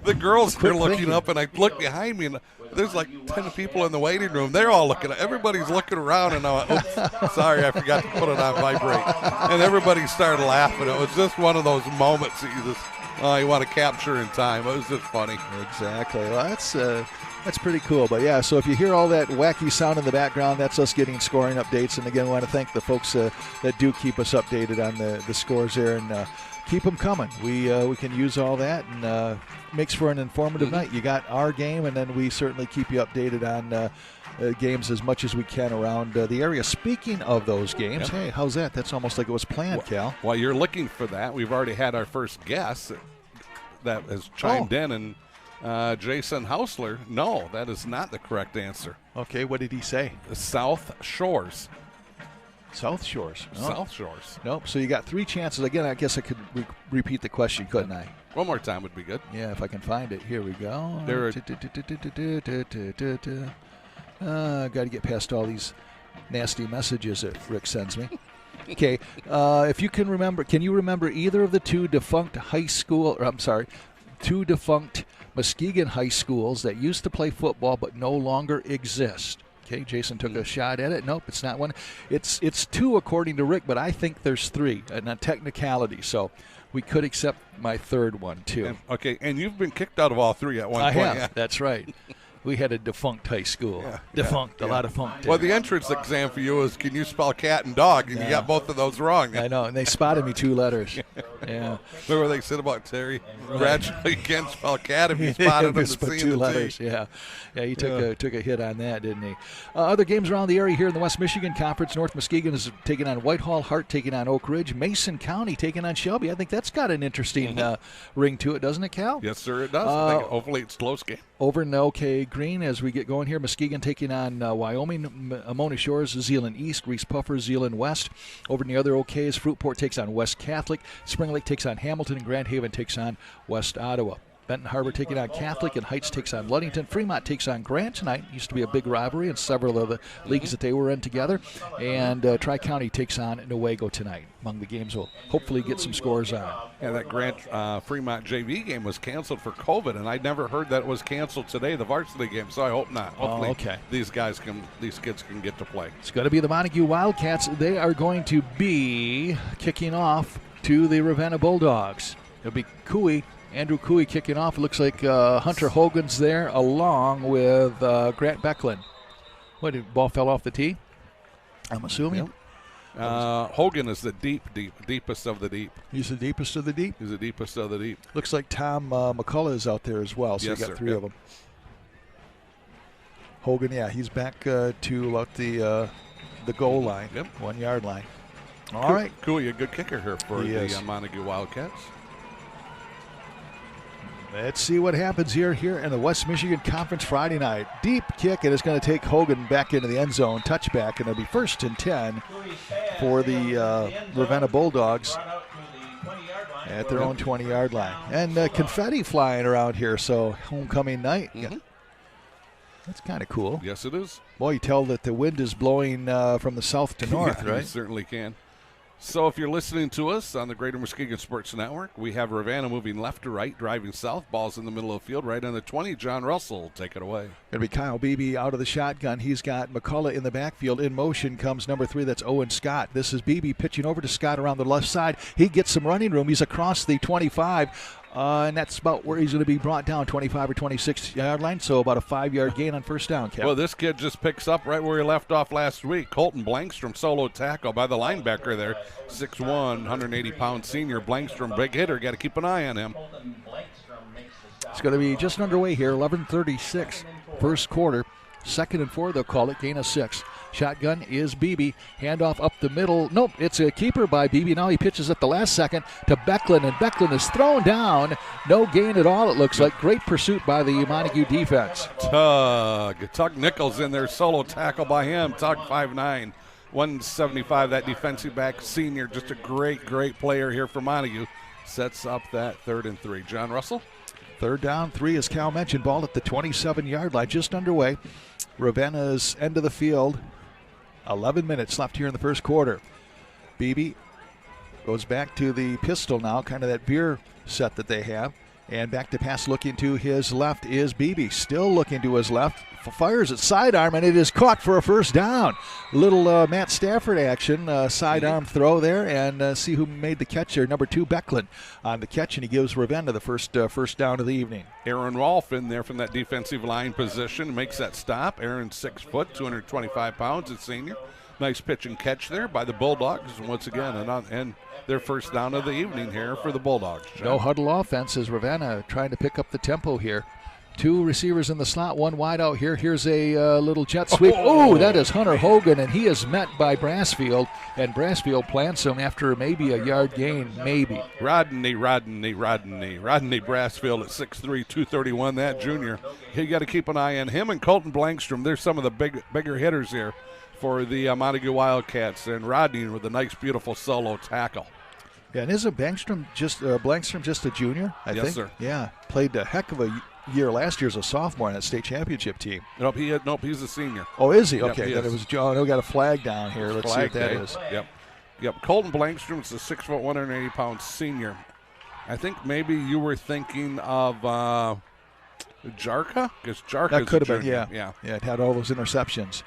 The girls are looking up, and I look behind me, and there's like 10 people in the waiting room. They're all looking. Everybody's looking around, and I went, oops, sorry, I forgot to put it on vibrate. And everybody started laughing. It was just one of those moments that you want to capture in time. It was just funny. Exactly. Well, that's pretty cool. But, yeah, so if you hear all that wacky sound in the background, that's us getting scoring updates. And, again, we want to thank the folks that do keep us updated on the scores there. And keep them coming. We can use all that, and makes for an informative night. You got our game, and then we certainly keep you updated on games as much as we can around the area. Speaking of those games, hey, how's that? That's almost like it was planned, Cal. While you're looking for that, we've already had our first guest that has chimed in, and Jason Hausler, no, that is not the correct answer. Okay, what did he say? South Shores. South Shores. No. South Shores. Nope. So you got 3 chances. Again, I guess I could repeat the question, couldn't I? One more time would be good. Yeah, if I can find it. Here we go. Got to get past all these nasty messages that Rick sends me. Okay. If you can remember, can you remember either of the two defunct Muskegon high schools that used to play football but no longer exist? Okay, Jason took a shot at it. Nope, it's not one. It's 2 according to Rick, but I think there's 3, and a technicality. So we could accept my third one too. And you've been kicked out of all 3 at one point. I have. That's right. We had a defunct high school. Defunct, a lot of funk. Well, the entrance exam for you is, can you spell cat and dog? And you got both of those wrong. I know, and they spotted me 2 letters. Yeah. Remember they said about Terry? Gradually, you can't spell cat if you spotted him to see 2 letters. Yeah, he took a hit on that, didn't he? Other games around the area here in the West Michigan Conference. North Muskegon is taking on Whitehall. Hart taking on Oak Ridge. Mason County taking on Shelby. I think that's got an interesting ring to it, doesn't it, Cal? Yes, sir, it does. I think hopefully it's a close game. Over in OK Green as we get going here, Muskegon taking on Wyoming, Mona Shores, Zeeland East, Reese Puffer, Zeeland West. Over in the other OKs, Fruitport takes on West Catholic, Spring Lake takes on Hamilton, and Grand Haven takes on West Ottawa. Benton Harbor taking on Catholic, and Heights takes on Ludington. Fremont takes on Grant tonight. Used to be a big rivalry in several of the leagues that they were in together. And Tri-County takes on Newaygo tonight. Among the games, we'll hopefully get some scores on. Yeah, that Grant Fremont JV game was canceled for COVID, and I never heard that it was canceled today, the varsity game, so I hope not. Hopefully these kids can get to play. It's going to be the Montague Wildcats. They are going to be kicking off to the Ravenna Bulldogs. It'll be Andrew Cooey kicking off. It looks like Hunter Hogan's there along with Grant Becklin. What, the ball fell off the tee? I'm assuming. Yep. Hogan is the deepest of the deep. He's the deepest of the deep? He's the deepest of the deep. Looks like Tom McCullough is out there as well, so yes, you got sir. 3 of them. Hogan, he's back to about the goal line, 1 yard line. All right. Cooey, a good kicker here for the Montague Wildcats. Let's see what happens here in the West Michigan Conference Friday night. Deep kick, and it's going to take Hogan back into the end zone. Touchback, and it'll be 1st and 10 for the Ravenna Bulldogs at their own 20-yard line. And confetti flying around here, so homecoming night. Mm-hmm. That's kind of cool. Yes, it is. Boy, you tell that the wind is blowing from the south to north, right? You certainly can. So if you're listening to us on the Greater Muskegon Sports Network, we have Ravenna moving left to right, driving south. Ball's in the middle of the field, right on the 20. John Russell, take it away. Going to be Kyle Beebe out of the shotgun. He's got McCullough in the backfield. In motion comes number 3. That's Owen Scott. This is Beebe pitching over to Scott around the left side. He gets some running room. He's across the 25. And that's about where he's going to be brought down, 25 or 26-yard line, so about a 5-yard gain on first down, Kevin. Well, this kid just picks up right where he left off last week. Colton Blankstrom, solo tackle by the linebacker there. 6'1", 180-pound senior. Blankstrom, big hitter. Got to keep an eye on him. It's going to be just underway here, 11:36, first quarter. 2nd and 4, they'll call it, gain of 6. Shotgun is Beebe. Handoff up the middle. Nope, it's a keeper by Beebe. Now he pitches at the last second to Becklin, and Becklin is thrown down. No gain at all, it looks like. Great pursuit by the Montague defense. Tug Nichols in there, solo tackle by him. Tug 5'9", 175, that defensive back senior. Just a great player here for Montague. Sets up that 3rd and 3. John Russell? 3rd down, 3, as Cal mentioned. Ball at the 27-yard line, just underway. Ravenna's end of the field. 11 minutes left here in the first quarter. Beebe goes back to the pistol now, kind of that beer set that they have. And back to pass, looking to his left is Beebe. Still looking to his left. Fires at sidearm, and it is caught for a first down. Little Matt Stafford action, sidearm throw there, and see who made the catch there. Number 2, Becklin on the catch, and he gives Ravenna the first down of the evening. Aaron Rolfe in there from that defensive line position makes that stop. Aaron's 6 foot, 225 pounds, a senior. Nice pitch and catch there by the Bulldogs, and once again, and their first down of the evening here for the Bulldogs. No huddle offense as Ravenna trying to pick up the tempo here. 2 receivers in the slot, 1 wide out here. Here's a little jet sweep. Oh, that is Hunter Hogan, and he is met by Brassfield, and Brassfield plants him after maybe a yard gain, maybe. Rodney Brassfield at 6'3", 231, that junior. You got to keep an eye on him and Colton Blankstrom. They're some of the bigger hitters here for the Montague Wildcats, and Rodney with a nice, beautiful solo tackle. Yeah, and isn't Blankstrom just a junior, I think? Yes, sir. Yeah, played a heck of a year last year as a sophomore in that state championship team. Nope, he's a senior. Oh, is he? Yep, Okay, he then is. it was John. We got a flag down here. Let's see what that is. Yep. Colton Blankstrom is a 6 foot, 180 pound senior. I think maybe you were thinking of Jarka, because Jarka that could have been. Yeah. It had all those interceptions.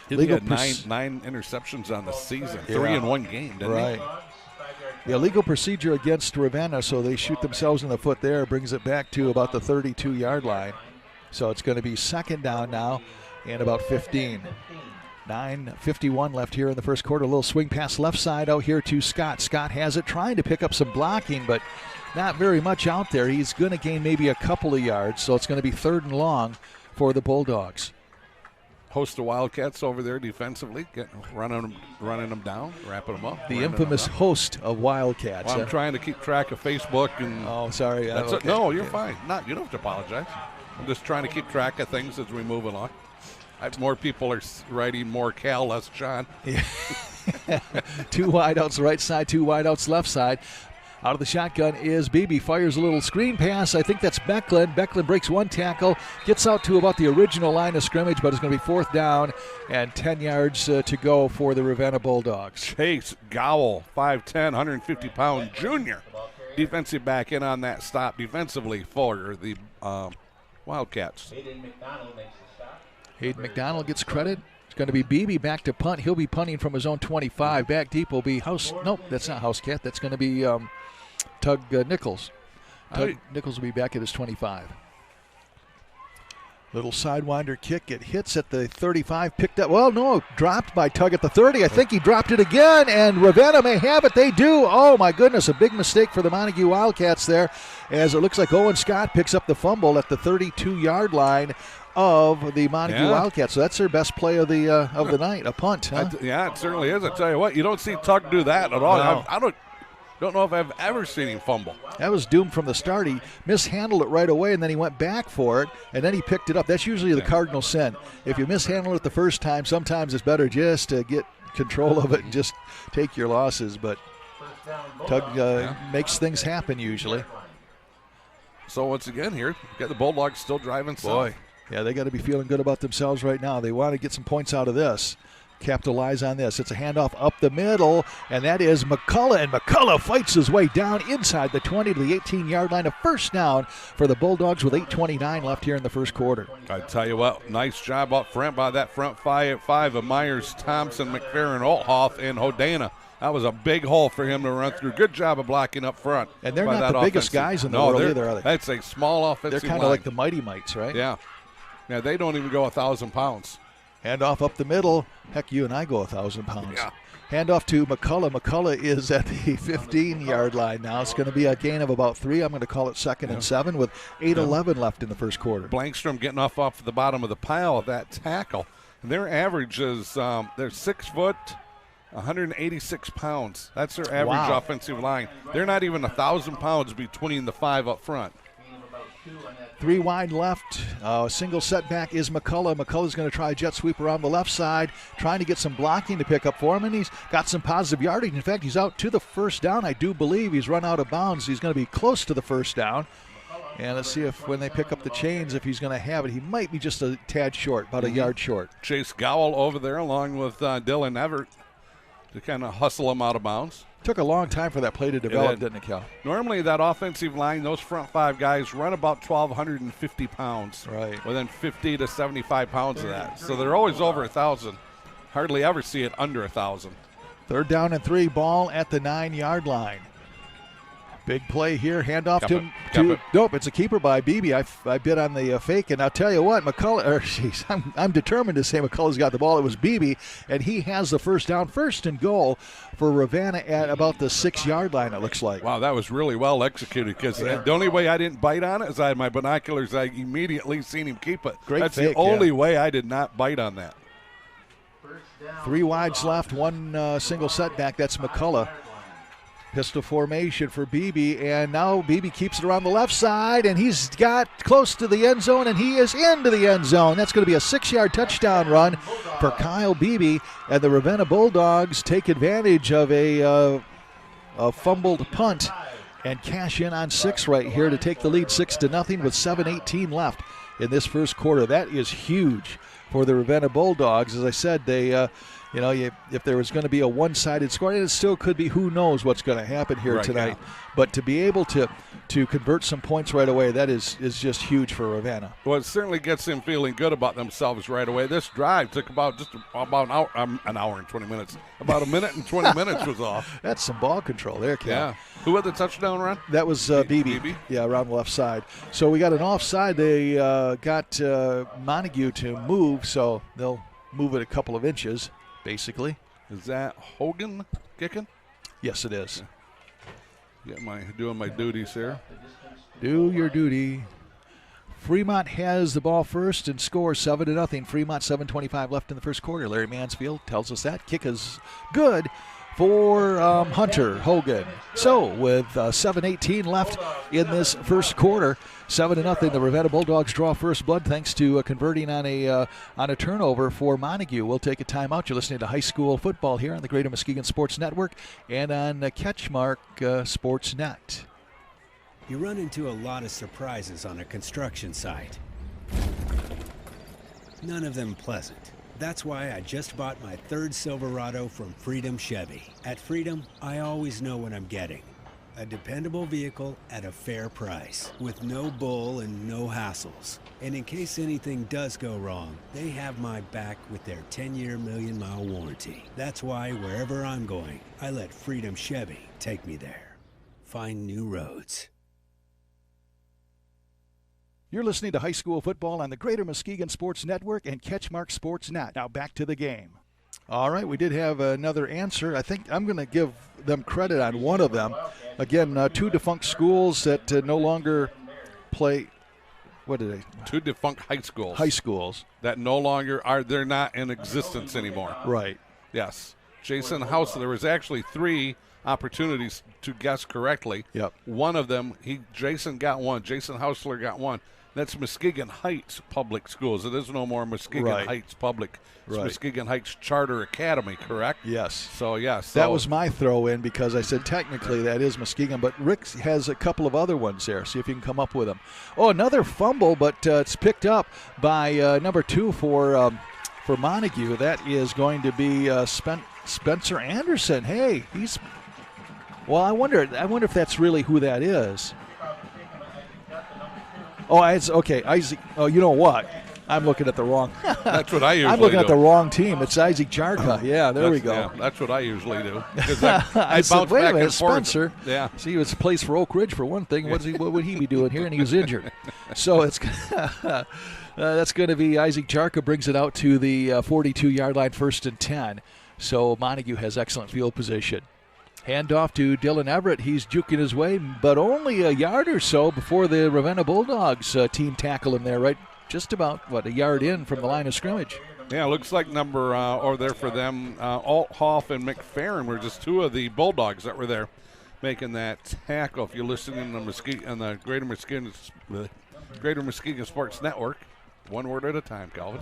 He had nine interceptions on the season, 3 in one game, didn't he? Right. The illegal procedure against Ravenna, so they shoot themselves in the foot there, brings it back to about the 32-yard line. So it's going to be second down now and about 15. 9:51 left here in the first quarter. A little swing pass left side out here to Scott. Scott has it, trying to pick up some blocking, but not very much out there. He's going to gain maybe a couple of yards, so it's going to be 3rd and long for the Bulldogs. Host of Wildcats over there defensively, running them down, wrapping them up. The infamous host of Wildcats. Well, I'm trying to keep track of Facebook. And oh, sorry. Okay. No, you're fine. You don't have to apologize. I'm just trying to keep track of things as we move along. More people are writing more Cal, less John. Yeah. 2 wideouts right side, 2 wideouts left side. Out of the shotgun is Beebe. Fires a little screen pass. I think that's Becklin. Becklin breaks 1 tackle, gets out to about the original line of scrimmage, but it's going to be 4th down and 10 yards to go for the Ravenna Bulldogs. Chase Gowell, 5'10", 150-pound junior. Defensive back in on that stop defensively for the Wildcats. Hayden McDonald gets credit. It's going to be Beebe back to punt. He'll be punting from his own 25. Back deep will be Nope, that's not Housecat. That's going to be Tug Nichols. Tug Nichols will be back at his 25. Little sidewinder kick. It hits at the 35. Picked up. Well, no, dropped by Tug at the 30. I think he dropped it again, and Ravenna may have it. They do. Oh, my goodness. A big mistake for the Montague Wildcats there, as it looks like Owen Scott picks up the fumble at the 32-yard line of the Montague Wildcats. So that's their best play of the night, a punt. Huh? It certainly is. I tell you what, you don't see Tug do that at all. No. I don't know if I've ever seen him fumble. That was doomed from the start. He mishandled it right away, and then he went back for it, and then he picked it up. That's usually the cardinal sin. If you mishandle it the first time, sometimes it's better just to get control of it and just take your losses. But Tug makes things happen usually. So once again here, we've got the Bulldogs still driving south. Yeah, they got to be feeling good about themselves right now. They want to get some points out of this. Capitalize on this. It's a handoff up the middle, and that is McCullough, and McCullough fights his way down inside the 20 to the 18-yard line. A first down for the Bulldogs with 8:29 left here in the first quarter. I tell you what, nice job up front by that front five of Myers, Thompson, McFerrin, Althoff, and Hodana. That was a big hole for him to run through. Good job of blocking up front. And they're not the biggest guys in the world either, are they? That's a small offensive They're kind of like the Mighty Mites, right? Yeah. Yeah, they don't even go 1,000 pounds. Handoff up the middle. Heck, you and I go 1,000 pounds. Yeah. Handoff to McCullough. McCullough is at the 15-yard line now. It's going to be a gain of about 3. I'm going to call it 2nd and 7 with 8:11 left in the first quarter. Blankstrom getting off the bottom of the pile of that tackle. And their average is they're 6 foot, 186 pounds. That's their average offensive line. They're not even 1,000 pounds between the 5 up front. 3 wide left. Single setback is McCullough. McCullough's going to try a jet sweep around the left side, trying to get some blocking to pick up for him, and he's got some positive yardage. In fact, he's out to the first down. I do believe he's run out of bounds. He's going to be close to the first down. And let's see if when they pick up the chains, if he's going to have it. He might be just a tad short, about a yard short. Chase Gowell over there along with Dylan Everett. to kind of hustle them out of bounds. Took a long time for that play to develop, didn't it, Cal? Normally that offensive line, those front 5 guys run about 1,250 pounds. Right. Within 50 to 75 pounds of that. So they're always over 1,000. Hardly ever see it under 1,000. 3rd down and 3, ball at the 9-yard line. Big play here, handoff to nope, it's a keeper by Beebe. I bid on the fake, and I'll tell you what, I'm determined to say McCullough's got the ball. It was Beebe, and he has the first down, 1st and goal for Ravenna at about the 6-yard line, it looks like. Wow, that was really well executed, because the only way I didn't bite on it is I had my binoculars. I immediately seen him keep it. That's fake, the only way I did not bite on that. 3 wides left, 1 single setback. That's McCullough. Pistol formation for Beebe, and now Beebe keeps it around the left side, and he's got close to the end zone, and he is into the end zone. That's going to be a 6-yard touchdown run for Kyle Beebe, and the Ravenna Bulldogs take advantage of a fumbled punt and cash in on 6 right here to take the lead 6-0 with 7:18 left in this first quarter. That is huge for the Ravenna Bulldogs. As I said, they if there was going to be a one-sided score, and it still could be, who knows what's going to happen here tonight. Yeah. But to be able to convert some points right away, that is just huge for Ravenna. Well, it certainly gets them feeling good about themselves right away. This drive took about an hour and 20 minutes. About a minute and 20 minutes was off. That's some ball control there, Cal. Yeah. Who had the touchdown run? That was Beebe. Yeah, around the left side. So we got an offside. They got Montague to move, so they'll move it a couple of inches. Basically. Is that Hogan kicking? Yes, it is. Doing my duties here. Do your duty. Fremont has the ball first and scores 7-0. Fremont 7:25 left in the first quarter. Larry Mansfield tells us that. Kick is good for Hunter Hogan. So with 7:18 left in this first quarter, 7-0. The Ravenna Bulldogs draw first blood thanks to converting on a turnover for Montague. We'll take a timeout. You're listening to high school football here on the Greater Muskegon Sports Network and on CatchMark SportsNet. You run into a lot of surprises on a construction site. None of them pleasant. That's why I just bought my 3rd Silverado from Freedom Chevy. At Freedom, I always know what I'm getting. A dependable vehicle at a fair price, with no bull and no hassles. And in case anything does go wrong, they have my back with their 10-year, million-mile warranty. That's why wherever I'm going, I let Freedom Chevy take me there. Find new roads. You're listening to high school football on the Greater Muskegon Sports Network and CatchMark SportsNet. Now back to the game. All right, we did have another answer. I think I'm going to give them credit on one of them. Again, 2 defunct schools that no longer play. What did they? 2 defunct high schools. High schools. That no longer are, they're not in existence anymore. Right. Yes. Jason Hausler, there was actually 3 opportunities to guess correctly. Yep. One of them, Jason got one. Jason Hausler got one. That's Muskegon Heights Public Schools. It is no more Muskegon Heights Public. It's Muskegon Heights Charter Academy, correct? Yes. So, yes. That was my throw in because I said technically that is Muskegon, but Rick has a couple of other ones there. See if you can come up with them. Oh, another fumble, but it's picked up by number 2 for Montague. That is going to be Spencer Anderson. Hey, he's. Well, I wonder if that's really who that is. Oh, it's okay. Isaac. Oh, you know what? I'm looking at the wrong. That's what I usually do. I'm looking at the wrong team. It's Isaac Jarka. Yeah, there we go. Yeah, that's what I usually do. I bounce said, wait back a minute, and forth. Spencer. Yeah. See, he was plays for Oak Ridge for one thing. What would he be doing here? And he was injured. So it's that's going to be Isaac Jarka brings it out to the 42-yard line, 1st and 10. So Montague has excellent field position. Handoff to Dylan Everett. He's juking his way, but only a yard or so before the Ravenna Bulldogs team tackle him there, right? Just about, a yard in from the line of scrimmage. Yeah, looks like there for them, Althoff and McFerrin were just 2 of the Bulldogs that were there making that tackle. If you're listening to the Greater Muskegon Sports Network, one word at a time, Calvin.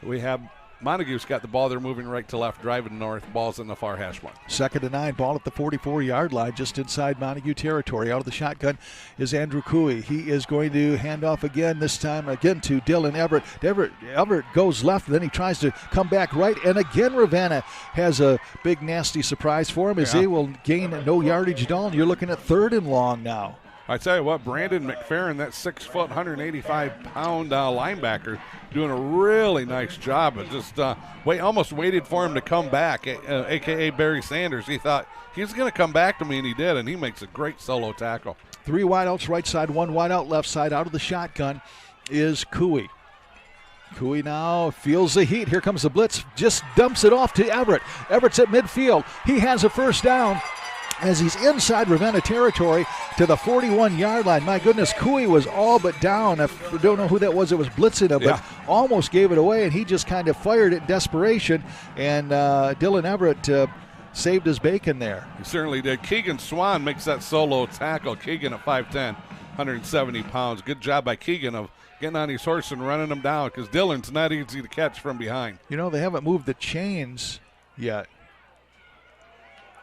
We have Montague's got the ball. They're moving right to left, driving north. Ball's in the far hash mark. 2nd and 9, ball at the 44-yard line, just inside Montague territory. Out of the shotgun is Andrew Cooey. He is going to hand off again, this time again to Dylan Everett. Everett goes left, then he tries to come back right, and again Ravenna has a big nasty surprise for him as they will gain no yardage at all, and you're looking at 3rd and long now. I tell you what, Brandon McFerrin, that 6 foot, 185-pound linebacker, doing a really nice job of just almost waited for him to come back, a.k.a. Barry Sanders. He thought he's going to come back to me, and he did, and he makes a great solo tackle. 3 wideouts right side, 1 wideout left side. Out of the shotgun is Cooey. Cooey now feels the heat. Here comes the blitz. Just dumps it off to Everett. Everett's at midfield. He has a first down as he's inside Ravenna territory to the 41-yard line. My goodness, Cooey was all but down. I don't know who that was that was blitzing him, but almost gave it away, and he just kind of fired it in desperation, and Dylan Everett saved his bacon there. He certainly did. Keegan Swan makes that solo tackle. Keegan at 5'10", 170 pounds. Good job by Keegan of getting on his horse and running him down, because Dylan's not easy to catch from behind. You know, they haven't moved the chains yet.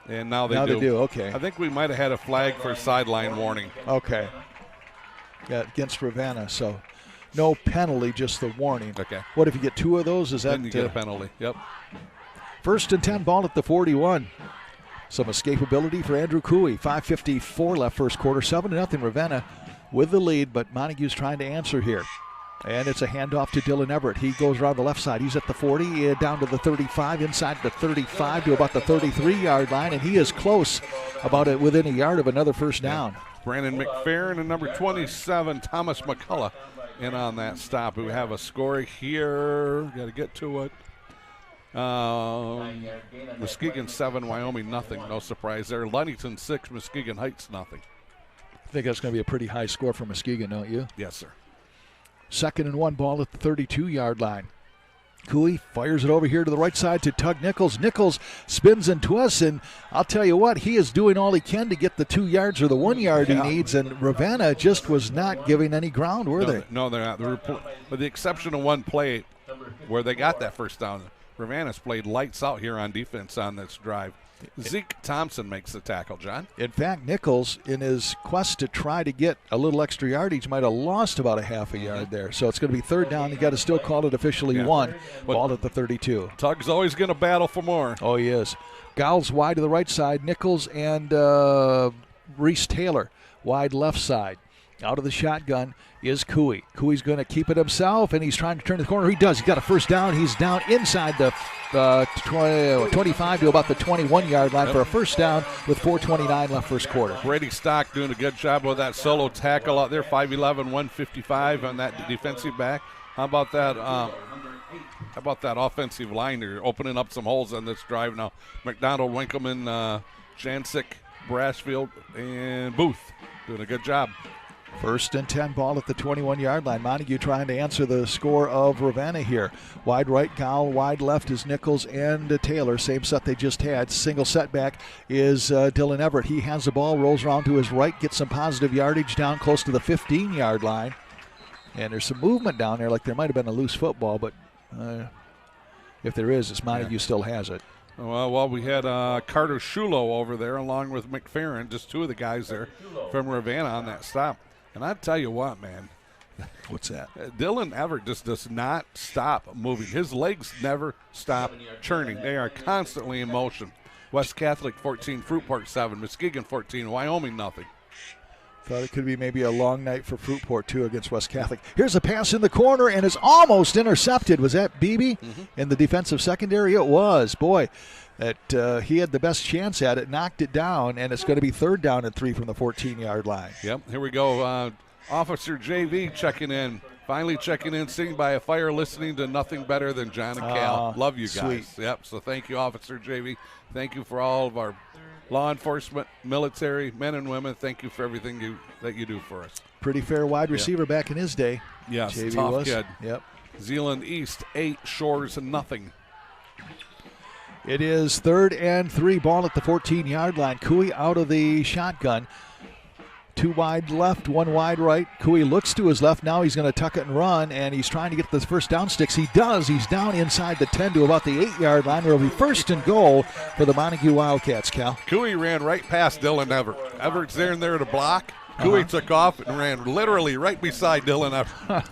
And now they do. Okay. I think we might have had a flag for sideline warning. Okay. Yeah, against Ravenna, so no penalty, just the warning. Okay. What if you get 2 of those? Is that then you get a penalty? Yep. 1st and 10, ball at the 41. Some escapability for Andrew Cooey. 5:54 left first quarter. 7-0 Ravenna with the lead, but Montague's trying to answer here. And it's a handoff to Dylan Everett. He goes around the left side. He's at the 40, down to the 35, inside the 35 to about the 33-yard line, and he is close, about it within a yard of another first down. Brandon McFerrin and number 27, Thomas McCullough, in on that stop. We have a score here. Got to get to it. Muskegon 7, Wyoming nothing. No surprise there. Ludington 6, Muskegon Heights nothing. I think that's going to be a pretty high score for Muskegon, don't you? Yes, sir. 2nd and 1, ball at the 32-yard line. Cooey fires it over here to the right side to Tug Nichols. Nichols spins and twists, and I'll tell you what, he is doing all he can to get the 2 yards or the 1 yard he needs, and Ravenna just was not giving any ground, were they? No, they're not. With the exception of one play where they got that first down, Ravenna's played lights out here on defense on this drive. Zeke Thompson makes the tackle, John. In fact, Nichols, in his quest to try to get a little extra yardage, might have lost about a half a yard there. So it's going to be 3rd down. You got to still call it officially 1. Ball at the 32. Tug's always going to battle for more. Oh, he is. Gowles wide to the right side. Nichols and Reese Taylor wide left side. Out of the shotgun is Cooey. Cooey's going to keep it himself, and he's trying to turn the corner. He does. He's got a first down. He's down inside the 25 to about the 21-yard line for a first down with 4:29 left first quarter. Brady Stock doing a good job with that solo tackle out there, 5'11", 155 on that defensive back. How about that? How about that offensive line? They're opening up some holes on this drive now. McDonald, Winkleman, Jancic, Brashfield, and Booth doing a good job. 1st and 10, ball at the 21-yard line. Montague trying to answer the score of Ravenna here. Wide right, Gowell. Wide left is Nichols and Taylor. Same set they just had. Single setback is Dylan Everett. He has the ball, rolls around to his right, gets some positive yardage down close to the 15-yard line. And there's some movement down there, like there might have been a loose football, but if there is, it's Montague still has it. Well, we had Carter Shulo over there along with McFerrin, just 2 of the guys there from Ravenna on that stop. And I tell you what, man. What's that? Dylan Everett just does not stop moving. His legs never stop churning. They are constantly in motion. West Catholic 14, Fruitport 7, Muskegon 14, Wyoming nothing. Thought it could be maybe a long night for Fruitport, too, against West Catholic. Here's a pass in the corner, and it's almost intercepted. Was that Beebe in the defensive secondary? It was. Boy, that he had the best chance at it, knocked it down, and it's going to be 3rd down and 3 from the 14-yard line. Yep, here we go. Officer JV checking in. Finally checking in, sitting by a fire, listening to nothing better than John and Cal. Love you guys. Sweet. Yep, so thank you, Officer JV. Thank you for all of our law enforcement, military, men and women. Thank you for everything that you do for us. Pretty fair wide receiver back in his day. Yes, JV tough was. kid. Yep. Zeeland East 8, Shores nothing. It is 3rd and 3, ball at the 14-yard line. Cooey out of the shotgun. 2 wide left, 1 wide right. Cooey looks to his left. Now he's going to tuck it and run, and he's trying to get the first down sticks. He does. He's down inside the 10 to about the 8-yard line. It will be first and goal for the Montague Wildcats, Cal. Cooey ran right past Dylan Everett. Everett's there and there to block. Cooey took off and ran literally right beside Dylan Everett.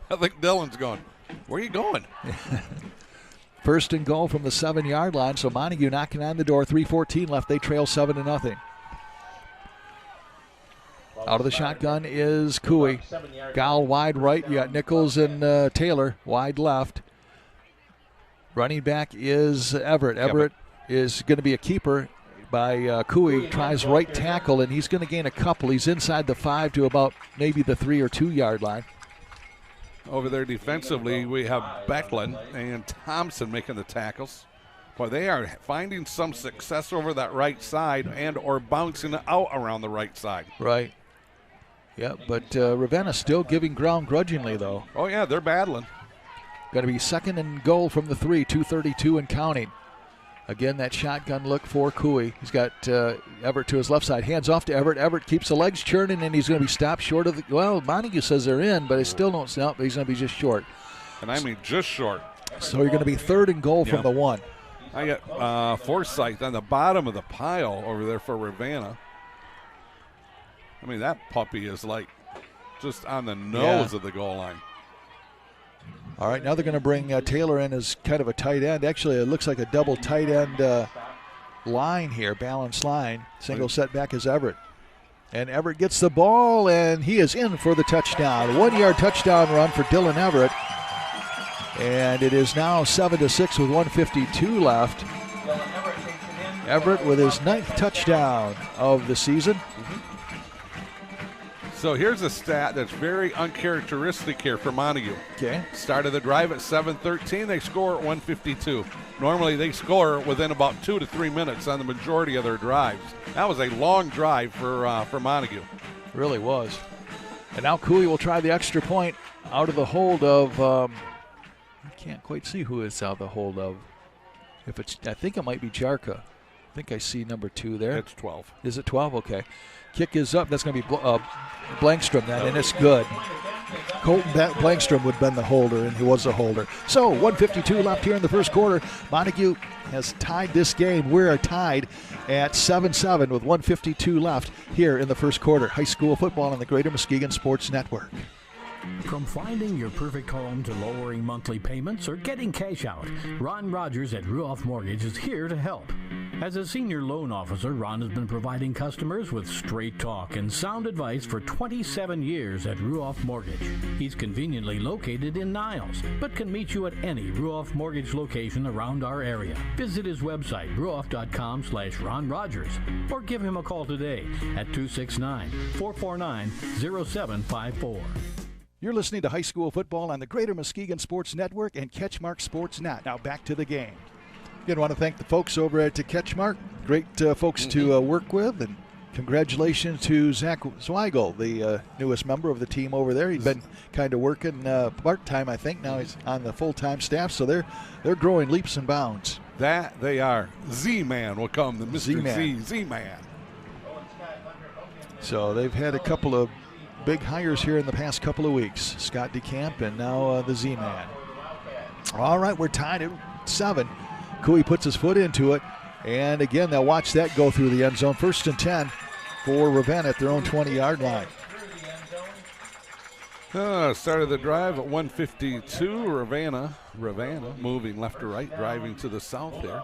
I think Dylan's going, where are you going? First and goal from the 7-yard line, so Montague knocking on the door. 3:14 left. They trail 7-0. Out of the shotgun is Cooey. Gall wide right. You got Nichols and Taylor wide left. Running back is Everett. Everett is going to be a keeper by Cooey. Tries right tackle, and he's going to gain a couple. He's inside the 5 to about maybe the 3 or 2 yard line. Over there defensively, we have Becklin and Thompson making the tackles. Boy, they are finding some success over that right side and or bouncing out around the right side. Right. Yeah, but Ravenna still giving ground grudgingly, though. Oh, yeah, they're battling. Going to be second and goal from the 3, 2:32 and counting. Again, that shotgun look for Cooey. He's got Everett to his left side. Hands off to Everett. Everett keeps the legs churning, and he's going to be stopped short of the. Well, Montague says they're in, but I still don't snap. But he's going to be just short. And I mean just short. So you're going to be third and goal from the 1. I got Forsyth on the bottom of the pile over there for Ravenna. I mean, that puppy is like just on the nose of the goal line. All right, now they're going to bring Taylor in as kind of a tight end. Actually, it looks like a double tight end line here, balanced line. Single setback is Everett. And Everett gets the ball, and he is in for the touchdown. 1-yard touchdown run for Dylan Everett. And it is now 7-6 with 1:52 left. Everett with his 9th touchdown of the season. So here's a stat that's very uncharacteristic here for Montague. Okay. Started the drive at 7:13. They score at 1:52. Normally they score within about 2 to 3 minutes on the majority of their drives. That was a long drive for Montague. Really was. And now Cooey will try the extra point out of the hold of. I can't quite see who it's out of the hold of. I think it might be Jarka. I think I see number 2 there. It's 12. Is it 12? Okay. Kick is up. That's going to be Blankstrom then, and it's good. Colton Blankstrom would have been the holder, and he was the holder. So 1:52 left here in the first quarter. Montague has tied this game. We're tied at 7-7 with 1:52 left here in the first quarter. High school football on the Greater Muskegon Sports Network. From finding your perfect home to lowering monthly payments or getting cash out, Ron Rogers at Ruoff Mortgage is here to help. As a senior loan officer, Ron has been providing customers with straight talk and sound advice for 27 years at Ruoff Mortgage. He's conveniently located in Niles, but can meet you at any Ruoff Mortgage location around our area. Visit his website, ruoff.com/Ron Rogers, or give him a call today at 269-449-0754. You're listening to high school football on the Greater Muskegon Sports Network and CatchMark SportsNet. Now back to the game. Again, I want to thank the folks over at CatchMark. Great folks to work with, and congratulations to Zach Zweigel, the newest member of the team over there. He's been kind of working part-time, I think. Now he's on the full-time staff, so they're growing leaps and bounds. That they are. Z-Man will come, the Mr. Z-Man. So they've had a couple of big hires here in the past couple of weeks. Scott DeCamp and now the Z-Man. All right, we're tied at 7. Cooey puts his foot into it, and again, they'll watch that go through the end zone. 1st and 10 for Ravenna at their own 20-yard line. Started the drive at 1:52. Ravenna moving left to right, driving to the south there.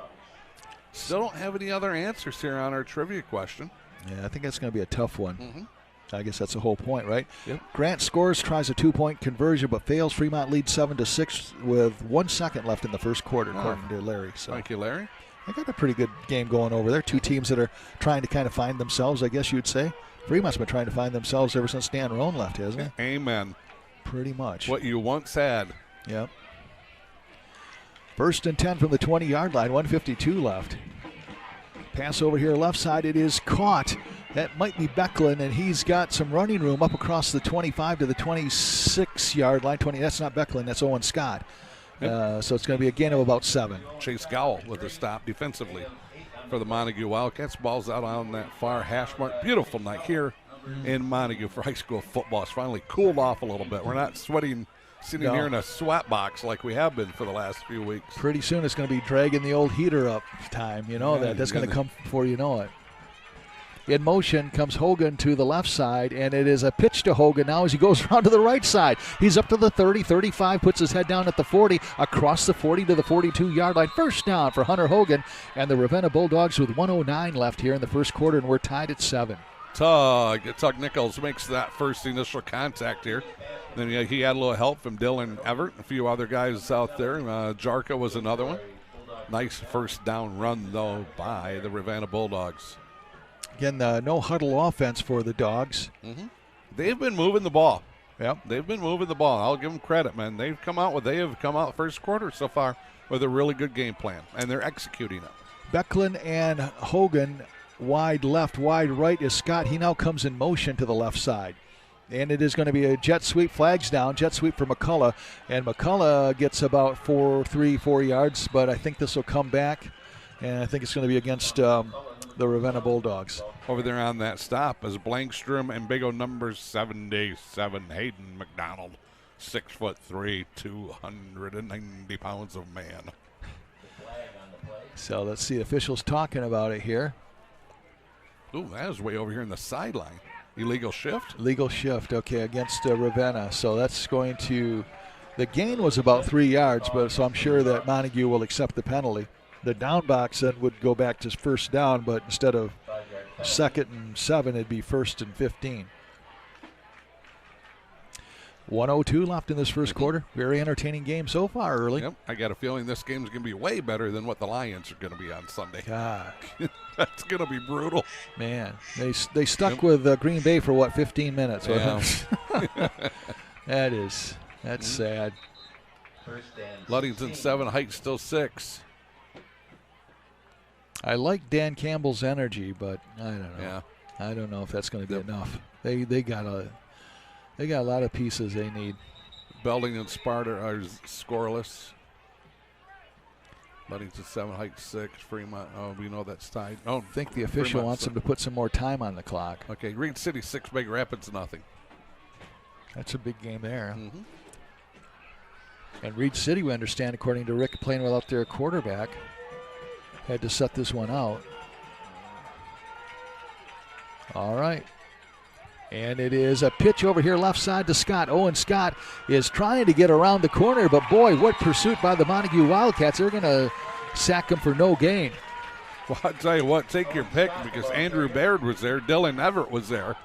Still don't have any other answers here on our trivia question. Yeah, I think that's going to be a tough one. I guess that's the whole point, right? Yep. Grant scores, tries a 2-point conversion, but fails. Fremont leads 7-6 with 1 second left in the first quarter, according to Larry. So thank you, Larry. They got a pretty good game going over there. Two teams that are trying to kind of find themselves, I guess you'd say. Fremont's been trying to find themselves ever since Dan Roan left, hasn't he? Amen. Pretty much. What you once had. Yep. 1st and 10 from the 20-yard line, 1:52 left. Pass over here left side, it is caught. That might be Becklin, and he's got some running room up across the 25 to the 26-yard line. That's not Becklin, that's Owen Scott. Yep. So it's going to be a gain of about 7. Chase Gowell with the stop defensively for the Montague Wildcats. Ball's out on that far hash mark. Beautiful night here in Montague for high school football. It's finally cooled off a little bit. We're not sitting here in a sweat box like we have been for the last few weeks. Pretty soon it's going to be dragging the old heater up time. You know that's going to come before you know it. In motion comes Hogan to the left side, and it is a pitch to Hogan now as he goes around to the right side. He's up to the 30, 35, puts his head down at the 40, across the 40 to the 42-yard line. First down for Hunter Hogan and the Ravenna Bulldogs with 1:09 left here in the first quarter, and we're tied at 7. Tug Nichols makes that first initial contact here. Then he had a little help from Dylan Everett, a few other guys out there. Jarka was another one. Nice first down run, though, by the Ravenna Bulldogs. Again, no huddle offense for the Dogs. Mm-hmm. They've been moving the ball. Yep. They've been moving the ball. I'll give them credit, man. They have come out first quarter so far with a really good game plan, and they're executing it. Becklin and Hogan wide left, wide right is Scott. He now comes in motion to the left side. And it is going to be a jet sweep, flags down, jet sweep for McCullough. And McCullough gets about 4 yards, but I think this will come back. And I think it's going to be against the Ravenna Bulldogs. Over there on that stop is Blankstrom and big O number 77, Hayden McDonald. 6'3", 290 pounds of man. So let's see officials talking about it here. Ooh, that is way over here in the sideline. Illegal shift? Legal shift, okay, against Ravenna. So that's going to, the gain was about 3 yards, but so I'm sure that Montague will accept the penalty. The down box then would go back to first down, but instead of 2nd and 7, it'd be 1st and 15. 1:02 left in this first quarter. Very entertaining game so far early. Yep, I got a feeling this game's going to be way better than what the Lions are going to be on Sunday. God. That's going to be brutal. Man, they stuck with Green Bay for, 15 minutes? Yeah. That's sad. Ludington 7, Heights still 6. I like Dan Campbell's energy, but I don't know. Yeah. I don't know if that's going to be enough. They got a lot of pieces they need. Belding and Sparta are scoreless. Ludington 7, Heights 6, Fremont. Oh, we know that's tied. Oh, I think the official Fremont wants him to put some more time on the clock. Okay, Reed City 6, Big Rapids nothing. That's a big game there. Mm-hmm. And Reed City, we understand, according to Rick, playing without their quarterback, had to set this one out. All right. And it is a pitch over here left side to Scott. Owen Scott is trying to get around the corner, but boy, what pursuit by the Montague Wildcats. They're going to sack him for no gain. Well, I'll tell you what, take your pick because Andrew Baird was there. Dylan Everett was there.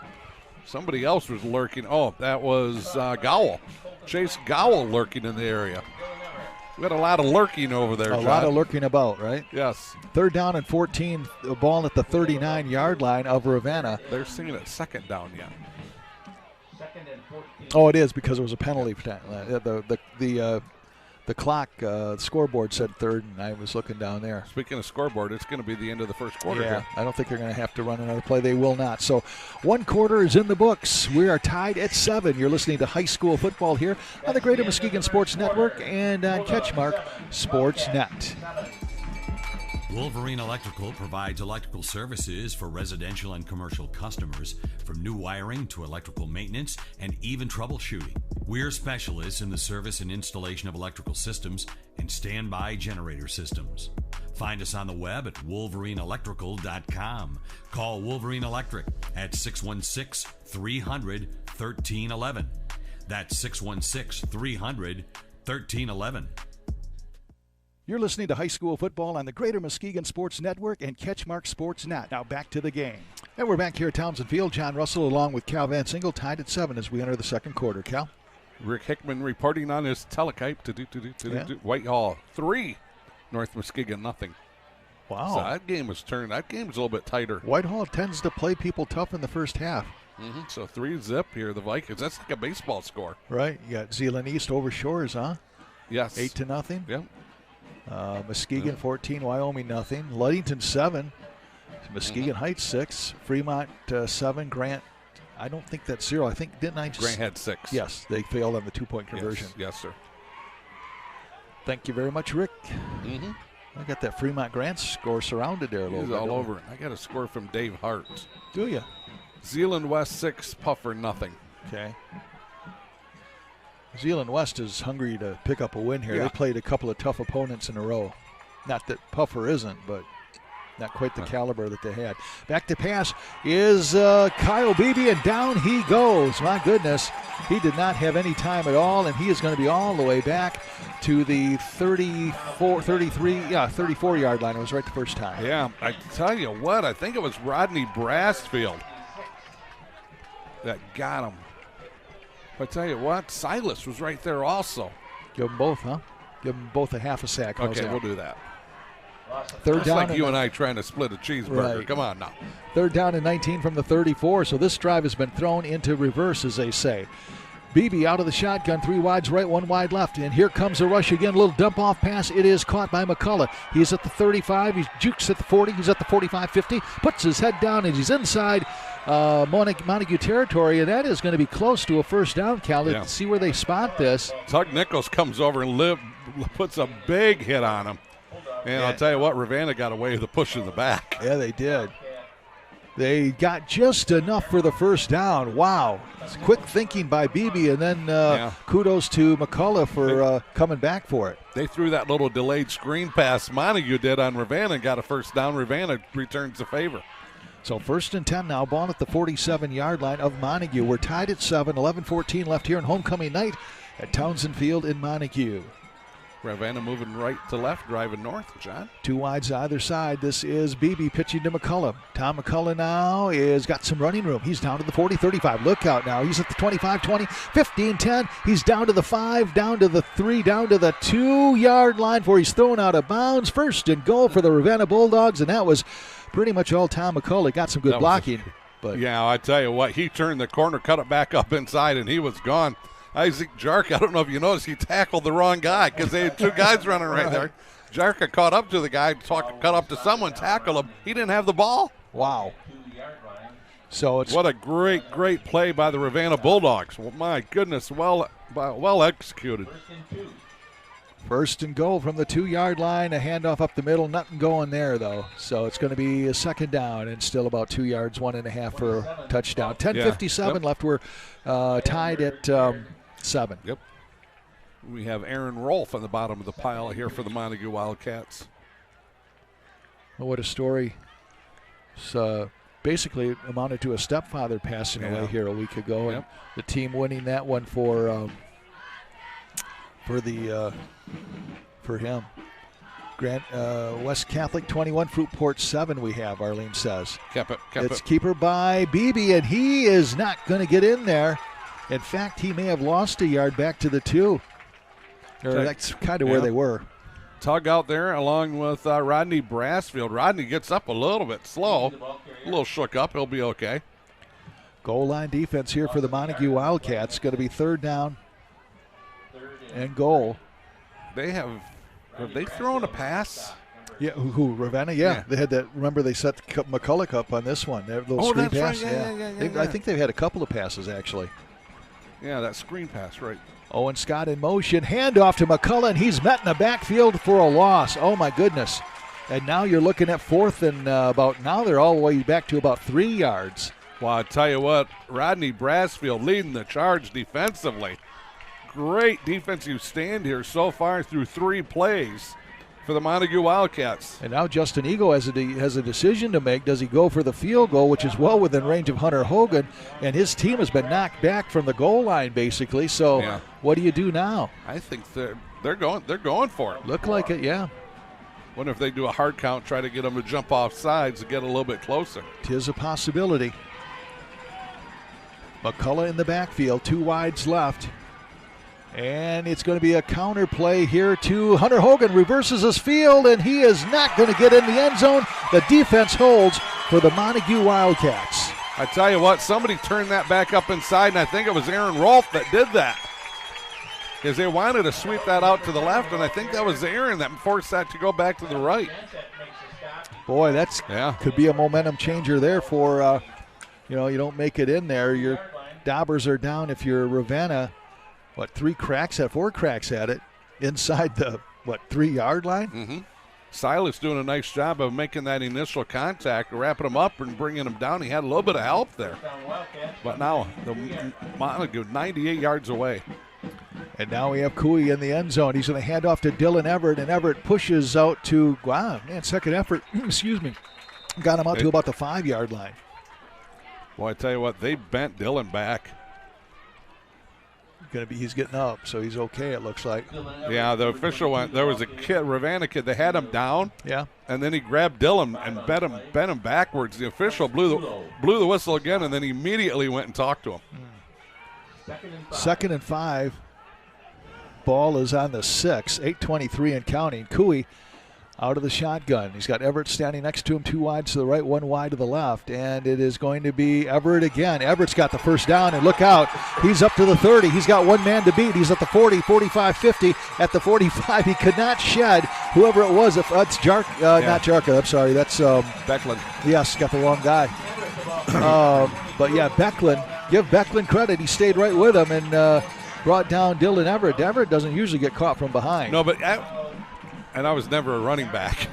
Somebody else was lurking. Oh, that was Gowell. Chase Gowell lurking in the area. We got a lot of lurking over there, John. A lot of lurking about, right? Yes. 3rd down and 14, the ball at the 39-yard line of Ravenna. They're singing it 2nd down yet. Oh, it is because it was a penalty. The clock, scoreboard said 3rd, and I was looking down there. Speaking of scoreboard, it's going to be the end of the first quarter. Yeah, here. I don't think they're going to have to run another play. They will not. So 1 quarter is in the books. We are tied at 7. You're listening to high school football here on the Greater Muskegon Sports Network and on CatchMark SportsNet. Wolverine Electrical provides electrical services for residential and commercial customers, from new wiring to electrical maintenance and even troubleshooting. We're specialists in the service and installation of electrical systems and standby generator systems. Find us on the web at wolverineelectrical.com. Call Wolverine Electric at 616-300-1311. That's 616-300-1311. You're listening to high school football on the Greater Muskegon Sports Network and CatchMark SportsNet. Now back to the game. And we're back here at Townsend Field. John Russell along with Cal Van Single tied at 7 as we enter the second quarter. Cal? Rick Hickman reporting on his teletype. Whitehall 3, North Muskegon nothing. Wow. So that game was turned. That game was a little bit tighter. Whitehall tends to play people tough in the first half. Mm-hmm. So 3-0 here, the Vikings. That's like a baseball score. Right. You got Zeeland East over Shores, huh? Yes. 8-0. Yep. Muskegon 14, Wyoming nothing. Ludington 7, Muskegon Heights 6, Fremont 7, Grant. I don't think that's 0. I think Grant had 6. Yes, they failed on the 2-point conversion. Yes, sir. Thank you very much, Rick. Mm-hmm. I got that Fremont Grant score surrounded there a little He's bit. all over it. I got a score from Dave Hart. Do you? Zeeland West 6, Puffer nothing. Okay. Zeeland West is hungry to pick up a win here. Yeah. They played a couple of tough opponents in a row. Not that Puffer isn't, but not quite the caliber that they had. Back to pass is Kyle Beebe, and down he goes. My goodness, he did not have any time at all, and he is going to be all the way back to the 34-yard line. It was right the first time. Yeah, I tell you what, I think it was Rodney Brassfield that got him. I tell you what, Silas was right there also. Give them both, huh? Give them both a half a sack. How's Okay, that? we'll do that. Third Just down like you and I trying to split a cheeseburger. Right. Come on now. Third down and 19 from the 34. So this drive has been thrown into reverse, as they say. Beebe out of the shotgun, 3 wides right, 1 wide left. And here comes a rush again, a little dump-off pass. It is caught by McCullough. He's at the 35. He jukes at the 40. He's at the 45-50. Puts his head down, and he's inside Montague territory. And that is going to be close to a first down, Cal. Yeah. Let's see where they spot this. Tug Nichols comes over and puts a big hit on him. And I'll tell you what, Ravenna got away with the push in the back. Yeah, they did. They got just enough for the first down. Wow. It's quick thinking by Beebe, and then kudos to McCullough for coming back for it. They threw that little delayed screen pass Montague did on Ravenna and got a first down. Ravenna returns the favor. So 1st and 10 now, ball at the 47-yard line of Montague. We're tied at 7, 11-14 left here in homecoming night at Townsend Field in Montague. Ravenna moving right to left, driving north, John. 2 wides either side. This is Beebe pitching to McCullough. Tom McCullough now is got some running room. He's down to the 40, 35. Look out now. He's at the 25, 20, 15, 10. He's down to the 5, down to the 3, down to the 2-yard line before he's thrown out of bounds. First and goal for the Ravenna Bulldogs, and that was pretty much all Tom McCullough. Got some good blocking. But yeah, I tell you what, he turned the corner, cut it back up inside, and he was gone. Isaac Jarka, I don't know if you noticed, he tackled the wrong guy because they had 2 guys running right there. Jarka caught up to the guy, caught up to someone, tackled him. He didn't have the ball. Wow. So it's what a great play by the Ravenna Bulldogs. Well, my goodness, well executed. First and goal from the 2-yard line, a handoff up the middle, nothing going there though. So it's going to be a second down and still about 2 yards, 1.5 for a touchdown. 10:57 left. We're tied at 7. Yep. We have Aaron Rolfe on the bottom of the pile here for the Montague Wildcats. Well, what a story. So basically amounted to a stepfather passing away here a week ago, and the team winning that one for him. West Catholic 21, Fruitport 7 we have, Arlene says. It's keeper by Beebe, and he is not going to get in there. In fact, he may have lost a yard back to the 2. That's kind of where they were. Tug out there along with Rodney Brassfield. Rodney gets up a little bit slow, a little shook up. He'll be okay. Goal line defense here for the Montague Wildcats. Going to be 3rd down and goal. Have they thrown a pass? Yeah, who Ravenna? Yeah, they had that. Remember, they set McCullough up on this one. That little screen pass. Right. I think they've had a couple of passes actually. Yeah, that screen pass, right. Owen Scott in motion, handoff to McCullough, and he's met in the backfield for a loss. Oh my goodness! And now you're looking at 4th and now they're all the way back to about 3 yards. Well, I tell you what, Rodney Brassfield leading the charge defensively. Great defensive stand here so far through 3 plays for the Montague Wildcats. And now Justin Ego has a decision to make. Does he go for the field goal, which is well within range of Hunter Hogan, and his team has been knocked back from the goal line basically. So what do you do now? I think they're going for it. Look like it, yeah. Wonder if they do a hard count, try to get them to jump off sides to get a little bit closer. 'Tis a possibility. McCullough in the backfield, 2 wides left. And it's going to be a counter play here to Hunter Hogan. Reverses his field, and he is not going to get in the end zone. The defense holds for the Montague Wildcats. I tell you what, somebody turned that back up inside, and I think it was Aaron Rolfe that did that. Because they wanted to sweep that out to the left, and I think that was Aaron that forced that to go back to the right. Boy, that's could be a momentum changer there for, you don't make it in there. Your Daubers are down if you're Ravenna. 4 cracks at it inside the 3-yard line? Mm-hmm. Silas doing a nice job of making that initial contact, wrapping him up and bringing him down. He had a little bit of help there. But now the Montague 98 yards away. And now we have Cooey in the end zone. He's going to hand off to Dylan Everett, and Everett pushes out to, wow, man, second effort, excuse me, got him out to about the 5-yard line. Well, I tell you what, they bent Dylan back. He's getting up, so he's okay, it looks like. Yeah, the official went, there was a kid, Ravenna kid, they had him down. Yeah. And then he grabbed Dylan and bent him backwards. The official blew the whistle again, and then he immediately went and talked to him. 2nd and 5. Ball is on the 6, 8:23 and counting. Cooey out of the shotgun. He's got Everett standing next to him, 2 wide to the right, 1 wide to the left, and it is going to be Everett again. Everett's got the first down, and look out. He's up to the 30. He's got one man to beat. He's at the 40, 45, 50. At the 45, he could not shed whoever it was. If that's not Jarka, I'm sorry. That's Becklin. Yes, got the wrong guy. But yeah, Becklin. Give Becklin credit. He stayed right with him and brought down Dylan Everett. Everett doesn't usually get caught from behind. No, but and I was never a running back.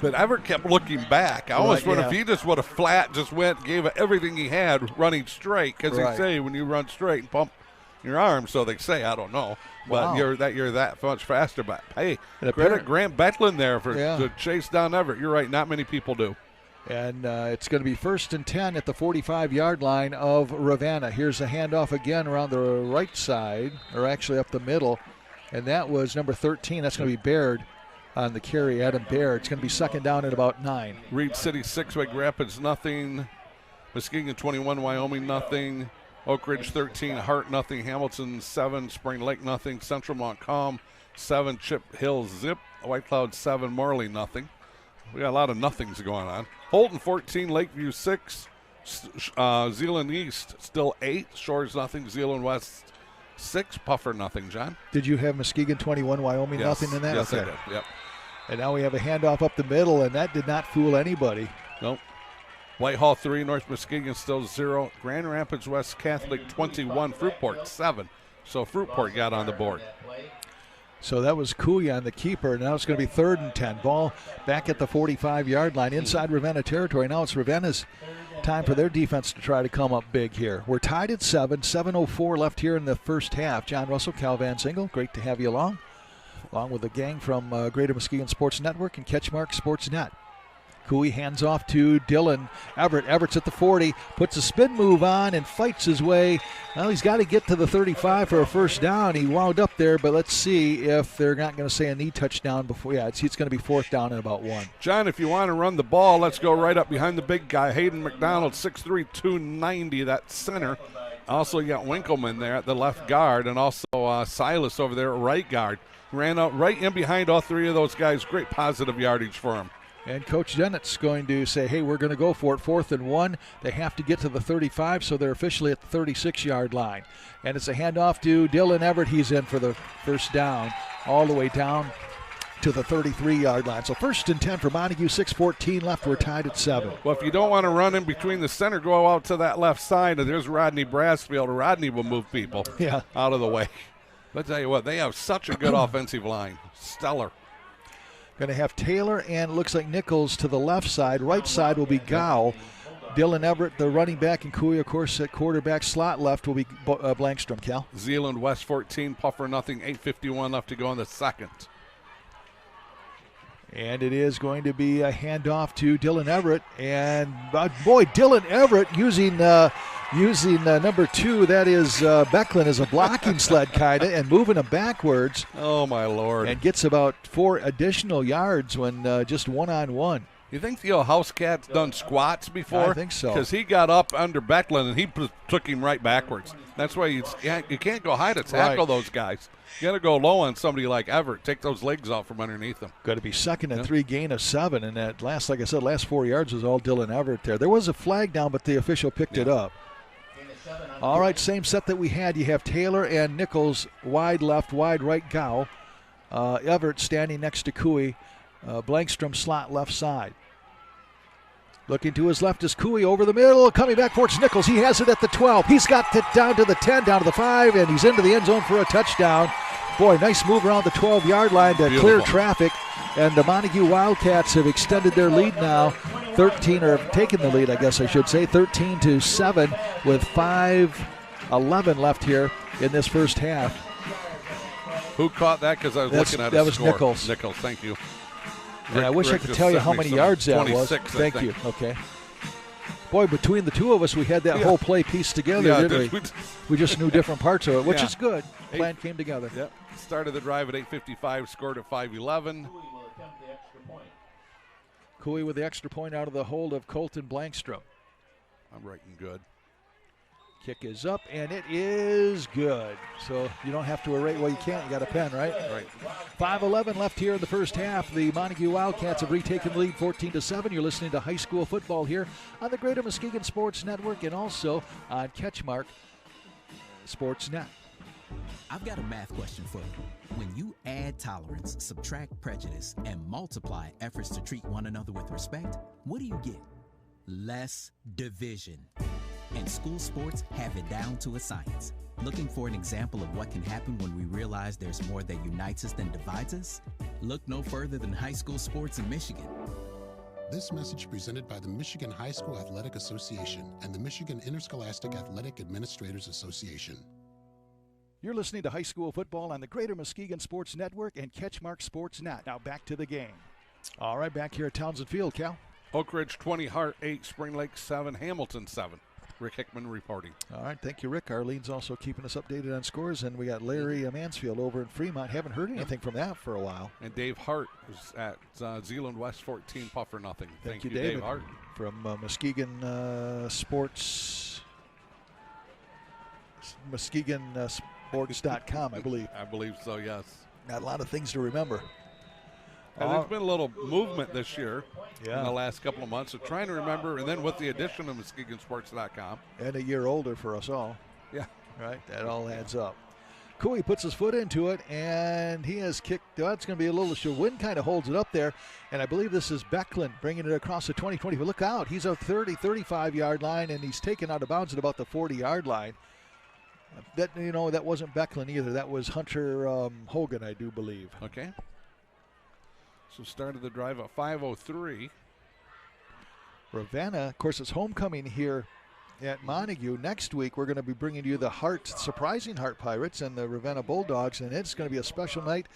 But Everett kept looking back. I almost wonder if he just would have flat, just went, gave it everything he had running straight. Because they say when you run straight and pump your arms, so they say, I don't know. But you're that much faster. But hey, credit Grant Becklin there to chase down Everett. You're right, not many people do. And it's going to be 1st and 10 at the 45-yard line of Ravenna. Here's a handoff again around the right side, or actually up the middle. And that was number 13. That's going to be Baird on the carry, Adam Baird. It's going to be 2nd down at about 9. Reed City 6, Wake Rapids nothing. Muskegon 21, Wyoming nothing. Oak Ridge 13, Hart nothing. Hamilton 7, Spring Lake nothing. Central Montcalm 7, Chip Hill zip. White Cloud 7, Morley nothing. We got a lot of nothings going on. Holton 14, Lakeview 6, Zeeland East still 8, Shores nothing, Zeeland West 6, Puffer nothing. John? Did you have Muskegon 21, Wyoming nothing in that? Yes, I did. Yep. And now we have a handoff up the middle, and that did not fool anybody. Nope. Whitehall 3, North Muskegon still 0, Grand Rapids West Catholic 21, Fruitport 7. So Fruitport got on the board. So that was Cooey on the keeper. Now it's going to be 3rd and 10. Ball back at the 45-yard line inside Ravenna territory. Now it's Ravenna's time for their defense to try to come up big here. We're tied at 7:04 left here in the first half. John Russell, Cal Van Singel, great to have you along with the gang from Greater Muskegon Sports Network and CatchMark SportsNet. Cooey hands off to Dylan Everett. Everett's at the 40, puts a spin move on and fights his way. Well, he's got to get to the 35 for a first down. He wound up there, but let's see if they're not going to say a knee touchdown before. Yeah, it's going to be 4th down and about 1. John, if you want to run the ball, let's go right up behind the big guy, Hayden McDonald, 6'3", 290, that center. Also, you got Winkleman there at the left guard, and also Silas over there at right guard. Ran out right in behind all 3 of those guys. Great positive yardage for him. And Coach Dennett's going to say, hey, we're going to go for it. 4th and 1. They have to get to the 35, so they're officially at the 36-yard line. And it's a handoff to Dylan Everett. He's in for the first down all the way down to the 33-yard line. So 1st and 10 for Montague, 6:14 left. We're tied at 7. Well, if you don't want to run in between the center, go out to that left side, and there's Rodney Brassfield. Rodney will move people out of the way. But tell you what, they have such a good offensive line. Stellar. Going to have Taylor and looks like Nichols to the left side. Right side will be Gow. Dylan Everett, the running back, and Cooey, of course, at quarterback. Slot left will be Blankstrom, Cal. Zeeland West 14, Puffer nothing, 8:51 left to go in the second. And it is going to be a handoff to Dylan Everett. And, boy, Dylan Everett using number 2, that is Becklin, as a blocking sled kind of, and moving him backwards. Oh, my Lord. And gets about 4 additional yards when just one-on-one. You think the old house cat's done squats before? I think so. Because he got up under Becklin, and he took him right backwards. That's why you can't go high to tackle those guys. You got to go low on somebody like Everett. Take those legs out from underneath them. Got to be 2nd and 3, gain of 7. And that last 4 yards was all Dylan Everett there. There was a flag down, but the official picked it up. All right, same set that we had. You have Taylor and Nichols, wide left, wide right, Gow. Everett standing next to Cooey. Blankstrom slot left side. Looking to his left is Cooey over the middle. Coming back for it's Nichols. He has it at the 12. He's got it down to the 10, down to the 5, and he's into the end zone for a touchdown. Boy, nice move around the 12-yard line to clear traffic. And the Montague Wildcats have extended their lead now, 13, or taken the lead, I guess I should say, 13-7 with 5:11 left here in this first half. Who caught that? Because I was looking at that a was score. Nichols. Nichols, thank you. And I wish I could tell you how many yards that was. Thank you. Okay. Boy, between the two of us, we had that whole play pieced together, didn't we? We just knew different parts of it, which is good. Plan came together. Yep. Started the drive at 8:55, scored at 5:11. Cooey with the extra point out of the hold of Colton Blankstrom. I'm writing good. Kick is up, and it is good. So you don't have to erase. Well, you can't. You got a pen, right? Right. 5:11 left here in the first half. The Montague Wildcats have retaken the lead 14-7. You're listening to high school football here on the Greater Muskegon Sports Network and also on CatchMark SportsNet. I've got a math question for you. When you add tolerance, subtract prejudice, and multiply efforts to treat one another with respect, what do you get? Less division. And school sports have it down to a science. Looking for an example of what can happen when we realize there's more that unites us than divides us? Look no further than high school sports in Michigan. This message presented by the Michigan High School Athletic Association and the Michigan Interscholastic Athletic Administrators Association. You're listening to high school football on the Greater Muskegon Sports Network and CatchMark SportsNet. Now back to the game. All right, back here at Townsend Field, Cal. Oak Ridge 20, Hart 8, Spring Lake 7, Hamilton 7. Rick Hickman reporting. All right, thank you, Rick. Arlene's also keeping us updated on scores, and we got Larry Mansfield over in Fremont. Haven't heard anything from that for a while. And Dave Hart is at Zeeland West 14, Puffer nothing. Thank you, Dave Hart. From Muskegon Sports, Muskegon Sports.com, I believe. I believe so, yes. Got a lot of things to remember. And there's been a little movement this year in the last couple of months of trying to remember, and then with the addition of MuskegonSports.com. And a year older for us all. Yeah. Right? That all adds up. Cooey puts his foot into it, and he has kicked. That's going to be a little issue. Wind kind of holds it up there, and I believe this is Becklin bringing it across the 20-20. But look out. He's a 35-yard line, and he's taken out of bounds at about the 40-yard line. That wasn't Becklin either. That was Hunter Hogan, I do believe. Okay. So started the drive at 5:03. Ravenna, of course, it's homecoming here at Montague. Next week, we're going to be bringing you the surprising Hart Pirates and the Ravenna Bulldogs, and it's going to be a special night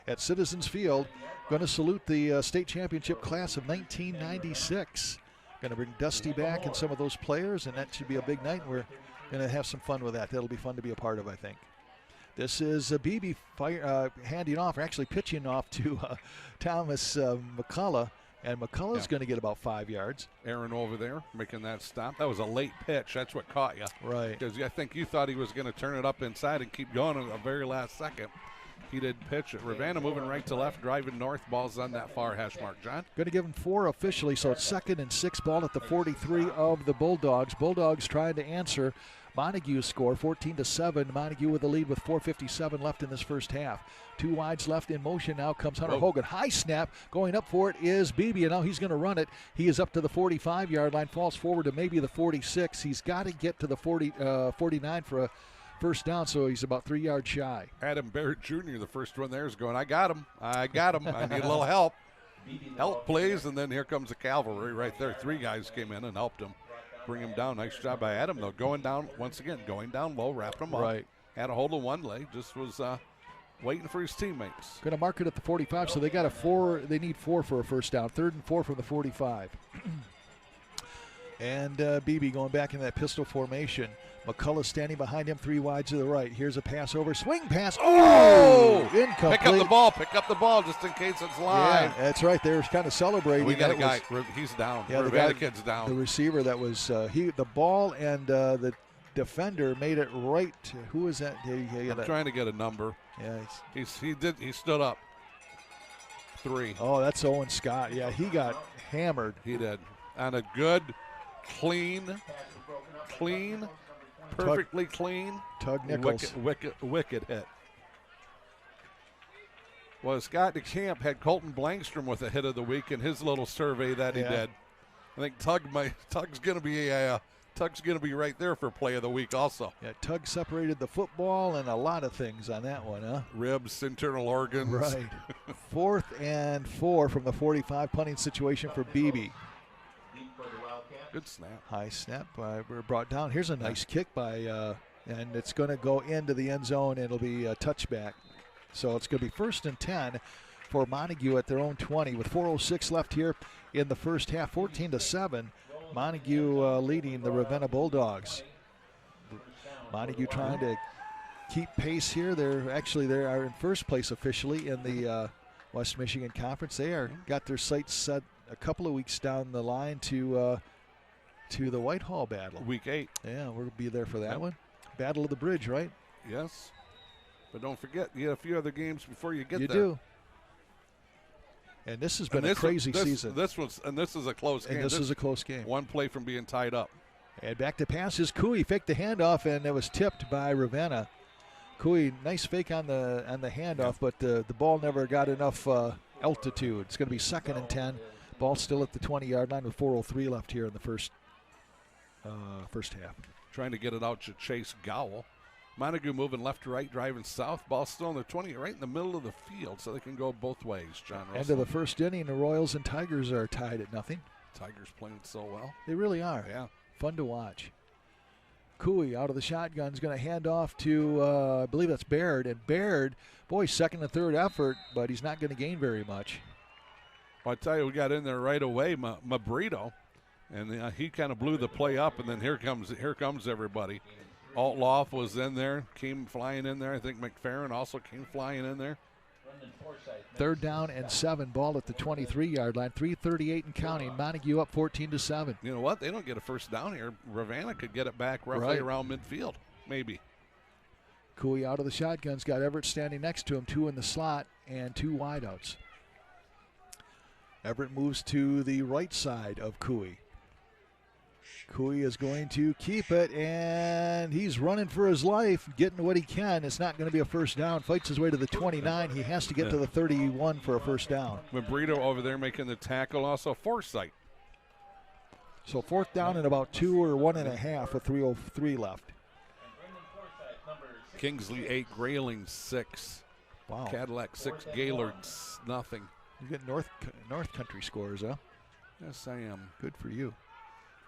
at Citizens Field. Going to salute the state championship class of 1996. Going to bring Dusty back and some of those players, and that should be a big night. We're going to have some fun with that. That'll be fun to be a part of, I think. This is Beebe handing off, or actually pitching off to Thomas McCullough, and McCullough's going to get about 5 yards. Aaron over there making that stop. That was a late pitch. That's what caught you. Right. Because I think you thought he was going to turn it up inside and keep going at the very last second. He did pitch it. Ravenna moving right to left, driving north. Ball's on that far hash mark, John. Going to give him 4 officially, so it's 2nd and 6 ball at the 43 of the Bulldogs. Bulldogs trying to answer Montague's score, 14-7. Montague with the lead with 4:57 left in this first half. 2 wides left in motion. Now comes Hunter Hogan. High snap. Going up for it is Beebe, and now he's going to run it. He is up to the 45-yard line, falls forward to maybe the 46. He's got to get to the 49 for a first down, so he's about 3 yards shy. Adam Barrett Jr., the first one there, is going, I got him. I need a little help. Help, please. And then here comes the cavalry right there. 3 guys came in and helped him bring him down. Nice job by Adam, though. Going down, once again, going down low, wrapping him up. Right. Had a hold of one leg, just was waiting for his teammates. Going to mark it at the 45, so they got a 4. They need 4 for a first down. 3rd and 4 from the 45. And Beebe going back in that pistol formation. McCullough standing behind him, 3 wide to the right. Here's a pass over, swing pass. Oh! Incomplete. Pick up the ball just in case it's live. Yeah, that's right. They're kind of celebrating. We got a guy. He's down. Yeah, the kid's down. The receiver that was the ball and the defender made it right. Who was that? I'm trying to get a number. Yeah, he stood up. 3. Oh, that's Owen Scott. Yeah, he got hammered. He did on a good, clean. Perfectly clean. Tug Nichols. Wicked hit. Well, Scott DeCamp had Colton Blankstrom with a hit of the week in his little survey that he did. I think Tug's going to be Tug's going to be right there for play of the week also. Yeah, Tug separated the football and a lot of things on that one, huh? Ribs, internal organs. Right. 4th and 4 from the 45, punting situation for Beebe. Good snap. High snap brought down. Here's a nice kick by, and it's going to go into the end zone. It'll be a touchback. So it's going to be 1st and 10 for Montague at their own 20 with 4:06 left here in the first half. 14-7. Montague leading the Ravenna Bulldogs. Montague trying to keep pace here. They are in first place officially in the West Michigan Conference. They got their sights set a couple of weeks down the line to the Whitehall battle. Week 8. Yeah, we'll be there for that one. Battle of the Bridge, right? Yes. But don't forget, you get a few other games before you get there. You do. And this has been a crazy season. This is a close game. And this is a close game. One play from being tied up. And back to pass is Cooey. Faked the handoff, and it was tipped by Ravenna. Cooey, nice fake on the handoff, but the ball never got enough altitude. It's going to be 2nd and 10. Ball still at the 20-yard line with 4:03 left here in the first half. Trying to get it out to Chase Gowell. Montague moving left to right, driving south. Ball still in the 20, right in the middle of the field, so they can go both ways, John Russell. End of the first inning, the Royals and Tigers are tied at nothing. Tigers playing so well. They really are. Yeah. Fun to watch. Cooey out of the shotgun is going to hand off to, I believe that's Baird. And Baird, boy, 2nd and 3rd effort, but he's not going to gain very much. Well, I tell you, we got in there right away, Mabrito, and he kind of blew the play up, and then here comes everybody. Altloff was in there, came flying in there. I think McFerrin also came flying in there. 3rd down and 7, ball at the 23-yard line. 3:38 and counting. Montague up 14-7. You know what? They don't get a first down here. Ravenna could get it back roughly around midfield, maybe. Cooey out of the shotgun's got Everett standing next to him, 2 in the slot and 2 wideouts. Everett moves to the right side of Cooey. Cooey is going to keep it, and he's running for his life, getting what he can. It's not going to be a first down. Fights his way to the 29. He has to get to the 31 for a first down. Mabrito over there making the tackle. Also Forsythe. So 4th down and about 2 or 1.5 with 3:03 left. Kingsley 8, Grayling 6. Wow. Cadillac 6, Gaylord nothing. You get North Country scores, huh? Yes, I am. Good for you.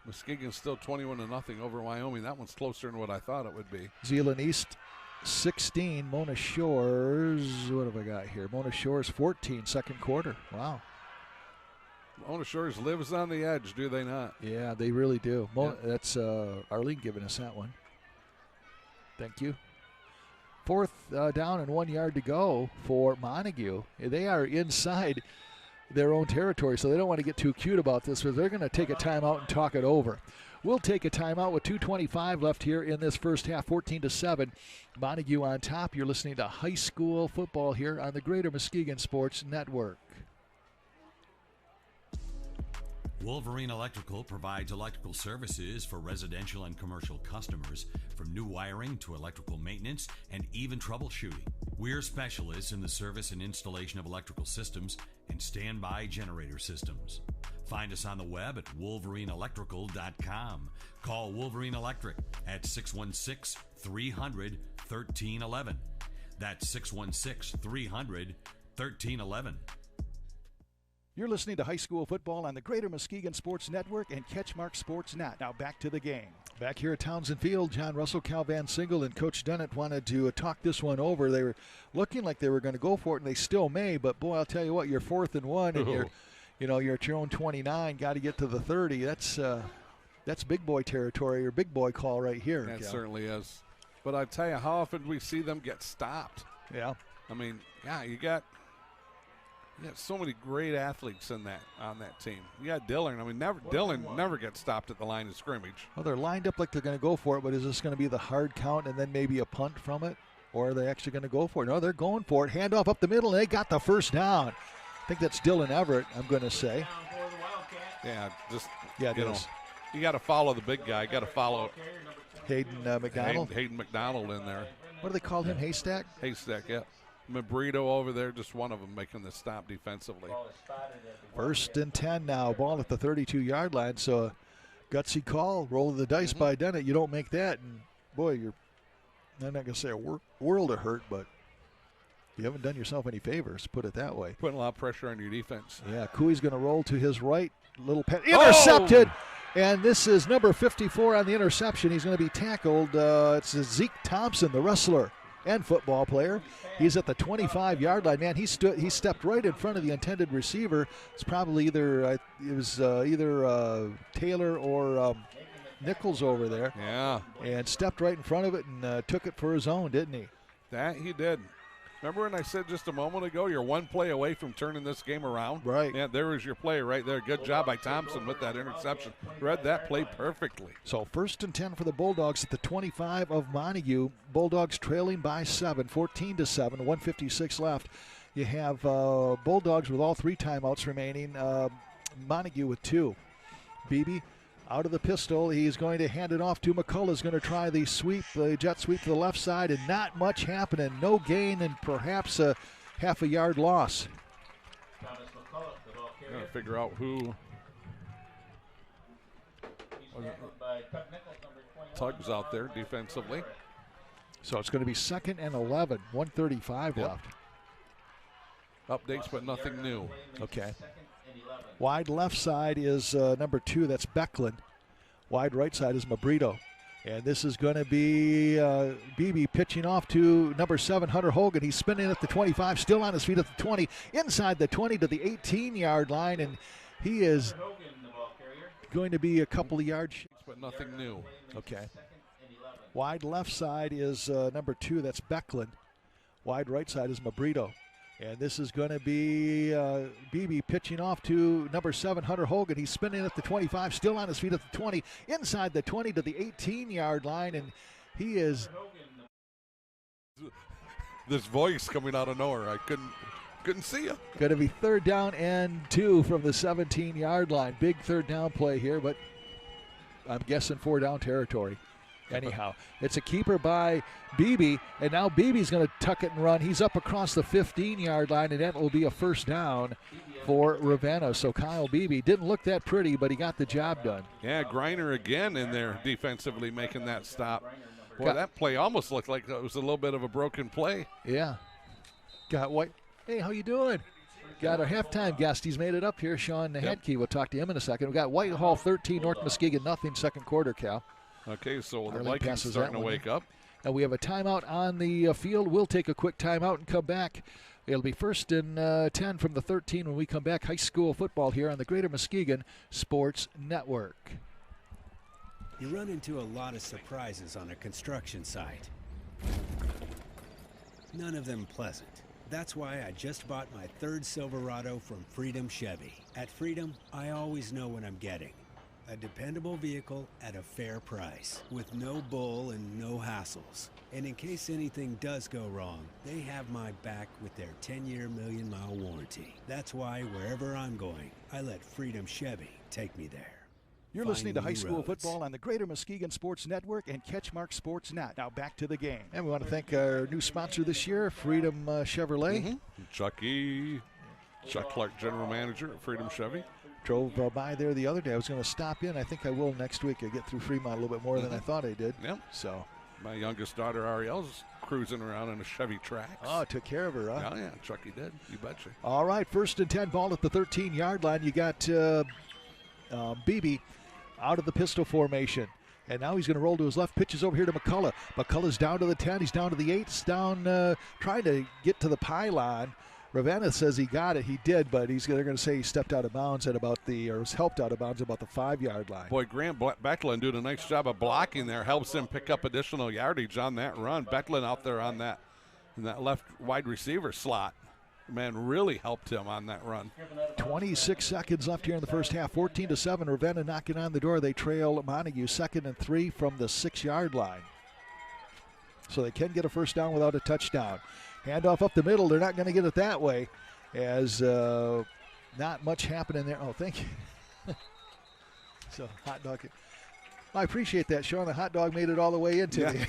Muskegon's still 21-0 over Wyoming. That one's closer than what I thought it would be. Zeeland East 16, Mona Shores, what have I got here? Mona Shores 14, 2nd quarter. Wow. Mona Shores lives on the edge, do they not? Yeah, they really do. That's Arlene giving us that one. Thank you. 4th down and 1 yard to go for Montague. They are inside their own territory, so they don't want to get too cute about this, but they're going to take a timeout and talk it over. We'll take a timeout with 2:25 left here in this first half, 14-7. Montague on top. You're listening to high school football here on the Greater Muskegon Sports Network. Wolverine Electrical provides electrical services for residential and commercial customers, from new wiring to electrical maintenance and even troubleshooting. We're specialists in the service and installation of electrical systems and standby generator systems. Find us on the web at wolverineelectrical.com. Call Wolverine Electric at 616-300-1311. That's 616-300-1311. You're listening to high school football on the Greater Muskegon Sports Network and CatchMark SportsNet. Now back to the game. Back here at Townsend Field, John Russell, Cal Van Single, and Coach Dennett wanted to talk this one over. They were looking like they were going to go for it, and they still may. But boy, I'll tell you what, you're 4th and 1, and you're at your own 29. Got to get to the 30. That's big boy territory or big boy call right here. That certainly is. But I tell you, how often do we see them get stopped? Yeah. I mean, yeah, you got so many great athletes on that team. You got Dillon. I mean, Dillon never gets stopped at the line of scrimmage. Well, they're lined up like they're going to go for it, but is this going to be the hard count and then maybe a punt from it? Or are they actually going to go for it? No, they're going for it. Handoff up the middle, and they got the first down. I think that's Dylan Everett, I'm going to say. Yeah, you got to follow the big guy. You got to follow Hayden McDonald. Hayden McDonald in there. What do they call him, Haystack? Haystack, yeah. Mabrito over there, just one of them making the stop defensively. 1st and 10 now. Ball at the 32-yard line. So Gutsy call, roll of the dice by Dennett. You don't make that, and boy, I'm not going to say a world of hurt, but you haven't done yourself any favors, put it that way. Putting a lot of pressure on your defense. Yeah, Cooey's going to roll to his right. Little intercepted. Oh! And this is number 54 on the interception. He's going to be tackled. It's Zeke Thompson, the wrestler and football player. He's at the 25-yard line. Man, he stepped right in front of the intended receiver. It's probably either Taylor or Nichols over there. Yeah. And stepped right in front of it and took it for his own, didn't he? That he did. Remember when I said just a moment ago, you're one play away from turning this game around? Right. Yeah, there was your play right there. Good job by Thompson with that interception. Read that play perfectly. So 1st and 10 for the Bulldogs at the 25 of Montague. Bulldogs trailing by 7, 14-7, 1:56 left. You have Bulldogs with all 3 timeouts remaining. Montague with 2. Beebe out of the pistol. He's going to hand it off to McCullough's going to try the sweep, the jet sweep to the left side, and not much happening. No gain and perhaps a half a yard loss. Got to figure out who. Tugs out there defensively. So it's going to be 2nd and 11, 1:35 left. Updates, but nothing new. Okay. Wide left side is number 2, that's Becklin. Wide right side is Mabrito. And this is going to be Beebe pitching off to number 7, Hunter Hogan. He's spinning at the 25, still on his feet at the 20, inside the 20 to the 18-yard line, and he is going to be a couple of yards. But nothing new. Okay. Wide left side is number 2, that's Becklin. Wide right side is Mabrito. And this is going to be Beebe pitching off to number 7, Hunter Hogan. He's spinning at the 25, still on his feet at the 20, inside the 20 to the 18-yard line, and he is. This voice coming out of nowhere, I couldn't see you. Going to be 3rd down and 2 from the 17-yard line. Big 3rd down play here, but I'm guessing 4 down territory. Anyhow, it's a keeper by Beebe, and now Beebe's going to tuck it and run. He's up across the 15-yard line, and that will be a 1st down for Ravenna. So Kyle Beebe didn't look that pretty, but he got the job done. Yeah, Greiner again in there defensively making that stop. Boy, that play almost looked like it was a little bit of a broken play. Yeah. Got White. Hey, how you doing? Got our halftime guest. He's made it up here, Sean Nahedke. We'll talk to him in a second. We got Whitehall 13, North Muskegon nothing, 2nd quarter, Cal. Okay, so the Arlene Vikings passes starting that to one wake up. And we have a timeout on the field. We'll take a quick timeout and come back. It'll be 1st and 10 from the 13 when we come back. High school football here on the Greater Muskegon Sports Network. You run into a lot of surprises on a construction site. None of them pleasant. That's why I just bought my 3rd Silverado from Freedom Chevy. At Freedom, I always know what I'm getting. A dependable vehicle at a fair price with no bull and no hassles. And in case anything does go wrong, they have my back with their 10-year, million-mile warranty. That's why wherever I'm going, I let Freedom Chevy take me there. You're listening to high school football on the Greater Muskegon Sports Network and CatchMark SportsNet. Now back to the game. And we want to thank our new sponsor this year, Freedom Chevrolet. Chuck Clark, General Manager at Freedom Chevy. Drove by there the other day. I was going to stop in. I think I will next week. I get through Fremont a little bit more than I thought I did. Yep. So my youngest daughter, Ariel's cruising around in a Chevy Trax. Oh, took care of her, huh? Oh, yeah, Chucky did. You betcha. All right, 1st and 10, ball at the 13-yard line. You got Beebe out of the pistol formation. And now he's going to roll to his left, pitches over here to McCullough. McCullough's down to the 10, he's down to the 8, he's down trying to get to the pylon. Ravenna says he got it. He did, but they're going to say he stepped out of bounds at about or was helped out of bounds about the 5-yard line. Boy, Grant Becklin doing a nice job of blocking there. Helps him pick up additional yardage on that run. Becklin out there on that left wide receiver slot. Man, really helped him on that run. 26 seconds left here in the first half. 14-7. Ravenna knocking on the door. They trail Montague 2nd and 3 from the 6-yard line. So they can get a 1st down without a touchdown. Handoff up the middle. They're not going to get it that way, as not much happening there. Oh, thank you. So, hot dog. I appreciate that, Sean. The hot dog made it all the way into me.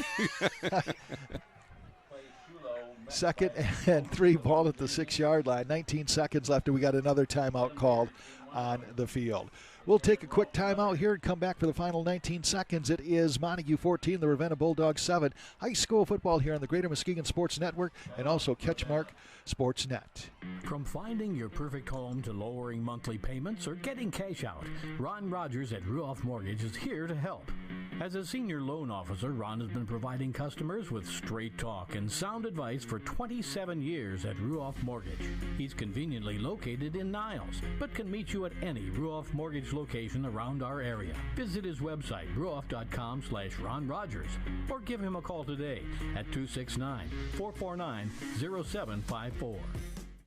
2nd and 3, ball at the 6-yard line. 19 seconds left, and we got another timeout called on the field. We'll take a quick timeout here and come back for the final 19 seconds. It is Montague 14, the Ravenna Bulldogs 7. High school football here on the Greater Muskegon Sports Network and also CatchMark SportsNet. From finding your perfect home to lowering monthly payments or getting cash out, Ron Rogers at Ruoff Mortgage is here to help. As a senior loan officer, Ron has been providing customers with straight talk and sound advice for 27 years at Ruoff Mortgage. He's conveniently located in Niles, but can meet you at any Ruoff Mortgage location around our area. Visit his website, ruoff.com/Ron Rogers, or give him a call today at 269-449-0754.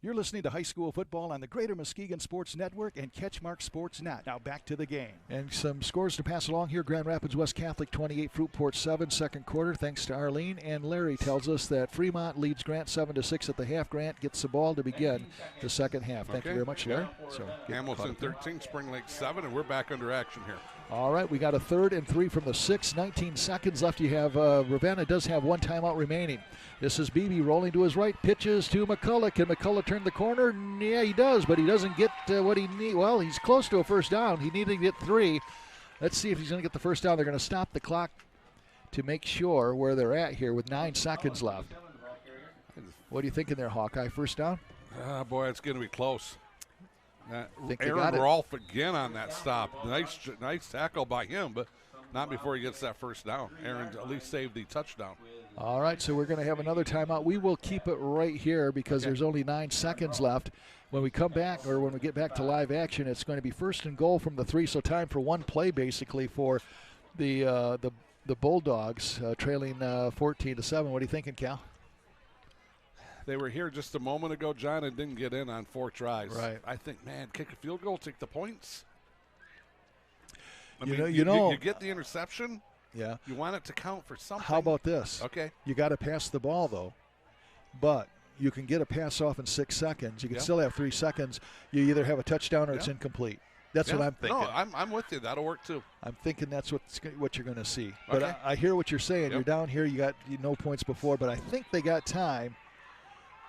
You're listening to high school football on the Greater Muskegon Sports Network and CatchMark SportsNet. Now back to the game. And some scores to pass along here. Grand Rapids West Catholic 28, Fruitport 7, second quarter, thanks to Arlene. And Larry tells us that Fremont leads Grant 7-6 at the half. Grant gets the ball to begin the second half. Thank you very much, Larry. So Hamilton 13, Spring Lake 7, and we're back under action here. All right, we got a 3rd and 3 from the 6. 19 seconds left. You have Ravenna does have one timeout remaining. This is Beebe rolling to his right, pitches to McCullough. Can McCullough turn the corner? Yeah, he does, but he doesn't get what he needs. Well, he's close to a first down. He needed to get 3. Let's see if he's going to get the first down. They're going to stop the clock to make sure where they're at here with 9 seconds left. What are you thinking there, Hawkeye? First down? Boy, it's going to be close. Think Aaron Rolfe again on that stop. Nice tackle by him, but not before he gets that first down. Aaron at least saved the touchdown. All right, so we're going to have another timeout. We will keep it right here because there's only 9 seconds left. When we come back, or when we get back to live action, it's going to be 1st and goal from the 3, so time for one play basically for the Bulldogs, trailing 14-7. What are you thinking, Cal? They were here just a moment ago, John, and didn't get in on 4 tries. Right. I think, man, kick a field goal, take the points. You get the interception. Yeah. You want it to count for something. How about this? Okay. You got to pass the ball, though. But you can get a pass off in 6 seconds. You can still have 3 seconds. You either have a touchdown or it's incomplete. That's what I'm thinking. No, I'm with you. That'll work, too. I'm thinking that's what you're going to see. Okay. But I hear what you're saying. You're down here. You got no points before, but I think they got time.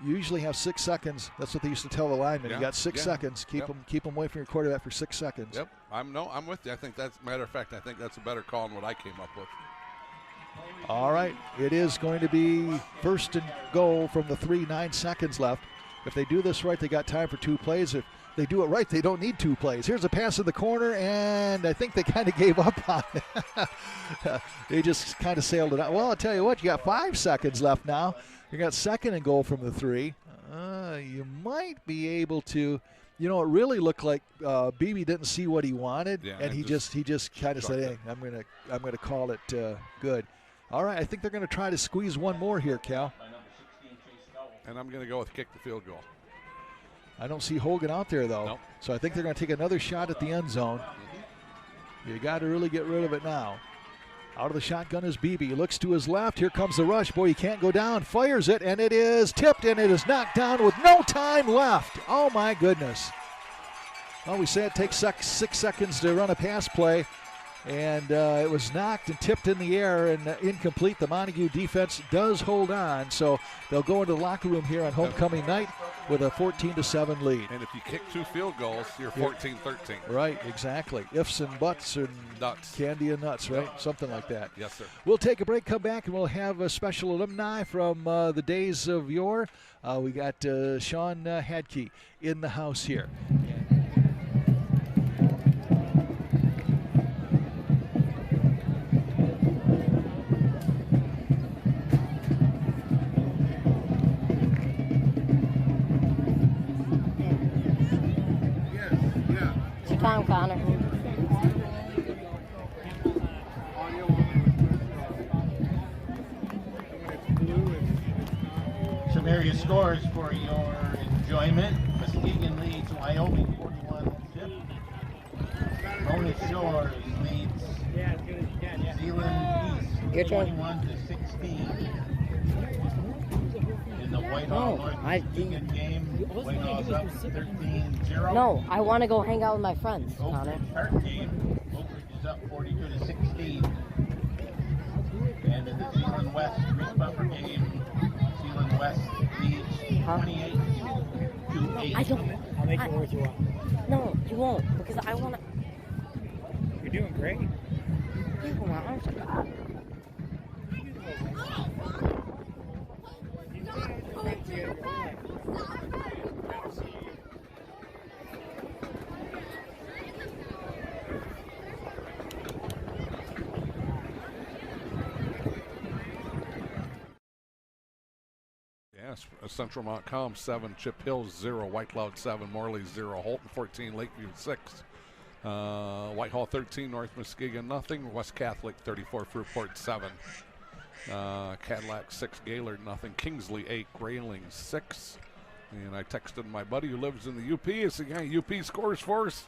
You usually have 6 seconds. That's what they used to tell the linemen. You got 6 seconds. Keep them away from your quarterback for 6 seconds. Yep. I'm with you. I think that's matter of fact. I think that's a better call than what I came up with. All right. It is going to be 1st and goal from the 3. 9 seconds left. If they do this right, they got time for 2 plays. If they do it right, they don't need 2 plays. Here's a pass in the corner, and I think they kind of gave up on it. They just kind of sailed it out. Well, I'll tell you what, you got 5 seconds left now. You got 2nd and goal from the 3. You might be able to, it really looked like Beebe didn't see what he wanted, and he just kind of said, "Hey, I'm gonna call it good." All right, I think they're going to try to squeeze one more here, Cal. And I'm going to go with kick the field goal. I don't see Hogan out there though, nope. So I think they're going to take another shot at the end zone. You got to really get rid of it now. Out of the shotgun is Beebe. He looks to his left. Here comes the rush. Boy, he can't go down. Fires it, and it is tipped, and it is knocked down with no time left. Oh, my goodness. Well, we say it takes 6 seconds to run a pass play, and it was knocked and tipped in the air and incomplete. The Montague defense does hold on, so they'll go into the locker room here on homecoming night with a 14-7 lead. And if you kick 2 field goals, you're 14-13. Right, exactly. Ifs and buts and nuts. Candy and nuts, right? Yep. Something like that. Yes, sir. We'll take a break, come back, and we'll have a special alumni from the days of yore. We got Sean Hadke in the house here. Tom Connor. Some area scores for your enjoyment. Muskegon leads Wyoming 41-0. Mona Shores leads Zeeland East 21-16. In the Whitehall North Muskegon game, Whitehall's up 13-0. No, I want to go hang out with my friends, Connor. Park game, Oak Ridge is up 42-16. And in the Zeeland West Reese Buffer game, Zeeland West leads 28-8. I don't. I'll make it worth your while. No, you won't, because I want to. great. Yes, Central Montcalm 7, Chip Hills 0, White Cloud 7, Morley 0, Holton 14, Lakeview 6, Whitehall 13, North Muskegon nothing, West Catholic 34, Fruitport 7, Cadillac 6, Gaylord nothing, Kingsley 8, Grayling 6. And I texted my buddy who lives in the UP. I said, yeah, UP scores for us.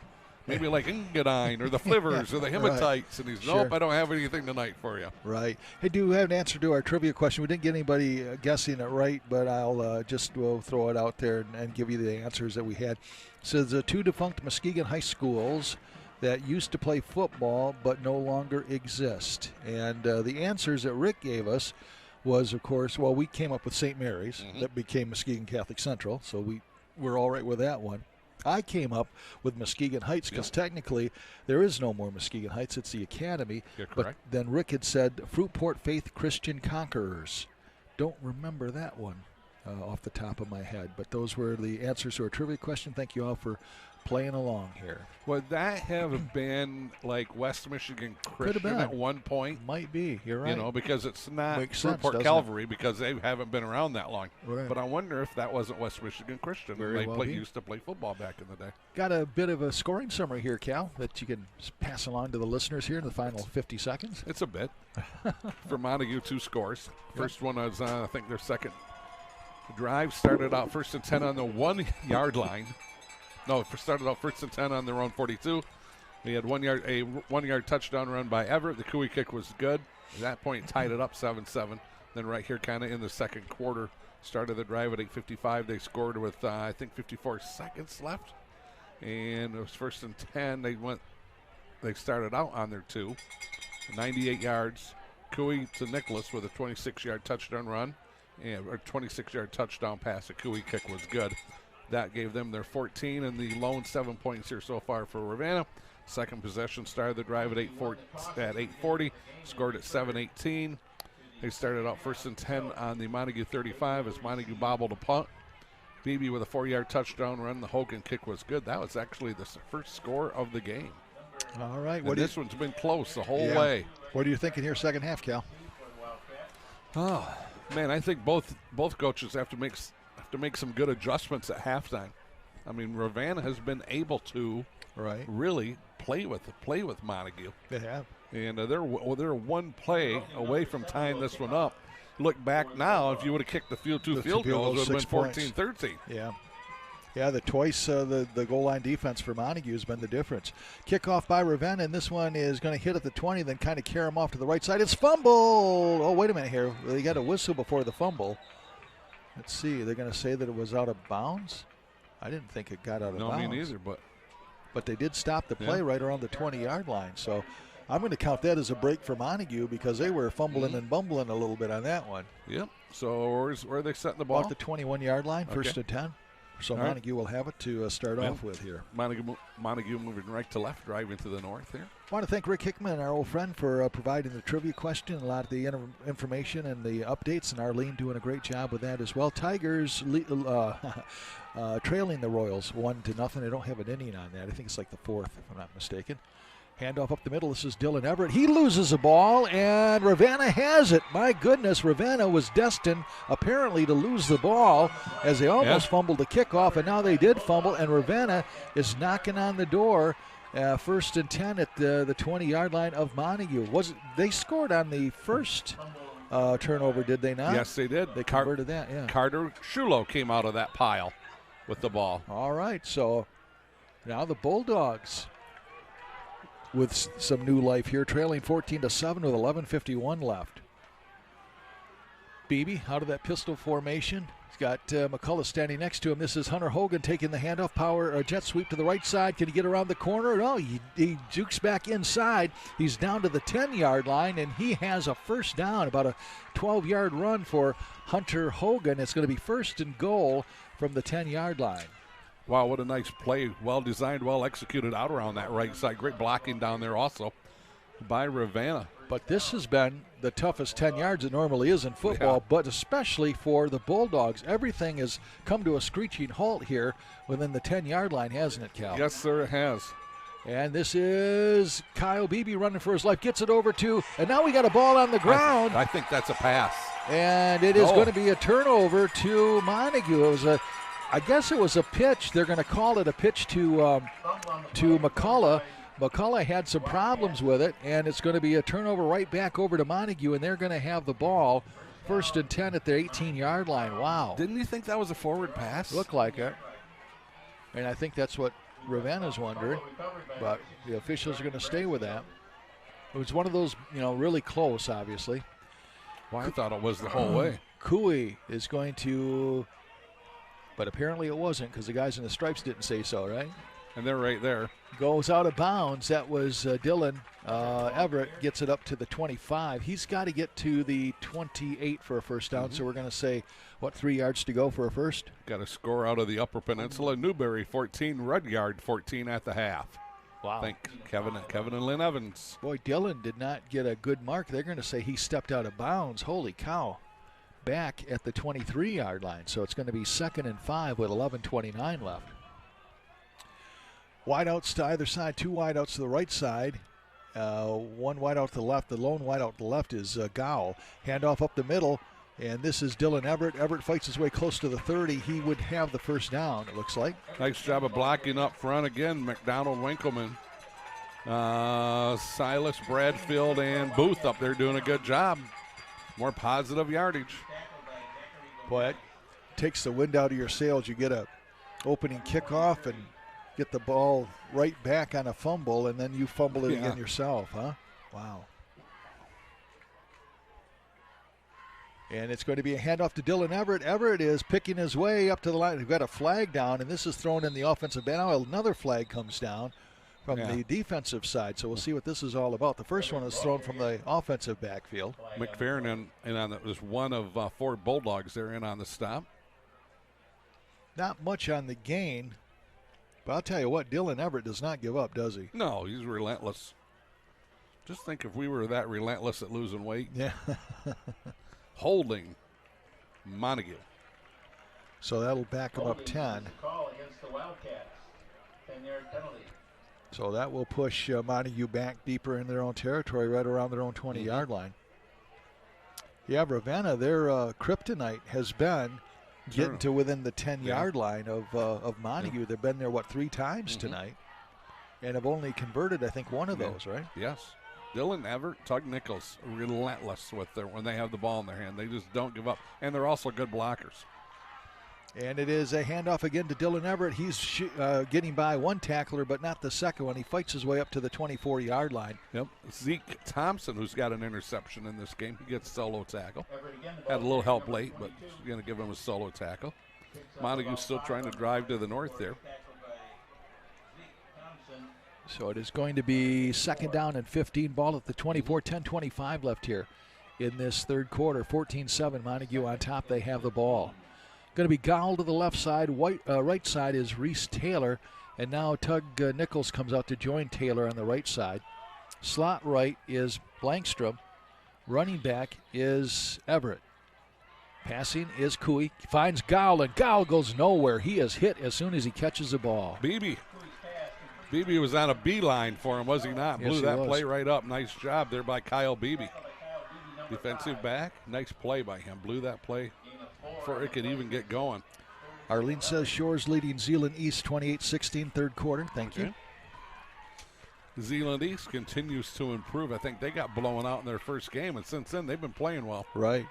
Maybe like Engadine or the Flivers or the Hematites. Right. And he's, nope, I don't have anything tonight for you. Right. Hey, do we have an answer to our trivia question? We didn't get anybody guessing it right, but I'll we'll throw it out there and give you the answers that we had. It says the 2 defunct Muskegon high schools that used to play football but no longer exist. And the answers that Rick gave us was, of course, well, we came up with St. Mary's. That became Muskegon Catholic Central, so we're all right with that one. I came up with Muskegon Heights because technically there is no more Muskegon Heights. It's the Academy. You're correct. But then Rick had said Fruitport Faith Christian Conquerors. Don't remember that one off the top of my head. But those were the answers to our trivia question. Thank you all for playing along here. Would that have been like West Michigan Christian at one point? Might be. You're right. You know, because it's not Makes sense, Fruitport Calvary because they haven't been around that long. Right. But I wonder if that wasn't West Michigan Christian. Very well used to play football back in the day. Got a bit of a scoring summary here, Cal, that you can pass along to the listeners here in the final 50 seconds. It's a bit. For Montague, 2 scores. First one was, I think, their second drive. Started out 1st and 10 on the 1-yard line. No, started out 1st and 10 on their own 42. They had a 1-yard touchdown run by Everett. The Cooey kick was good. At that point, tied it up 7-7. Then right here, kind of in the second quarter, started the drive at 8:55. They scored with, I think, 54 seconds left. And it was 1st and 10. They started out on their 2. 98 yards. Cooey to Nicholas with a 26-yard touchdown run. And a 26-yard touchdown pass. The Cooey kick was good. That gave them their 14 and the lone 7 points here so far for Ravenna. Second possession started the drive at 8:40, scored at 7:18. They started out 1st and 10 on the Montague 35 as Montague bobbled a punt. Beebe with a 4-yard touchdown run. The Hogan kick was good. That was actually the first score of the game. All right. This one's been close the whole way. What are you thinking here second half, Cal? Oh, man, I think both coaches have to make some good adjustments at halftime. I mean, Ravenna has been able to really play with Montague. They have. And they're one play away from tying this one up. Look back now, if you would have kicked the field goals, it would have been 14-13. Yeah. Yeah, the goal line defense for Montague has been the difference. Kickoff by Ravenna, and this one is going to hit at the 20, then kind of carry him off to the right side. It's fumbled. Oh, wait a minute here. They got a whistle before the fumble. Let's see. They're going to say that it was out of bounds. I didn't think it got out of bounds. No, me neither, but they did stop the play right around the 20-yard line. So I'm going to count that as a break for Montague because they were fumbling and bumbling a little bit on that one. Yep. So where are they setting the ball? About the 21-yard line, 1st and 10. So Montague will have it to start off with here. Montague moving right to left, driving to the north here. I want to thank Rick Hickman, our old friend, for providing the trivia question, a lot of the information and the updates, and Arlene doing a great job with that as well. Tigers trailing the Royals 1-0. They don't have an inning on that. I think it's like the 4th, if I'm not mistaken. Handoff up the middle. This is Dylan Everett. He loses the ball, and Ravenna has it. My goodness, Ravenna was destined apparently to lose the ball as they almost fumbled the kickoff, and now they did fumble, and Ravenna is knocking on the door. 1st and 10 at the 20-yard line of Montague. They scored on the first turnover, did they not? Yes, they did. They converted that, yeah. Carter Shulo came out of that pile with the ball. All right, so now the Bulldogs with some new life here, trailing 14-7 with 11:51 left. Beebe out of that pistol formation. He's got McCullough standing next to him. This is Hunter Hogan taking the handoff, jet sweep to the right side. Can he get around the corner? No, he jukes back inside. He's down to the 10-yard line, and he has a first down, about a 12-yard run for Hunter Hogan. It's going to be 1st and goal from the 10-yard line. Wow, what a nice play. Well designed, well executed out around that right side. Great blocking down there also by Ravenna. But this has been the toughest 10 yards it normally is in football, but especially for the Bulldogs. Everything has come to a screeching halt here within the 10-yard line, hasn't it, Cal? Yes, sir, it has. And this is Kyle Beebe running for his life. Gets it over to, and now we got a ball on the ground. I think that's a pass. And it is going to be a turnover to Montague. It was I guess it was a pitch. They're going to call it a pitch to McCullough. McCullough had some problems with it, and it's going to be a turnover right back over to Montague, and they're going to have the ball 1st and 10 at their 18-yard line. Wow. Didn't you think that was a forward pass? Looked like it. And I think that's what Ravenna's wondering, but the officials are going to stay with that. It was one of those, really close, obviously. Well, I thought it was the whole way. Cooey is going to, but apparently it wasn't because the guys in the stripes didn't say so, right? And they're right there. Goes out of bounds. That was Dylan Everett. Gets it up to the 25. He's got to get to the 28 for a first down. So we're going to say, 3 yards to go for a first? Got a score out of the Upper Peninsula. Newberry 14, Rudyard 14 at the half. Wow. Thank Kevin and Lynn Evans. Boy, Dylan did not get a good mark. They're going to say he stepped out of bounds. Holy cow. Back at the 23-yard line. So it's going to be 2nd and 5 with 11:29 left. Wideouts to either side, 2 wideouts to the right side, 1 wideout to the left. The lone wideout to the left is Gowell. Handoff up the middle, and this is Dylan Everett. Everett fights his way close to the 30. He would have the first down, it looks like. Nice job of blocking up front again, McDonald, Winkleman. Silas, Bradfield, and Booth up there doing a good job. More positive yardage. Boy, it takes the wind out of your sails. You get a opening kickoff and get the ball right back on a fumble, and then you fumble it again yourself, huh? Wow. And it's going to be a handoff to Dylan Everett. Everett is picking his way up to the line. We've got a flag down, and this is thrown in the offensive band. Now another flag comes down from the defensive side, so we'll see what this is all about. The first one is thrown from the offensive backfield. McFerrin and on was one of 4 Bulldogs there in on the stop. Not much on the gain. But I'll tell you what, Dylan Everett does not give up, does he? No, he's relentless. Just think if we were that relentless at losing weight. Yeah. Holding Montague. So that'll back him up 10. Call against the Wildcats. 10-yard penalty. So that will push Montague back deeper in their own territory, right around their own 20-yard line. Yeah, Ravenna, their kryptonite has been getting to within the 10-yard line of Montague. They've been there, 3 times tonight, and have only converted, I think, one of those, right? Yes. Dylan Everett, Tug Nichols, relentless with when they have the ball in their hand. They just don't give up, and they're also good blockers. And it is a handoff again to Dylan Everett. He's getting by one tackler, but not the second one. He fights his way up to the 24-yard line. Yep. Zeke Thompson, who's got an interception in this game, he gets solo tackle. Had a little help late, but he's going to give him a solo tackle. Montague's still trying to drive to the north there. So it is going to be 2nd down and 15, ball at the 24, 10:25 left here in this third quarter. 14-7, Montague on top. They have the ball. Going to be Gowell to the left side. Right side is Reese Taylor. And now Tug Nichols comes out to join Taylor on the right side. Slot right is Blankstrom. Running back is Everett. Passing is Cooey. Finds Gowell, and Gowell goes nowhere. He is hit as soon as he catches the ball. Beebe was on a beeline for him, was he not? Yes, Blew that was. play right up. Nice job there by Kyle Beebe. Defensive back. Nice play by him. Blew that play before it could even get going. Arlene says Shores leading Zeeland East 28-16 third quarter. Thank you. Zeeland East continues to improve. I think they got blown out in their first game, and since then they've been playing well. Right.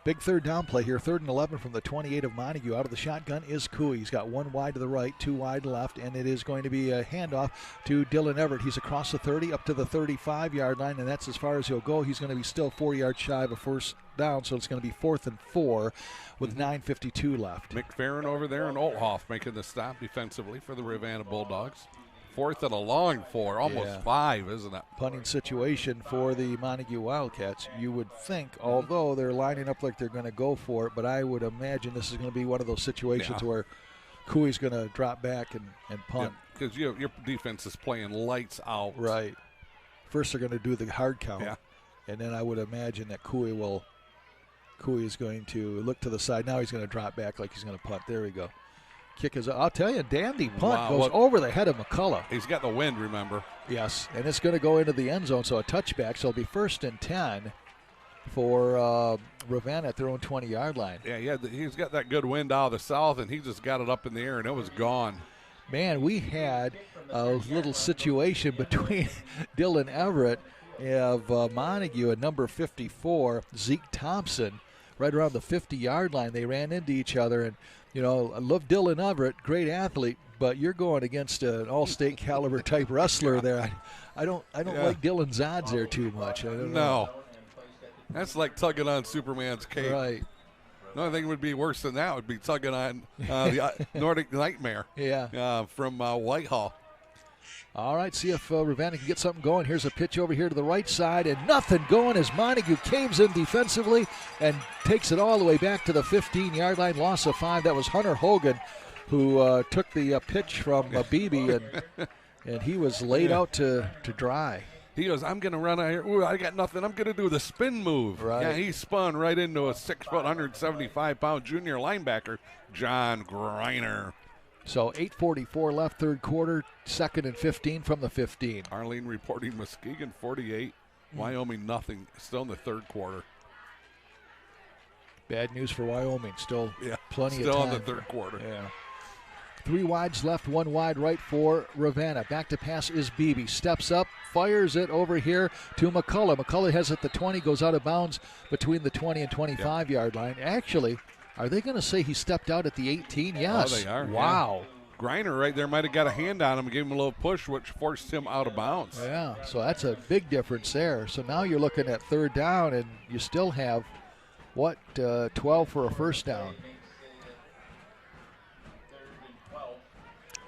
Big third down play here. 3rd and 11 from the 28 of Montague. Out of the shotgun is Cooey. He's got 1 wide to the right, 2 wide left, and it is going to be a handoff to Dylan Everett. He's across the 30 up to the 35-yard line, and that's as far as he'll go. He's going to be still 4 yards shy of a first down, so it's going to be 4th and 4 with 9:52 left. McFerrin over there and Olthoff making the stop defensively for the Ravenna Bulldogs. 4th and a long 4, almost 5, isn't it? Punting situation for the Montague Wildcats. You would think, although they're lining up like they're going to go for it, but I would imagine this is going to be one of those situations where Cooey's going to drop back and punt. Because your defense is playing lights out. Right. First they're going to do the hard count. Yeah. And then I would imagine that Cooey is going to look to the side. Now he's going to drop back like he's going to punt. There we go. Kick is, I'll tell you, dandy punt goes over the head of McCullough. He's got the wind, remember. Yes, and it's going to go into the end zone, so a touchback. So it'll be 1st and 10 for Ravenna at their own 20-yard line. Yeah, he's got that good wind out of the south, and he just got it up in the air, and it was gone. Man, we had a little situation between Dylan Everett of Montague and number 54, Zeke Thompson, right around the 50-yard line. They ran into each other, and I love Dylan Everett, great athlete, but you're going against an all-state caliber type wrestler there. I don't like Dylan's odds there too much. I don't know. That's like tugging on Superman's cape. Right. The only thing would be worse than that would be tugging on the Nordic Nightmare. Yeah. From Whitehall. All right, see if Ravenna can get something going. Here's a pitch over here to the right side, and nothing going as Montague caves in defensively and takes it all the way back to the 15-yard line. Loss of 5. That was Hunter Hogan who took the pitch from Beebe, and he was laid out to dry. He goes, I'm going to run out here. Ooh, I got nothing. I'm going to do the spin move. Right. Yeah, he spun right into a 6-foot, 175-pound junior linebacker, John Greiner. So 8:44 left, third quarter, 2nd and 15 from the 15. Arlene reporting Muskegon 48, Wyoming nothing, still in the third quarter. Bad news for Wyoming, still plenty of time. Still in the third quarter. Yeah. 3 wides left, 1 wide right for Ravenna. Back to pass is Beebe. Steps up, fires it over here to McCullough. McCullough has it at the 20, goes out of bounds between the 20 and 25-yard line. Actually, are they going to say he stepped out at the 18? Yes. Oh, they are. Wow. Yeah. Greiner right there might have got a hand on him and gave him a little push, which forced him out of bounds. Yeah, so that's a big difference there. So now you're looking at third down, and you still have, 12 for a first down.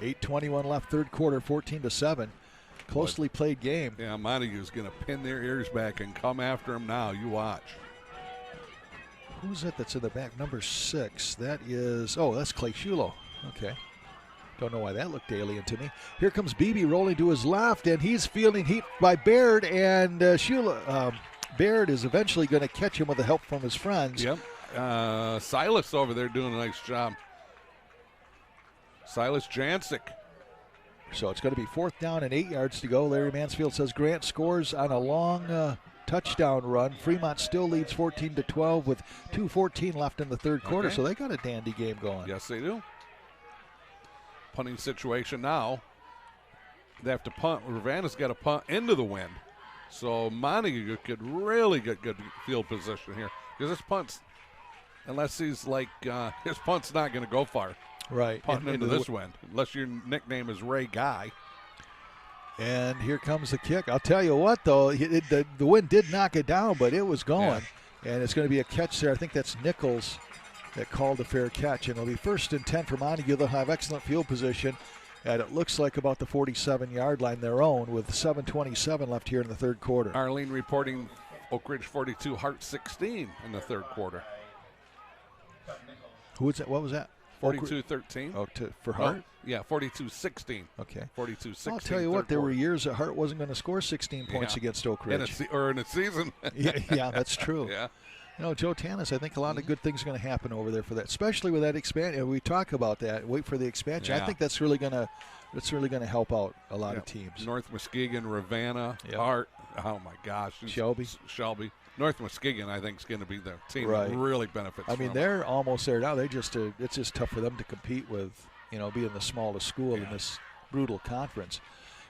8:21 left, third quarter, 14-7. Closely played game. Yeah, Montague's going to pin their ears back and come after him now. You watch. Who's it that's in the back? Number 6. That is, that's Clay Shulo. Okay. Don't know why that looked alien to me. Here comes Beebe rolling to his left, and he's fielding heat by Baird, and Baird is eventually going to catch him with the help from his friends. Yep. Silas over there doing a nice job. Silas Jancic. So it's going to be 4th down and 8 yards to go. Larry Mansfield says Grant scores on a long touchdown run. Fremont still leads 14-12 with 2:14 left in the third quarter, so they got a dandy game going. Yes, they do. Punting situation now. They have to punt. Ravenna's got to punt into the wind. So Montague could really get good field position here. Because this punt's, unless he's like, his punt's not going to go far. Right. Punting into this wind. Unless your nickname is Ray Guy. And here comes the kick. I'll tell you what, though, the wind did knock it down, but it was going. Yeah. And it's going to be a catch there. I think that's Nichols that called a fair catch. And it'll be 1st and 10 for Montague. They'll have excellent field position. And it looks like about the 47-yard line, their own, with 7:27 left here in the third quarter. Arlene reporting Oak Ridge 42, Hart 16 in the third quarter. Who was that? What was that? 42-13. Oh, for Hart? Yeah, 42-16. Okay. 42-16. I'll tell you what, there were years that Hart wasn't going to score 16 points against Oak Ridge. In a season. yeah, that's true. Yeah. Joe Tanis, I think a lot of good things are going to happen over there for that, especially with that expansion. We talk about that. Wait for the expansion. Yeah. I think that's really going to help out a lot of teams. North Muskegon, Ravenna, Hart. Oh my gosh. Shelby. North Muskegon, I think, is going to be the team that really benefits. I mean, they're almost there now. It's just tough for them to compete with, being the smallest school in this brutal conference.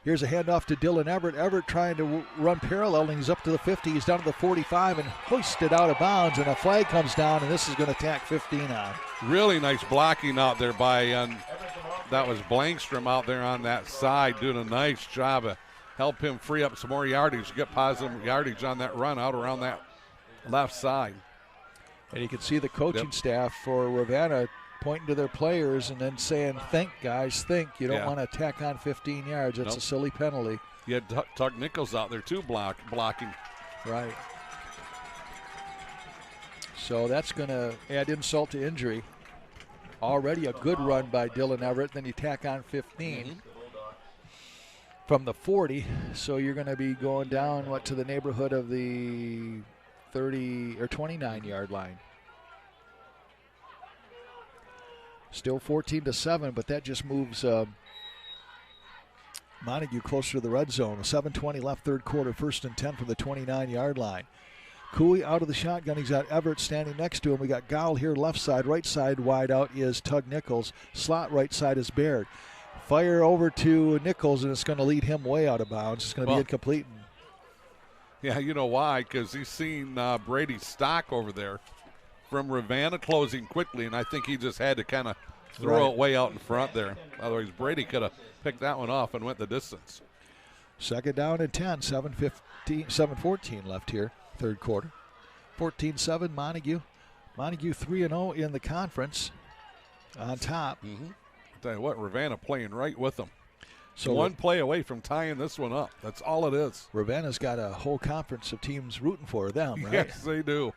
Here's a handoff to Dylan Everett. Everett trying to run parallel, and he's up to the 50. He's down to the 45 and hoisted out of bounds, and a flag comes down, and this is going to tack 15 on. Really nice blocking out there by that was Blankstrom out there on that side, doing a nice job of help him free up some more yardage, get positive yardage on that run out around that left side. And you can see the coaching staff for Ravenna pointing to their players and then saying, think, guys, think. You don't want to tack on 15 yards. That's a silly penalty. You had Tug Nichols out there, too, blocking. Right. So that's going to add insult to injury. Already a good run by Dylan Everett. Then you tack on 15. from the 40. So you're going to be going down, to the neighborhood of the 30 or 29-yard line. Still 14-7, but that just moves Montague closer to the red zone. 7:20 left, third quarter, 1st and 10 from the 29-yard line. Cooey out of the shotgun. He's got Everett standing next to him. We got Gowell here left side. Right side wide out is Tug Nichols. Slot right side is Baird. Fire over to Nichols, and it's going to lead him way out of bounds. It's going to be incomplete. Yeah, you know why? Because he's seen Brady Stock over there from Ravenna closing quickly, and I think he just had to kind of throw it way out in front there. Otherwise, Brady could have picked that one off and went the distance. 2nd down and 10, 7:14 left here, third quarter. 14-7 Montague. Montague 3-0 in the conference on top. I'll tell you what, Ravenna playing right with them. So one play away from tying this one up. That's all it is. Ravenna's got a whole conference of teams rooting for them, right? Yes, they do.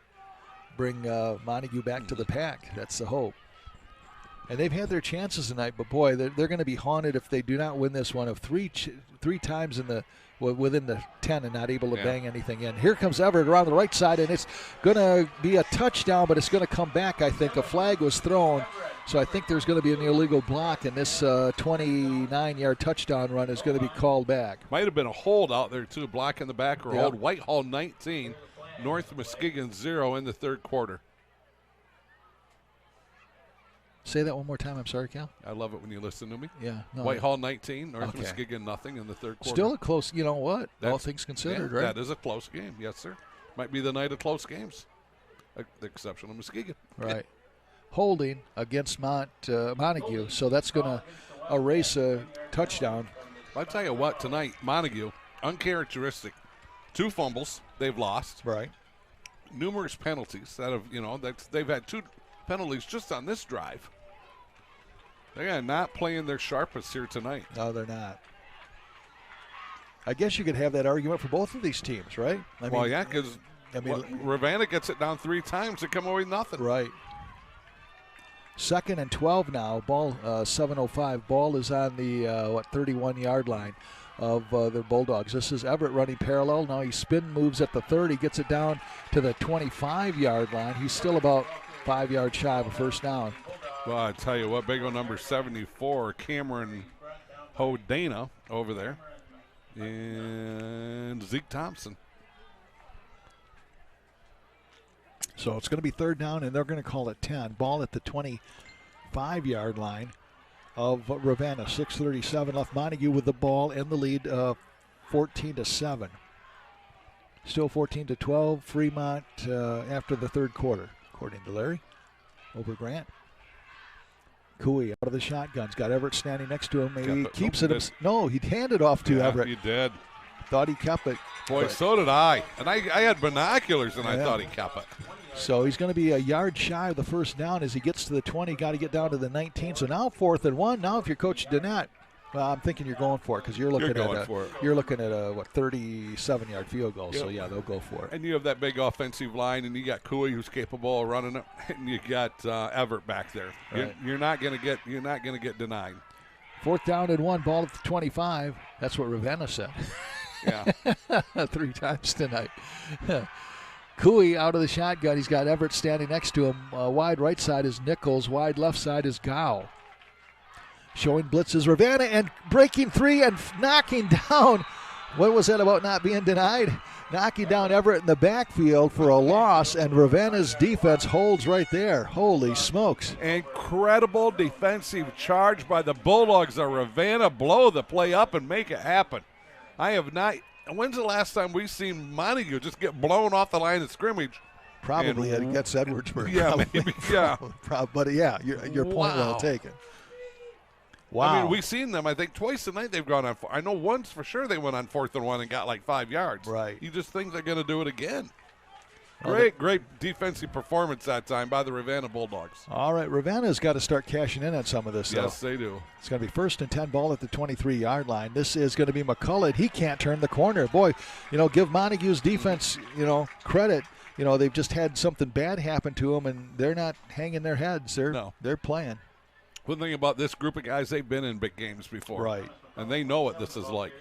Bring Montague back to the pack. That's the hope. And they've had their chances tonight, but boy, they're going to be haunted if they do not win this one of three times within the 10 and not able to bang anything in. Here comes Everett around the right side, and it's going to be a touchdown, but it's going to come back, I think. A flag was thrown, so I think there's going to be an illegal block, and this 29-yard touchdown run is going to be called back. Might have been a hold out there, too, block in the back or hold. Whitehall 19, North Muskegon 0 in the third quarter. Say that one more time. I'm sorry, Cal. I love it when you listen to me. Yeah. No, Whitehall 19, North Muskegon nothing in the third quarter. Still a close, you know what? All things considered, right? That is a close game. Yes, sir. Might be the night of close games. The exception of Muskegon. Right. Holding against Montague, so that's going to erase a touchdown. I'll tell you what, tonight, Montague, uncharacteristic. 2 fumbles they've lost. Right. Numerous penalties that have, they've had 2 penalties just on this drive. They're not playing their sharpest here tonight. No, they're not. I guess you could have that argument for both of these teams, right? Because Ravenna gets it down 3 times to come away with nothing. Right. 2nd and 12 now. Ball 7:05. Ball is on the 31-yard line of the Bulldogs. This is Everett running parallel. Now he spin moves at the 30, gets it down to the 25-yard line. He's still about 5 yards shy of a first down. Well, I tell you what, big old number 74, Cameron Hodana over there, and Zeke Thompson. So it's going to be 3rd down, and they're going to call it 10. Ball at the 25-yard line of Ravenna. 6:37 left. Montague with the ball and the lead, 14-7. Still 14-12. Fremont after the third quarter, according to Larry. Over Grant. Cooey out of the shotgun. He's got Everett standing next to him. He keeps it. No, he handed off to Everett. He did. Thought he kept it. Boy, so did I. And I had binoculars, and I thought he kept it. So he's going to be a yard shy of the first down as he gets to the 20. Got to get down to the 19. So now 4th and 1. Now if you're Coach Donat, well, I'm thinking you're going for it because you're looking at a 37-yard field goal. Yep. So yeah, they'll go for it. And you have that big offensive line, and you got Cooey who's capable of running it, and you got Everett back there. Right. You're not going to get denied. 4th down and 1. Ball at the 25. That's what Ravenna said. Yeah. 3 times tonight. Cooey out of the shotgun. He's got Everett standing next to him. Wide right side is Nichols. Wide left side is Gowell. Showing blitzes Ravenna and breaking 3 and knocking down. What was that about not being denied? Knocking down Everett in the backfield for a loss, and Ravenna's defense holds right there. Holy smokes. Incredible defensive charge by the Bulldogs. The Ravenna blow the play up and make it happen. I have not. When's the last time we've seen Montague just get blown off the line of scrimmage? Probably against Edwardsburg. Yeah, probably. maybe. Yeah. But yeah, your point well taken. Wow. I mean, we've seen them, I think, twice tonight they've gone on. I know once for sure they went on 4th and 1 and got like 5 yards. Right. You just think they're going to do it again. Great defensive performance that time by the Ravenna Bulldogs. All right, Ravenna's got to start cashing in on some of this. Yes, they do. It's going to be 1st and 10. Ball at the 23-yard line. This is going to be McCullough. He can't turn the corner. Boy, give Montague's defense, credit. They've just had something bad happen to them, and they're not hanging their heads. They're playing. One thing about this group of guys, they've been in big games before. Right. And they know what this is like.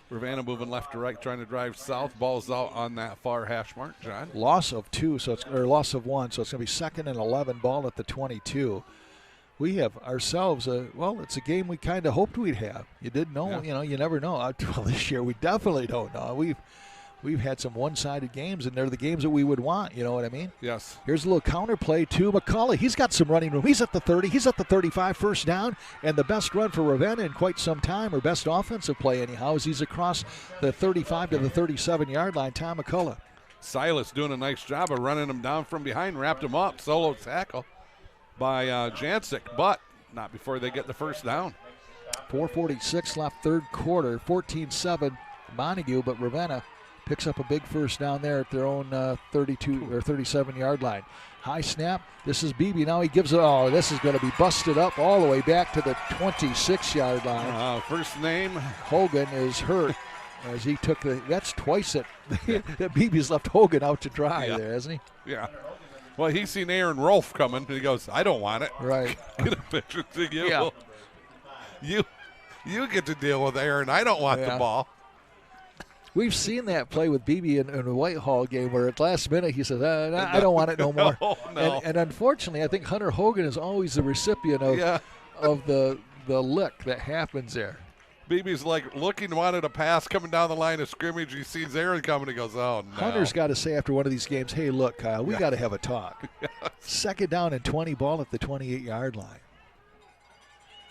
Ravenna moving left to right, trying to drive south. Ball's out on that far hash mark, John. Loss of 2, loss of 1, so it's going to be 2nd and 11, ball at the 22. We have ourselves it's a game we kind of hoped we'd have. You didn't know, you never know. Well, this year we definitely don't know. We've had some one-sided games, and they're the games that we would want, you know what I mean? Yes. Here's a little counter play to McCullough. He's got some running room. He's at the 30. He's at the 35, first down. And the best run for Ravenna in quite some time, or best offensive play anyhow, is he's across the 35 to the 37-yard line, Tom McCullough. Silas doing a nice job of running him down from behind, wrapped him up. Solo tackle by Jancic, but not before they get the first down. 4:46 left, third quarter, 14-7 Montague, but Ravenna picks up a big first down there at their own 32 or 37-yard line. High snap. This is Beebe. Now he gives it. Oh, this is going to be busted up all the way back to the 26-yard line. First name. Hogan is hurt as he took the. That's twice that Beebe's left Hogan out to dry there, hasn't he? Yeah. Well, he's seen Aaron Rolfe coming, and he goes, I don't want it. Right. Get a picture to you. Yeah. You get to deal with Aaron. I don't want the ball. We've seen that play with Beebe in a Whitehall game where at last minute he says, I don't want it no more. No. And unfortunately, I think Hunter Hogan is always the recipient of the lick that happens there. Beebe's like looking, wanted a pass coming down the line of scrimmage. He sees Aaron coming. He goes, oh, no. Hunter's got to say after one of these games, hey, look, Kyle, we got to have a talk. Second down and 20, ball at the 28-yard line.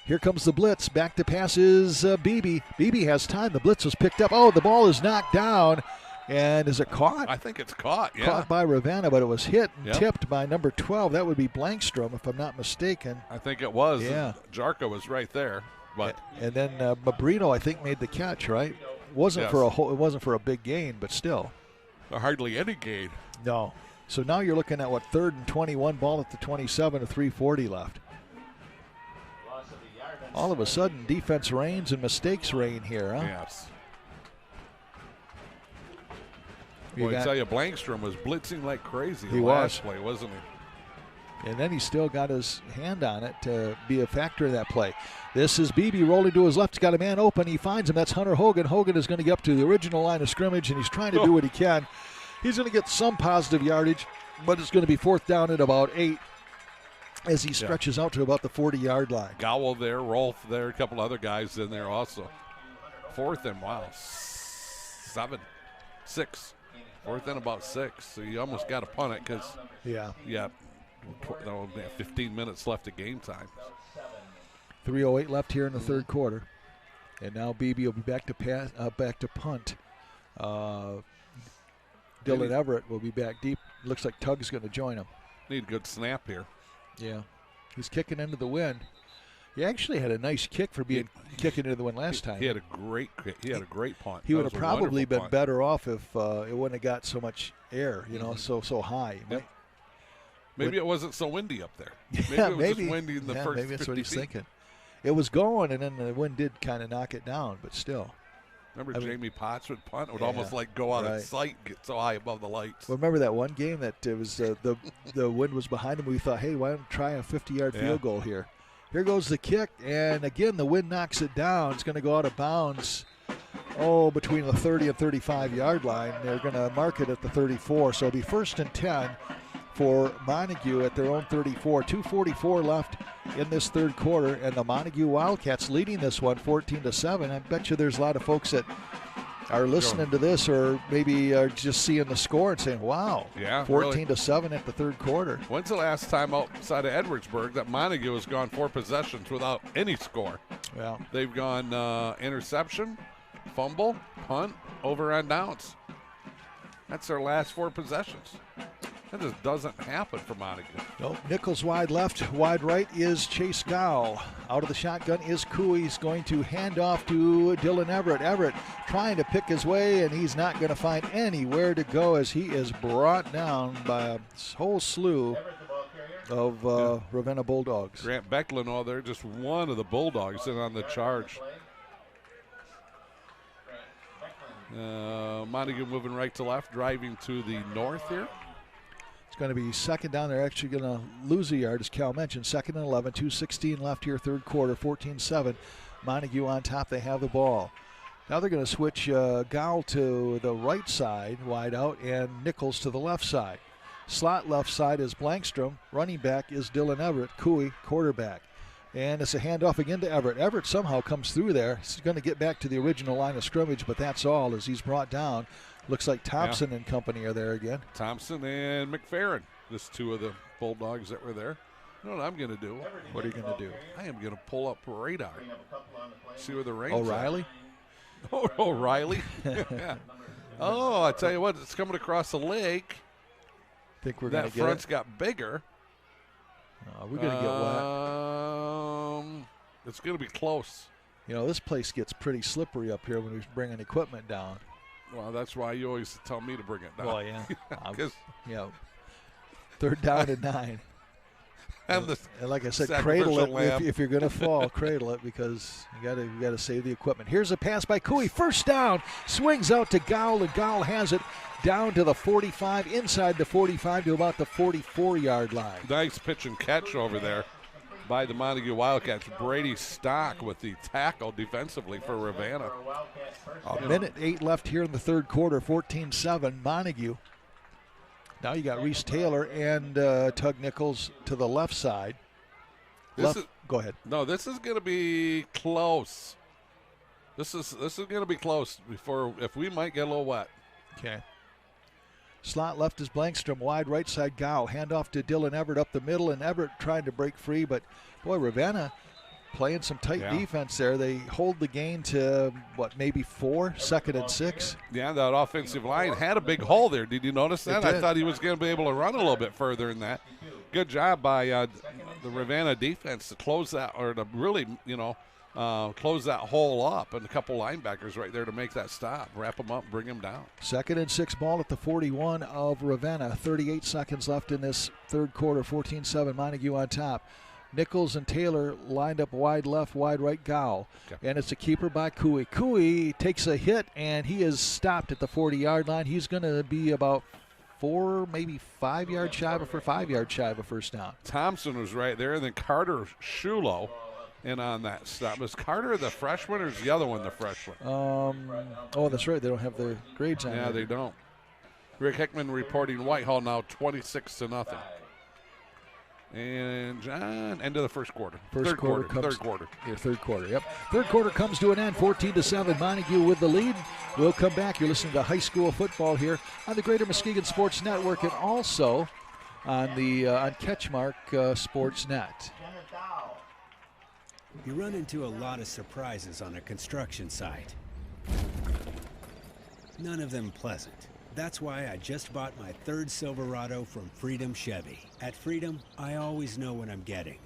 Here comes the blitz. Back to passes Beebe. Beebe has time. The blitz was picked up. Oh, the ball is knocked down. And is it caught? I think it's caught, yeah. Caught by Ravenna, but it was hit and tipped by number 12. That would be Blankstrom, if I'm not mistaken. I think it was. Yeah. Jarka was right there. But and then Mabrino, I think, made the catch, right? It wasn't for a big gain, but still. Hardly any gain. No. So now you're looking at, 3rd and 21, ball at the 27 of 3:40 left. All of a sudden, defense reigns and mistakes reign here, huh? Yes. Well, I tell you, Blankstrom was blitzing like crazy last play, wasn't he? And then he still got his hand on it to be a factor in that play. This is Beebe rolling to his left. He's got a man open. He finds him. That's Hunter Hogan. Hogan is going to get up to the original line of scrimmage, and he's trying to do what he can. He's going to get some positive yardage, but it's going to be 4th down at about 8. As he stretches out to about the 40-yard line. Gowell there, Rolfe there, a couple other guys in there also. 4th and 6. 4th and about 6. So you almost got to punt it because 15 minutes left of game time. 3:08 left here in the third quarter, and now Beebe will be back to punt. Dylan Everett will be back deep. Looks like Tugg's going to join him. Need a good snap here. Yeah, he's kicking into the wind. He actually had a nice kick for being kicking into the wind last time. He had a great punt. He would have probably been better off if it wouldn't have got so much air, so high. Yep. Maybe it wasn't so windy up there. Maybe Yeah, it was just windy in the first maybe that's what he's 50 feet. thinking. It was going, and then the wind did kind of knock it down, but still. Remember Jamie Potts would punt? It would almost like go out of sight, get so high above the lights. Well, remember that one game that it was the wind was behind him? We thought, hey, why don't we try a 50-yard field goal here? Here goes the kick, and again, the wind knocks it down. It's going to go out of bounds, between the 30 and 35-yard line. They're going to mark it at the 34, so it'll be 1st and 10 for Montague at their own 34. 2:44 left in this third quarter, and the Montague Wildcats leading this one 14-7. I bet you there's a lot of folks that are listening to this or maybe are just seeing the score and saying, wow, 14-7 at the third quarter. When's the last time outside of Edwardsburg that Montague has gone 4 possessions without any score? Well, they've gone interception, fumble, punt, over on downs. That's their last 4 possessions. That just doesn't happen for Montague. Nope. Nichols wide left, wide right is Chase Gowell. Out of the shotgun is Cooey. He's going to hand off to Dylan Everett. Everett trying to pick his way, and he's not going to find anywhere to go as he is brought down by a whole slew of Ravenna Bulldogs. Grant Becklin, they're just one of the Bulldogs in on the charge. Montague moving right to left, driving to the north here. It's going to be second down. They're actually going to lose a yard, as Cal mentioned. 2nd and 11, 2:16 left here, third quarter, 14-7. Montague on top. They have the ball. Now they're going to switch Gall to the right side, wide out, and Nichols to the left side. Slot left side is Blankstrom. Running back is Dylan Everett. Cooey, quarterback. And it's a handoff again to Everett. Everett somehow comes through there. He's going to get back to the original line of scrimmage, but that's all as he's brought down. Looks like Thompson and company are there again. Thompson and McFerrin, just two of the Bulldogs that were there. You know what I'm going to do? What are you going to do? I am going to pull up radar. See where the rain's O'Reilly? Oh, O'Reilly. Yeah. Oh, I tell you what, it's coming across the lake. Think we're going to get That front's got bigger. We're going to get wet. It's going to be close. You know, this place gets pretty slippery up here when we bring equipment down. Well, that's why you always tell me to bring it down. Well, yeah. 'Cause third down and 9. And like I said, cradle it if you're going to fall. Cradle it because you got to save the equipment. Here's a pass by Cooey. First down. Swings out to Gall, and Gall has it down to the 45, inside the 45 to about the 44-yard line. Nice pitch and catch over there by the Montague Wildcats. Brady Stock with the tackle defensively for Ravenna. A minute 8 left here in the third quarter, 14-7 Montague. Now you got Reese Taylor and Tug Nichols to the left side. Go ahead. No, this is going to be close. This is going to be close if we might get a little wet. Okay. Slot left is Blankstrom, wide right side Gall. Handoff to Dylan Everett up the middle, and Everett trying to break free, but boy, Ravenna playing some tight defense there. They hold the gain to, maybe 4, 2nd and 6? Yeah, that offensive line had a big hole there. Did you notice that? I thought he was going to be able to run a little bit further than that. Good job by the Ravenna defense to close that, or to really, close that hole up, and a couple linebackers right there to make that stop, wrap them up, bring them down. 2nd and 6 ball at the 41 of Ravenna. 38 seconds left in this third quarter. 14-7 Montague on top. Nichols and Taylor lined up wide left, wide right Gall. Okay. And it's a keeper by Cooey. Cooey takes a hit, and he is stopped at the 40-yard line. He's going to be about 4, maybe 5 yards shy of a first down. Thompson was right there, and then Carter Shulo in on that stop. Was Carter the freshman, or is the other one the freshman? That's right. They don't have the grades on. Yeah, they don't. Rick Hickman reporting Whitehall now 26-0. And John, end of the first quarter. Third quarter. Yeah, third quarter, yep. Third quarter comes to an end, 14-7. Montague with the lead. We'll come back. You're listening to high school football here on the Greater Muskegon Sports Network and also on the on CatchMark SportsNet. You run into a lot of surprises on a construction site. None of them pleasant. That's why I just bought my third Silverado from Freedom Chevy. At Freedom, I always know what I'm getting.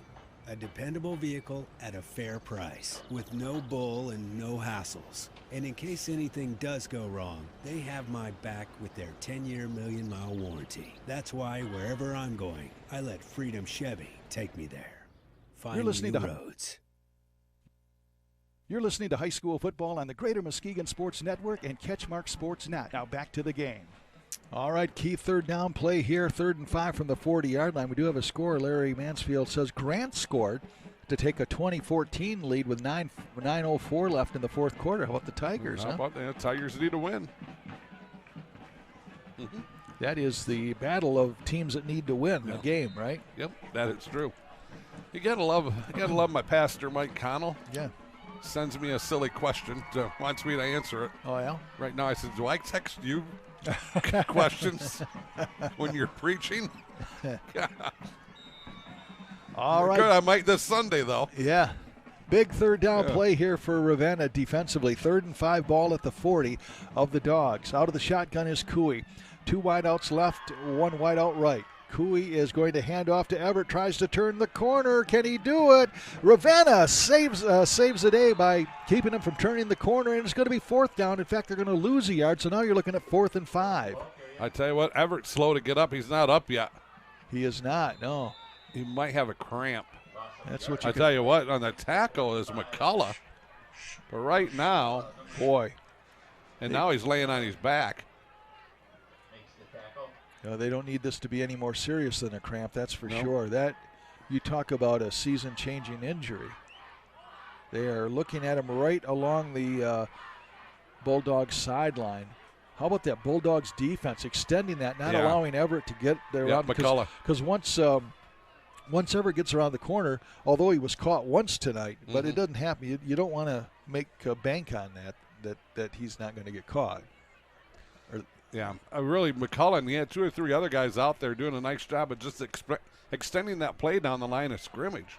A dependable vehicle at a fair price, with no bull and no hassles. And in case anything does go wrong, they have my back with their 10-year, million-mile warranty. That's why wherever I'm going, I let Freedom Chevy take me there. Find new roads. You're listening to high school football on the Greater Muskegon Sports Network and CatchMark SportsNet. Now back to the game. All right, key third down play here, 3rd and 5 from the 40-yard line. We do have a score. Larry Mansfield says Grant scored to take a 20-14 lead with 9:04 left in the fourth quarter. How about the Tigers? How about the Tigers need to win? That is the battle of teams that need to win a game, right? Yep, that is true. You gotta love my pastor, Mike Connell. Yeah. Sends me a silly question, wants me to answer it. Oh, yeah? Right now I said, do I text you questions when you're preaching? All right. Good, I might this Sunday, though. Yeah. Big third down play here for Ravenna defensively. 3rd and 5 ball at the 40 of the Dogs. Out of the shotgun is Cooey. 2 wideouts left, 1 wideout right. Cooey is going to hand off to Everett, tries to turn the corner. Can he do it? Ravenna saves the day by keeping him from turning the corner, and it's going to be 4th down. In fact, they're going to lose a yard, so now you're looking at 4th and 5. I tell you what, Everett's slow to get up. He's not up yet. He is not, no. He might have a cramp. That's what you tell you what, on the tackle is McCullough. But right now, boy. And now he's laying on his back. They don't need this to be any more serious than a cramp, that's for sure. That, you talk about a season-changing injury. They are looking at him right along the Bulldogs sideline. How about that Bulldogs defense extending that, not allowing Everett to get there? McCullough. Because once Everett gets around the corner, although he was caught once tonight, but it doesn't happen. You don't want to make a bank on that he's not going to get caught. Really, McCullough, he had 2 or 3 other guys out there doing a nice job of just extending that play down the line of scrimmage.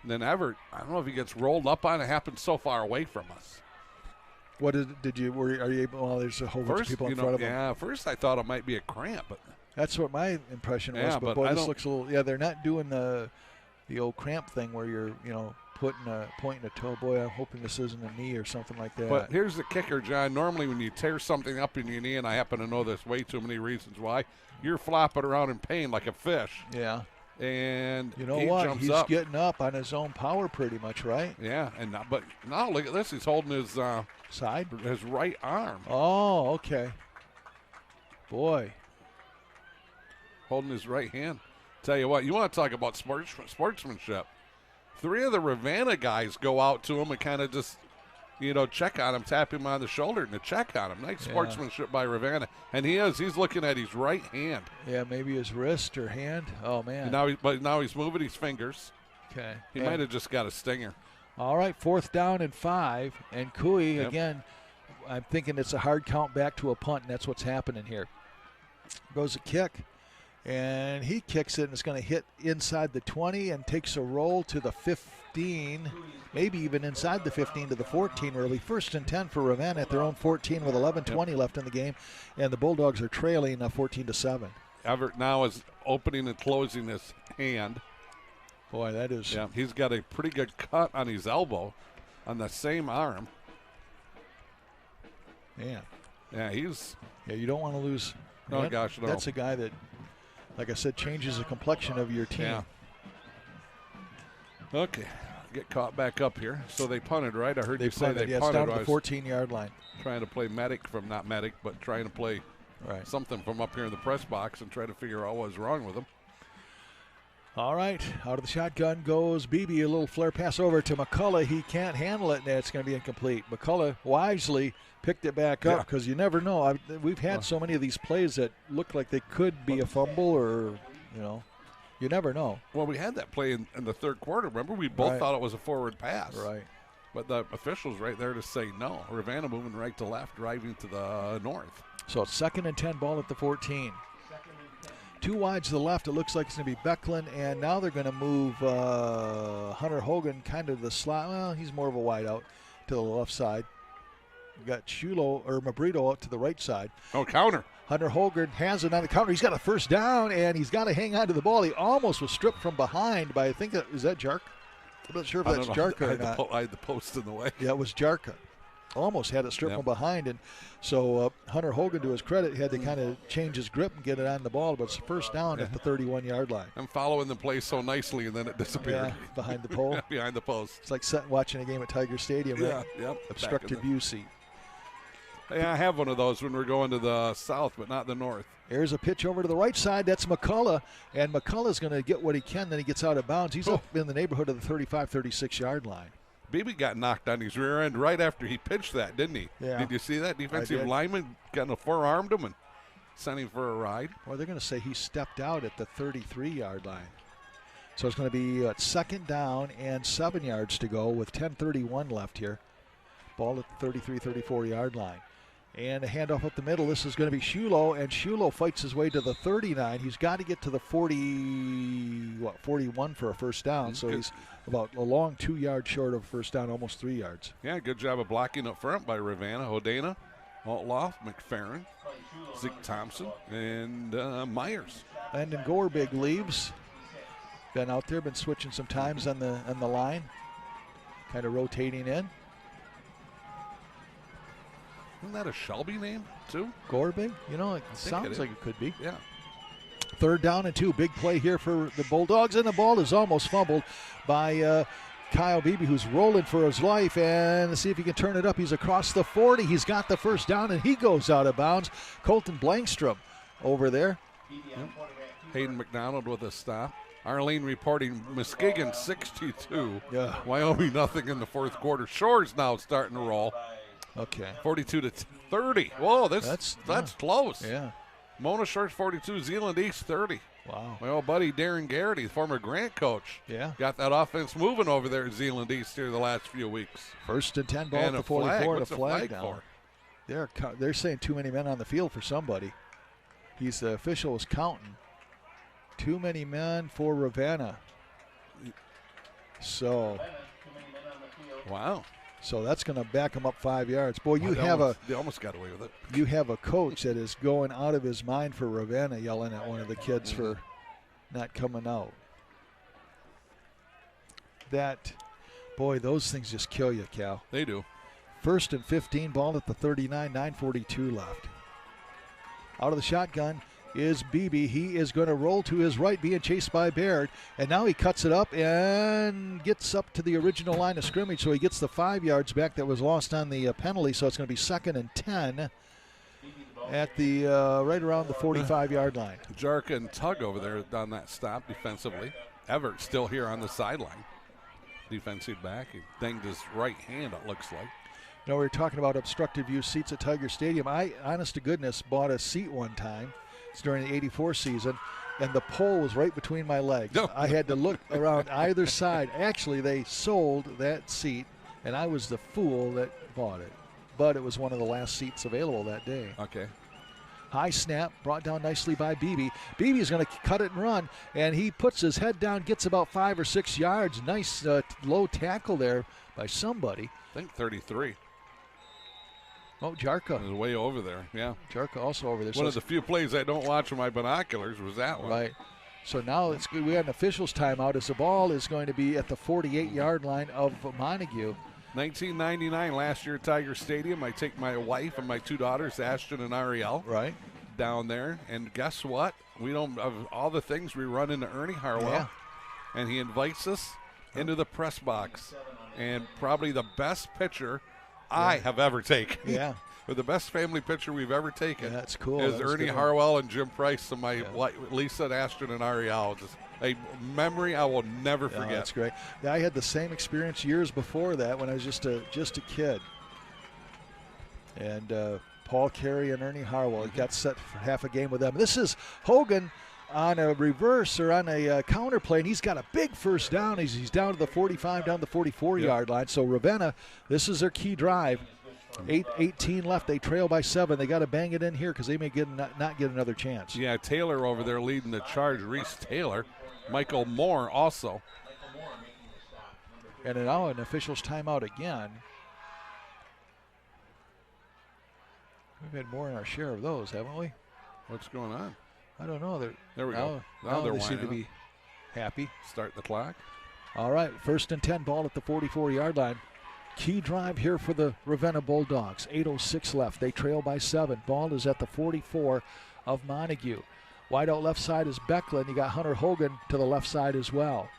And then Everett, I don't know if he gets rolled up on. It happens so far away from us. What are you able? Well, there's a whole bunch of people in front of him. Yeah, first I thought it might be a cramp, but that's what my impression was. But boy, this looks a little. Yeah, they're not doing the old cramp thing where you're pointing a toe. Boy, I'm hoping this isn't a knee or something like that. But here's the kicker, John. Normally when you tear something up in your knee, and I happen to know there's way too many reasons why, you're flopping around in pain like a fish. Yeah. And you know he what? jumps He's up. Getting up on his own power pretty much, right? Yeah, but now look at this. He's holding his side, his right arm. Oh, okay. Boy, holding his right hand. Tell you what, you want to talk about sportsmanship. 3 of the Ravenna guys go out to him and kind of just, check on him, tap him on the shoulder, and to check on him. Nice sportsmanship by Ravenna. And he's looking at his right hand. Yeah, maybe his wrist or hand. Oh, man. But now he's moving his fingers. Okay. He might have just got a stinger. All right, 4th down and 5. And Cooey, again, I'm thinking it's a hard count back to a punt, and that's what's happening here. Goes a kick. And he kicks it, and it's going to hit inside the 20 and takes a roll to the 15, maybe even inside the 15 to the 14. It'll be 1st and 10 for Ravenna at their own 14 with 11:20 left in the game, and the Bulldogs are trailing 14-7. Everett now is opening and closing his hand. Boy, that is. Yeah, he's got a pretty good cut on his elbow on the same arm. Man. Yeah, you don't want to lose. No, gosh, no. That's a guy that, like I said, changes the complexion of your team. Yeah. Okay, get caught back up here. So they punted, right? I heard you say they punted. It's down to the 14-yard line. Trying to play but trying to play something from up here in the press box and try to figure out what was wrong with them. All right, out of the shotgun goes Beebe. A little flare pass over to McCullough. He can't handle it, and it's going to be incomplete. McCullough wisely picked it back up because you never know. We've had so many of these plays that look like they could be a fumble or, you never know. Well, we had that play in the 3rd quarter. Remember, we both thought it was a forward pass. Right. But the official's right there to say no. Ravenna moving right to left, driving to the north. So it's 2nd and 10, ball at the 14. 2 wide to the left. It looks like it's going to be Becklin, and now they're going to move Hunter Hogan kind of the slot. Well, he's more of a wide out to the left side. We got Mabrito out to the right side. Oh, counter. Hunter Hogan has it on the counter. He's got a 1st down, and he's got to hang on to the ball. He almost was stripped from behind by, I think, is that Jark? I'm not sure if that's Jarka or not. I had the post in the way. Yeah, it was Jarka. Almost had it stripped from behind, and so Hunter Hogan, to his credit, had to kind of change his grip and get it on the ball, but it's a 1st down at the 31-yard line. I'm following the play so nicely, and then it disappeared. Yeah, behind the pole. Behind the post. It's like watching a game at Tiger Stadium, right? Yeah, obstructed view seat. Yeah, I have one of those when we're going to the south, but not the north. Here's a pitch over to the right side. That's McCullough, and McCullough's going to get what he can. Then he gets out of bounds. He's up in the neighborhood of the 35, 36-yard line. Beebe got knocked on his rear end right after he pitched that, didn't he? Yeah. Did you see that? Defensive lineman kind of forearmed him and sent him for a ride. Or they're going to say he stepped out at the 33-yard line. So it's going to be 2nd down and 7 yards to go with 10:31 left here. Ball at the 33, 34-yard line. And a handoff up the middle. This is going to be Shulo, and Shulo fights his way to the 39. He's got to get to the 41 for a 1st down. So he's about a long 2 yards short of 1st down, almost 3 yards. Yeah, good job of blocking up front by Ravenna. Hodana, Altloff, McFerrin, Zeke Thompson, and Myers. And then Gorbig leaves. Been out there, been switching some times on the line, kind of rotating in. Isn't that a Shelby name, too? Gorbig? It sounds like it could be. Yeah. 3rd down and 2. Big play here for the Bulldogs, and the ball is almost fumbled by Kyle Beebe, who's rolling for his life. And let's see if he can turn it up. He's across the 40. He's got the 1st down, and he goes out of bounds. Colton Blankstrom over there. Yep. Hayden McDonald with a stop. Arlene reporting Muskegon 62. Yeah. Wyoming nothing in the 4th quarter. Shore's now starting to roll. Okay. 42-30. Whoa, that's close. Yeah. Mona Shores 42, Zeeland East 30. Wow. My old buddy Darren Garrity, former Grant coach, got that offense moving over there at Zeeland East here the last few weeks. 1st and 10 ball and at the 44. What's the flag down. They're saying too many men on the field for somebody. The official was counting. Too many men for Ravenna. So. Wow. So that's going to back him up 5 yards. Boy, they almost got away with it. You have a coach that is going out of his mind for Ravenna, yelling at one of the kids for not coming out. Boy, those things just kill you, Cal. They do. 1st and 15, ball at the 39, 9:42 left. Out of the shotgun is Beebe. He is going to roll to his right, being chased by Baird. And now he cuts it up and gets up to the original line of scrimmage. So he gets the 5 yards back that was lost on the penalty. So it's going to be 2nd and 10 at the right around the 45-yard line. Jarka and Tug over there on that stop defensively. Everett still here on the sideline. Defensive back. He dinged his right hand, it looks like. We were talking about obstructive view seats at Tiger Stadium. I, honest to goodness, bought a seat one time. It's during the '84 season, and the pole was right between my legs. I had to look around either side. Actually, they sold that seat, and I was the fool that bought it. But it was one of the last seats available that day. Okay. High snap, brought down nicely by Beebe. Beebe is going to cut it and run, and he puts his head down, gets about 5 or 6 yards. Nice low tackle there by somebody. I think 33. Oh, Jarka. It was way over there, yeah. Jarka also over there. One of the few plays I don't watch with my binoculars was that one. Right. So now it's good. We have an official's timeout as the ball is going to be at the 48-yard line of Montague. 1999, last year at Tiger Stadium. I take my wife and my 2 daughters, Ashton and Ariel, right down there. And guess what? We don't, of all the things, we run into Ernie Harwell, and he invites us into the press box. And probably the best picture I have ever taken. Yeah. Or the best family picture we've ever taken. Yeah, that's cool. Is Ernie Harwell and Jim Price and my Lisa and Ashton and Ariel. Just a memory I will never forget. That's great. Yeah, I had the same experience years before that when I was just a kid. And Paul Carey and Ernie Harwell got set for half a game with them. This is Hogan on a reverse or on a counter play, and he's got a big first down. He's down to the 45, down the 44-yard line. So Ravenna, this is their key drive. 8:18 left. They trail by 7. They got to bang it in here because they may not get another chance. Yeah, Taylor over there leading the charge. Reese Taylor. Michael Moore also. And now an official's timeout again. We've had more in our share of those, haven't we? What's going on? I don't know. There we go. Now they seem to be happy. Start the clock. All right, 1st and 10, ball at the 44-yard line. Key drive here for the Ravenna Bulldogs. 8:06 left. They trail by 7. Ball is at the 44 of Montague. Wide out left side is Becklin. You got Hunter Hogan to the left side as well.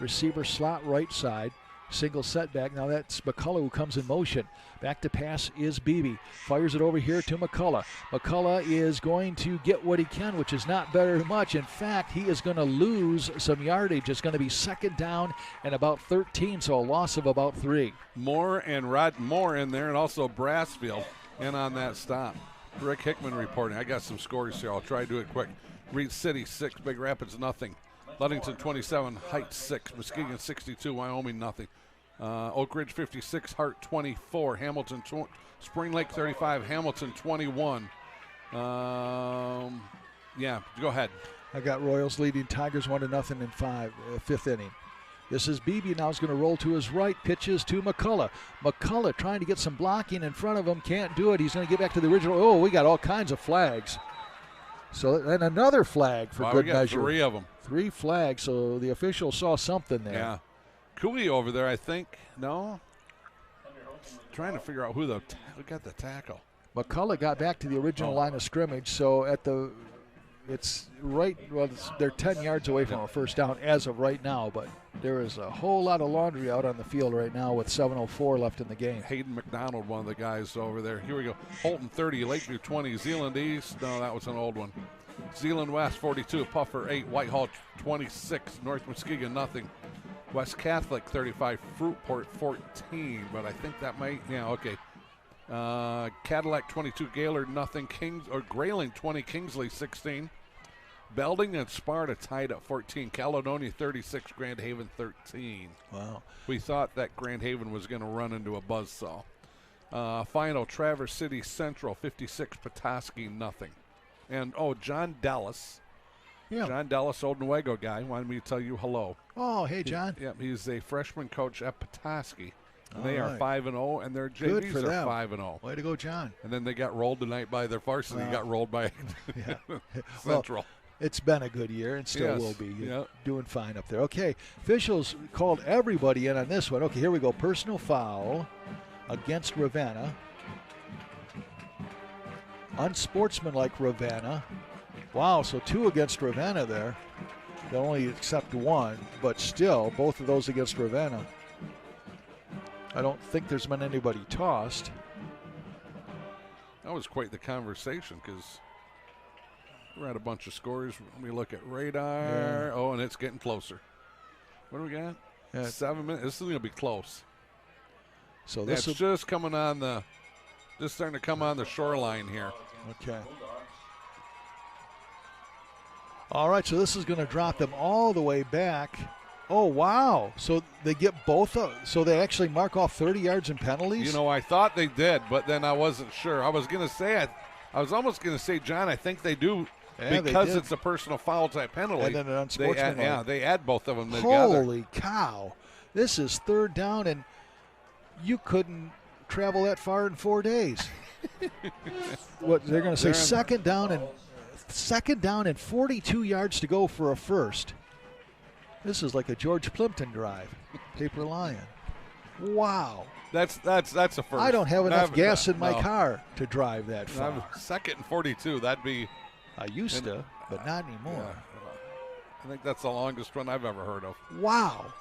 Receiver slot right side. Single setback. Now that's McCullough who comes in motion. Back to pass is Beebe. Fires it over here to McCullough. McCullough is going to get what he can, which is not very much. In fact, he is going to lose some yardage. It's going to be 2nd down and about 13, so a loss of about 3. Moore and Rod Moore in there, and also Brassfield in on that stop. Rick Hickman reporting. I got some scores here. I'll try to do it quick. Reed City 6, Big Rapids nothing. Ludington 27, Heights 6, Muskegon 62, Wyoming nothing. Oak Ridge 56, Hart 24, Hamilton Spring Lake 35, Hamilton 21. Yeah, go ahead. I got Royals leading Tigers 1-0 in 5th inning. This is Beebe now is going to roll to his right, pitches to McCullough. McCullough trying to get some blocking in front of him, can't do it. He's going to get back to the original. Oh, we got all kinds of flags. So, and another flag for good measure. 3 of them. 3 flags, so the official saw something there. Yeah. Cooey over there, I think. No? Trying to figure out who got the tackle. McCullough got back to the original line of scrimmage, so they're 10 yards away from a first down as of right now, but there is a whole lot of laundry out on the field right now with 7:04 left in the game. Hayden McDonald, one of the guys over there. Here we go. Holton 30, Lakeview 20, Zeeland East. No, that was an old one. Zeeland West 42, Puffer 8, Whitehall 26, North Muskegon nothing. West Catholic 35, Fruitport 14, but I think that might, yeah, okay. Cadillac 22, Gaylord nothing. Grayling 20, Kingsley 16. Belding and Sparta tied at 14. Caledonia 36, Grand Haven 13. Wow. We thought that Grand Haven was going to run into a buzzsaw. Final, Traverse City Central 56, Petoskey nothing. And, John Dallas. Yeah. John Dallas, old Nuevo guy, wanted me to tell you hello. Oh, hey, John. He's a freshman coach at Petoskey. And All they are right. 5-0, and their Good JVs for are them. 5-0. Way to go, John. And then they got rolled tonight by their varsity. Got rolled by Central. Well, it's been a good year and still Yes. will be. Yep. Doing fine up there. Okay, officials called everybody in on this one. Okay, here we go. Personal foul against Ravenna. Unsportsmanlike Ravenna. Wow, so 2 against Ravenna there. They only accept 1, but still, both of those against Ravenna. I don't think there's been anybody tossed. That was quite the conversation because we're at a bunch of scores. We look at radar. Yeah. And it's getting closer. What do we got? Yeah. 7 minutes. This is going to be close. So this it's just coming on just starting to come on the shoreline here. Okay. All right, so this is going to drop them all the way back. Oh, wow. So they get both so they actually mark off 30 yards in penalties? I thought they did, but then I wasn't sure. I was going to say I was almost going to say, John, I think they do because it's a personal foul type penalty. And then an unsportsmanlike. They add both of them together. Holy cow. This is 3rd down, and you couldn't travel that far in 4 days. What they're going to say, second down and 42 yards to go for a first. This is like a George Plimpton drive. Paper Lion. Wow. That's a first. I don't have enough gas in my car to drive that far. 2nd and 42. That'd be. I used to, but not anymore. Yeah. I think that's the longest one I've ever heard of. Wow.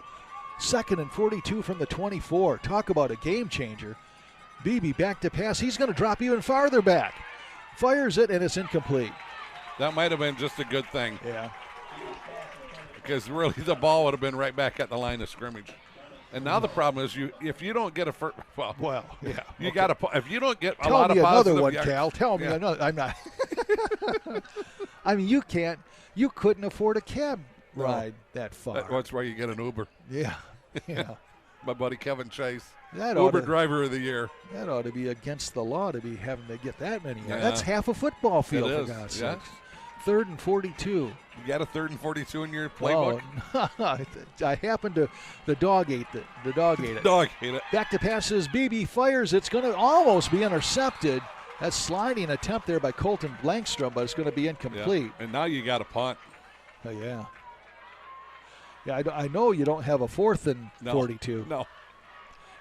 2nd and 42 from the 24. Talk about a game changer. Beebe back to pass. He's going to drop even farther back. Fires it, and it's incomplete. That might have been just a good thing. Yeah. Because really the ball would have been right back at the line of scrimmage. And now the problem is if you don't get a first, you got to if you don't get a lot of positive another one, yards, Cal. Tell me another. I'm not. I mean, you couldn't afford a cab ride that far. That's why you get an Uber. Yeah. My buddy Kevin Chase, that Uber driver of the year. That ought to be against the law to be having to get that many. Yeah. That's half a football field, for God's sake. 3rd and 42. You got a 3rd and 42 in your playbook? I happened to. The dog ate it. The dog ate it. Dog ate it. Back to passes. BB fires. It's going to almost be intercepted. That sliding attempt there by Colton Blankstrom, but it's going to be incomplete. Yeah. And now you got a punt. Oh, yeah. Yeah, I know you don't have a 4th and 42. No.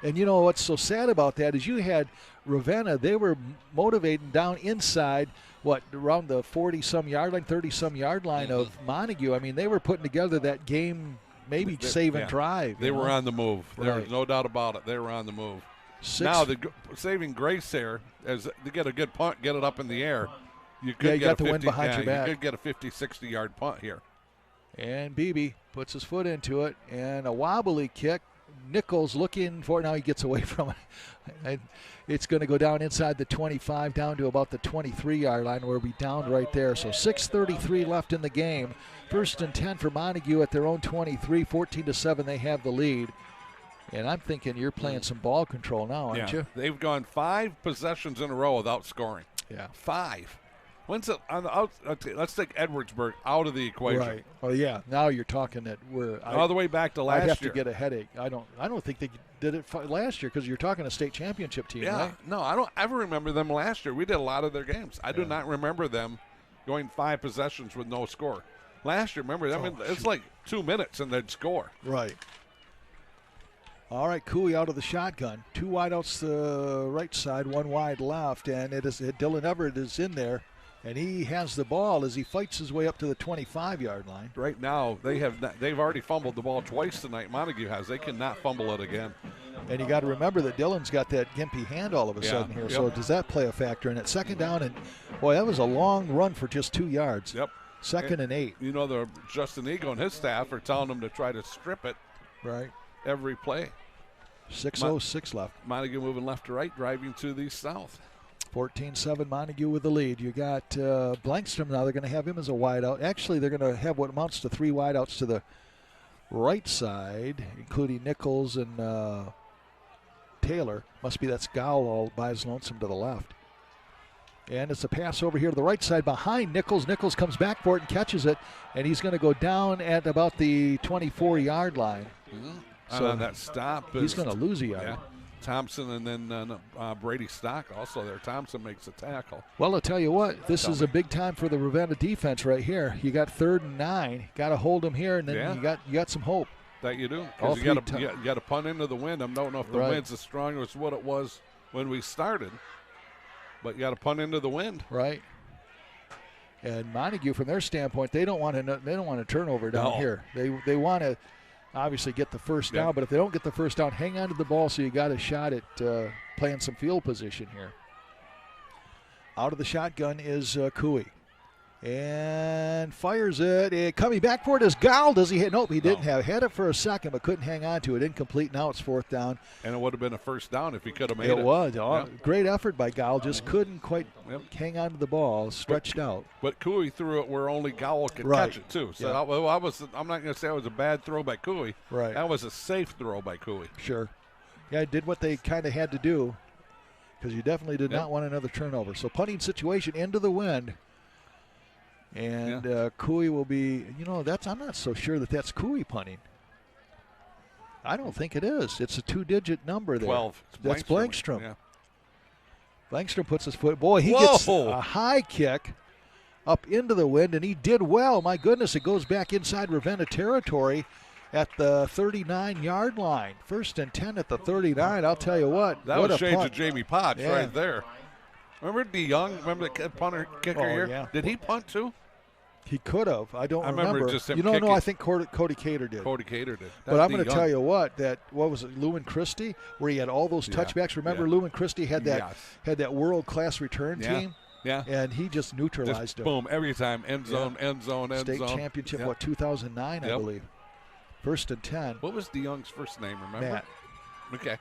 And you know what's so sad about that is you had Ravenna. They were motivating down inside, around the 40-some yard line, 30-some yard line of Montague. I mean, they were putting together that game, maybe save and drive. They were on the move. Right. There was no doubt about it. They were on the move. Now, the saving grace here is to get a good punt, get it up in the air. You could got the wind behind your back. You could get a 50, 60-yard punt here. And Beebe puts his foot into it, and a wobbly kick. Nichols looking for it. Now he gets away from it. And it's going to go down inside the 25, down to about the 23-yard line, where we downed right there. So 6:33 left in the game. 1st and 10 for Montague at their own 23. 14-7, they have the lead. And I'm thinking you're playing some ball control now, aren't you? They've gone 5 possessions in a row without scoring. Yeah. 5. When's it on the out? Okay, let's take Edwardsburg out of the equation. Right. Well, yeah. Now you're talking that we're all the way back to last year. I'd have to get a headache. I don't think they did it last year because you're talking a state championship team. Yeah. Right? No, I don't ever remember them last year. We did a lot of their games. I do not remember them going 5 possessions with no score. Last year, remember? It's like 2 minutes and they'd score. Right. All right, Cooey out of the shotgun. 2 wideouts the right side, 1 wide left, and Dylan Everett is in there. And he has the ball as he fights his way up to the 25-yard line. Right now, they've already fumbled the ball twice tonight. Montague has. They cannot fumble it again. And you got to remember that Dylan's got that gimpy hand all of a sudden here. Yep. So does that play a factor in it? 2nd down, and boy, that was a long run for just 2 yards. Yep. 2nd and 8. You know, Justin Eagle and his staff are telling them to try to strip it. Right. Every play. 6:06 left. Montague moving left to right, driving to the south. 14-7 Montague with the lead. You got Blankstrom now. They're going to have him as a wideout. Actually, they're going to have what amounts to 3 wideouts to the right side, including Nichols and Taylor. Must be that's Gowell all by his lonesome to the left. And it's a pass over here to the right side behind Nichols. Nichols comes back for it and catches it, and he's going to go down at about the 24-yard line. So on that stop, he's going to lose a yard. Yeah. Thompson and then Brady Stock also there. Thompson makes a tackle. Well, I'll tell you what, this is a big time for the Ravenna defense right here. You got 3rd and 9. Got to hold them here, and then you got some hope. That you do. Because you got to punt into the wind. I don't know if the wind's as strong as what it was when we started, but you got to punt into the wind. Right. And Montague, from their standpoint, they don't want a turnover down here. They want to obviously get the first down, but if they don't get the first down, hang on to the ball so you got a shot at playing some field position here. Out of the shotgun is Cooey. And fires it. Coming back for it is Gowell. Does he hit? Nope, he didn't have. Had it for a second, but couldn't hang on to it. Incomplete. Now it's 4th down. And it would have been a first down if he could have made it. It was. Great effort by Gowell. Just couldn't quite hang on to the ball. Stretched out. But Cooey threw it where only Gowell could catch it, too. So I'm not going to say it was a bad throw by Cooey. Right. That was a safe throw by Cooey. Sure. Yeah, it did what they kind of had to do because you definitely did not want another turnover. So punting situation into the wind. And Cooey will be, I'm not so sure that's Cooey punting. I don't think it is. It's a 2-digit number there. 12. That's Blankstrom. Yeah. Blankstrom puts his foot. Boy, he gets a high kick up into the wind, and he did well. My goodness, it goes back inside Ravenna territory at the 39-yard line. 1st and 10 at the 39. I'll tell you what. That was shades of Jamie Potts right there. Remember DeYoung? Remember the punter kicker here? Yeah. Did he punt too? He could have. I don't remember. I remember just him No, I think Cody Cater did. Cody Cater did. But I'm going to tell you what was it, Lewin Christie, where he had all those touchbacks. Remember, Lewin Christie had that world-class return team? Yeah. And he just neutralized him. Boom, every time. End zone, end zone, end zone. State championship, 2009, I believe. 1st and 10. What was DeYoung's first name, remember? Matt. Okay.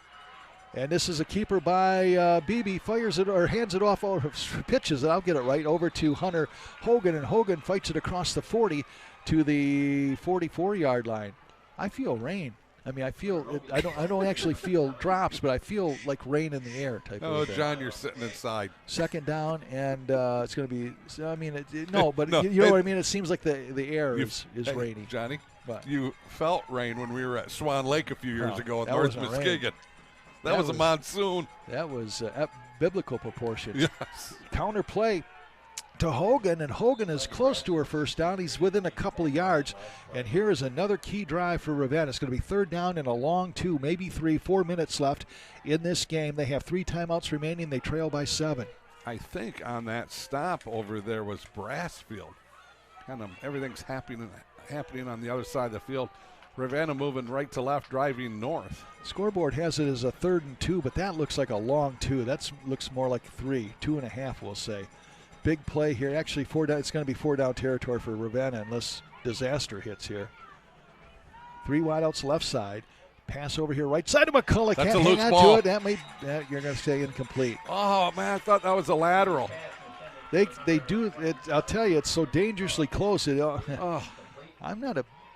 And this is a keeper by Beebe. Fires it or hands it off, or pitches it. I'll get it right over to Hunter Hogan, and Hogan fights it across the 40 to the 44-yard line. I feel rain. I mean, I feel it, I don't actually feel drops, but I feel like rain in the air type of thing. John, you're sitting inside. 2nd down, and it's going to be. I mean, you know what I mean. It seems like the air is rainy. Johnny, but you felt rain when we were at Swan Lake a few years ago in North Muskegon. Rain. That was a monsoon. That was biblical proportions. Yes. Counter play to Hogan, and Hogan is close to her first down. He's within a couple of yards. And here is another key drive for Ravenna. It's going to be 3rd down and a long 2, maybe 3, 4 minutes left in this game. They have 3 timeouts remaining. They trail by 7. I think on that stop over there was Brassfield. Kind of everything's happening on the other side of the field. Ravenna moving right to left, driving north. Scoreboard has it as a 3rd and 2, but that looks like a long 2. That looks more like 3, 2.5, we'll say. Big play here. Actually, 4 down. It's going to be 4 down territory for Ravenna unless disaster hits here. 3 wideouts left side. Pass over here right side of McCullough. That's can't a loose hang on ball. to it. You're going to say incomplete. Oh man, I thought that was a lateral. They do it. I'll tell you, it's so dangerously close.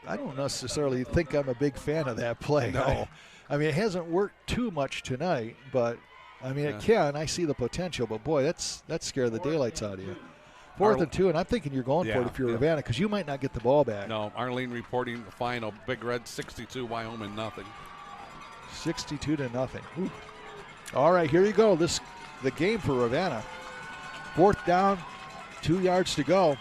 I don't necessarily think I'm a big fan of that play. No. I mean, it hasn't worked too much tonight, but I mean, it can. I see the potential, but boy, that scared the daylights out of you. 4th and 2, and I'm thinking you're going for it if you're Ravenna, because you might not get the ball back. No, Arlene reporting the final. Big Red 62, Wyoming nothing. 62-0. Ooh. All right, here you go. The game for Ravenna. 4th down, 2 yards to go.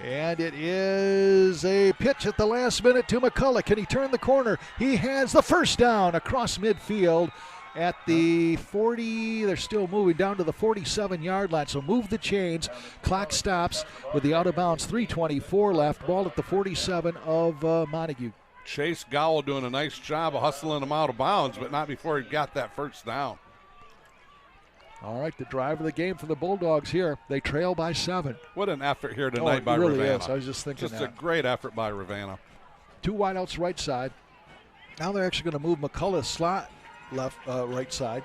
And it is a pitch at the last minute to McCullough. Can he turn the corner? He has the first down across midfield at the 40. They're still moving down to the 47-yard line. So move the chains. Clock stops with the out of bounds. 3:24 left. Ball at the 47 of Montague. Chase Gowell doing a nice job of hustling him out of bounds, but not before he got that first down. All right, the drive of the game for the Bulldogs here. They trail by 7. What an effort here tonight by really Ravenna. Is. I was just thinking just a great effort by Ravenna. 2 wideouts right side. Now they're actually going to move McCullough slot right side.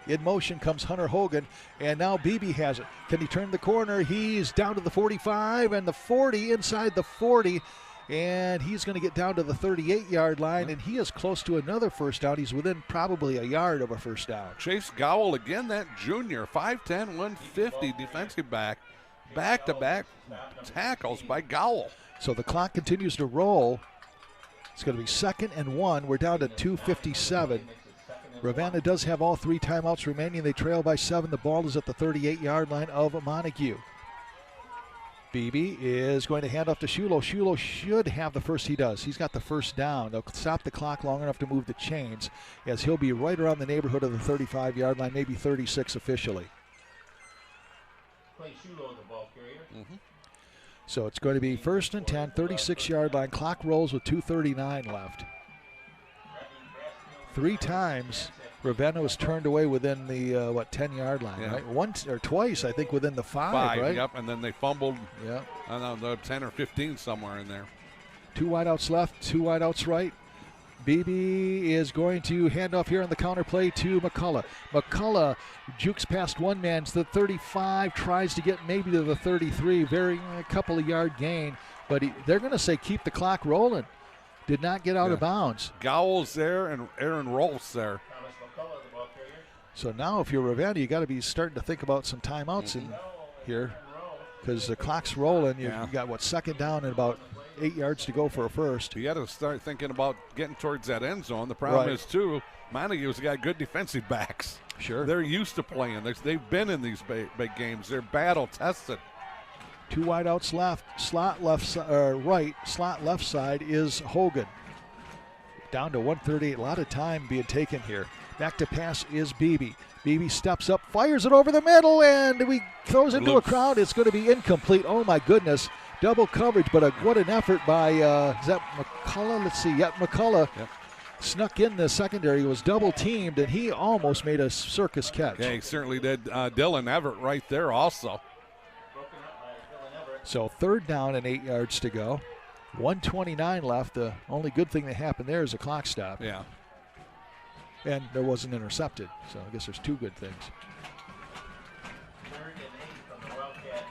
In motion comes Hunter Hogan, and now Beebe has it. Can he turn the corner? He's down to the 45 and the 40, inside the 40, and he's going to get down to the 38-yard line, and he is close to another first down. He's within probably a yard of a first down. Chase Gowell again, that junior, 5'10", 150 defensive back. Back-to-back tackles by Gowell. So the clock continues to roll. It's going to be 2nd and 1. We're down to 2:57. Ravenna does have all 3 timeouts remaining. They trail by 7. The ball is at the 38-yard line of Montague. Beebe is going to hand off to Shulo. Shulo should have the first. He does. He's got the first down. They'll stop the clock long enough to move the chains, as he'll be right around the neighborhood of the 35-yard line, maybe 36 officially. Play Shulo the ball carrier. Mm-hmm. So it's going to be 1st and 10, 36-yard line. Clock rolls with 2:39 left. 3 times Ravenna was turned away within the 10-yard line, right? Once or twice, I think, within the 5, right? Yep, and then they fumbled. Yep. I don't know, the 10 or 15 somewhere in there. 2 wideouts left, 2 wideouts right. Beebe is going to hand off here on the counter play to McCullough. McCullough jukes past one man to the 35, tries to get maybe to the 33, a couple of yard gain, but they're going to say keep the clock rolling. Did not get out of bounds. Gowell's there and Aaron Rolf's there. So now if you're Ravenna, you got to be starting to think about some timeouts in here, because the clock's rolling. You got, 2nd down and about 8 yards to go for a first. You got to start thinking about getting towards that end zone. The problem is, too, Montague's got good defensive backs. Sure. They're used to playing. They've been in these big games. They're battle-tested. 2 wideouts left, right, slot left side is Hogan. Down to 138, a lot of time being taken here. Back to pass is Beebe. Beebe steps up, fires it over the middle, and throws into a crowd. It's going to be incomplete. Oh my goodness. Double coverage, but what an effort by, is that McCullough? Let's see, McCullough. Yep. Snuck in the secondary, was double teamed, and he almost made a circus catch. Yeah, he certainly did. Dylan Everett right there also. So 3rd down and 8 yards to go. 1:29 left. The only good thing that happened there is a clock stop. Yeah. And there wasn't intercepted. So I guess there's 2 good things. 3rd and 8 from the Wildcat,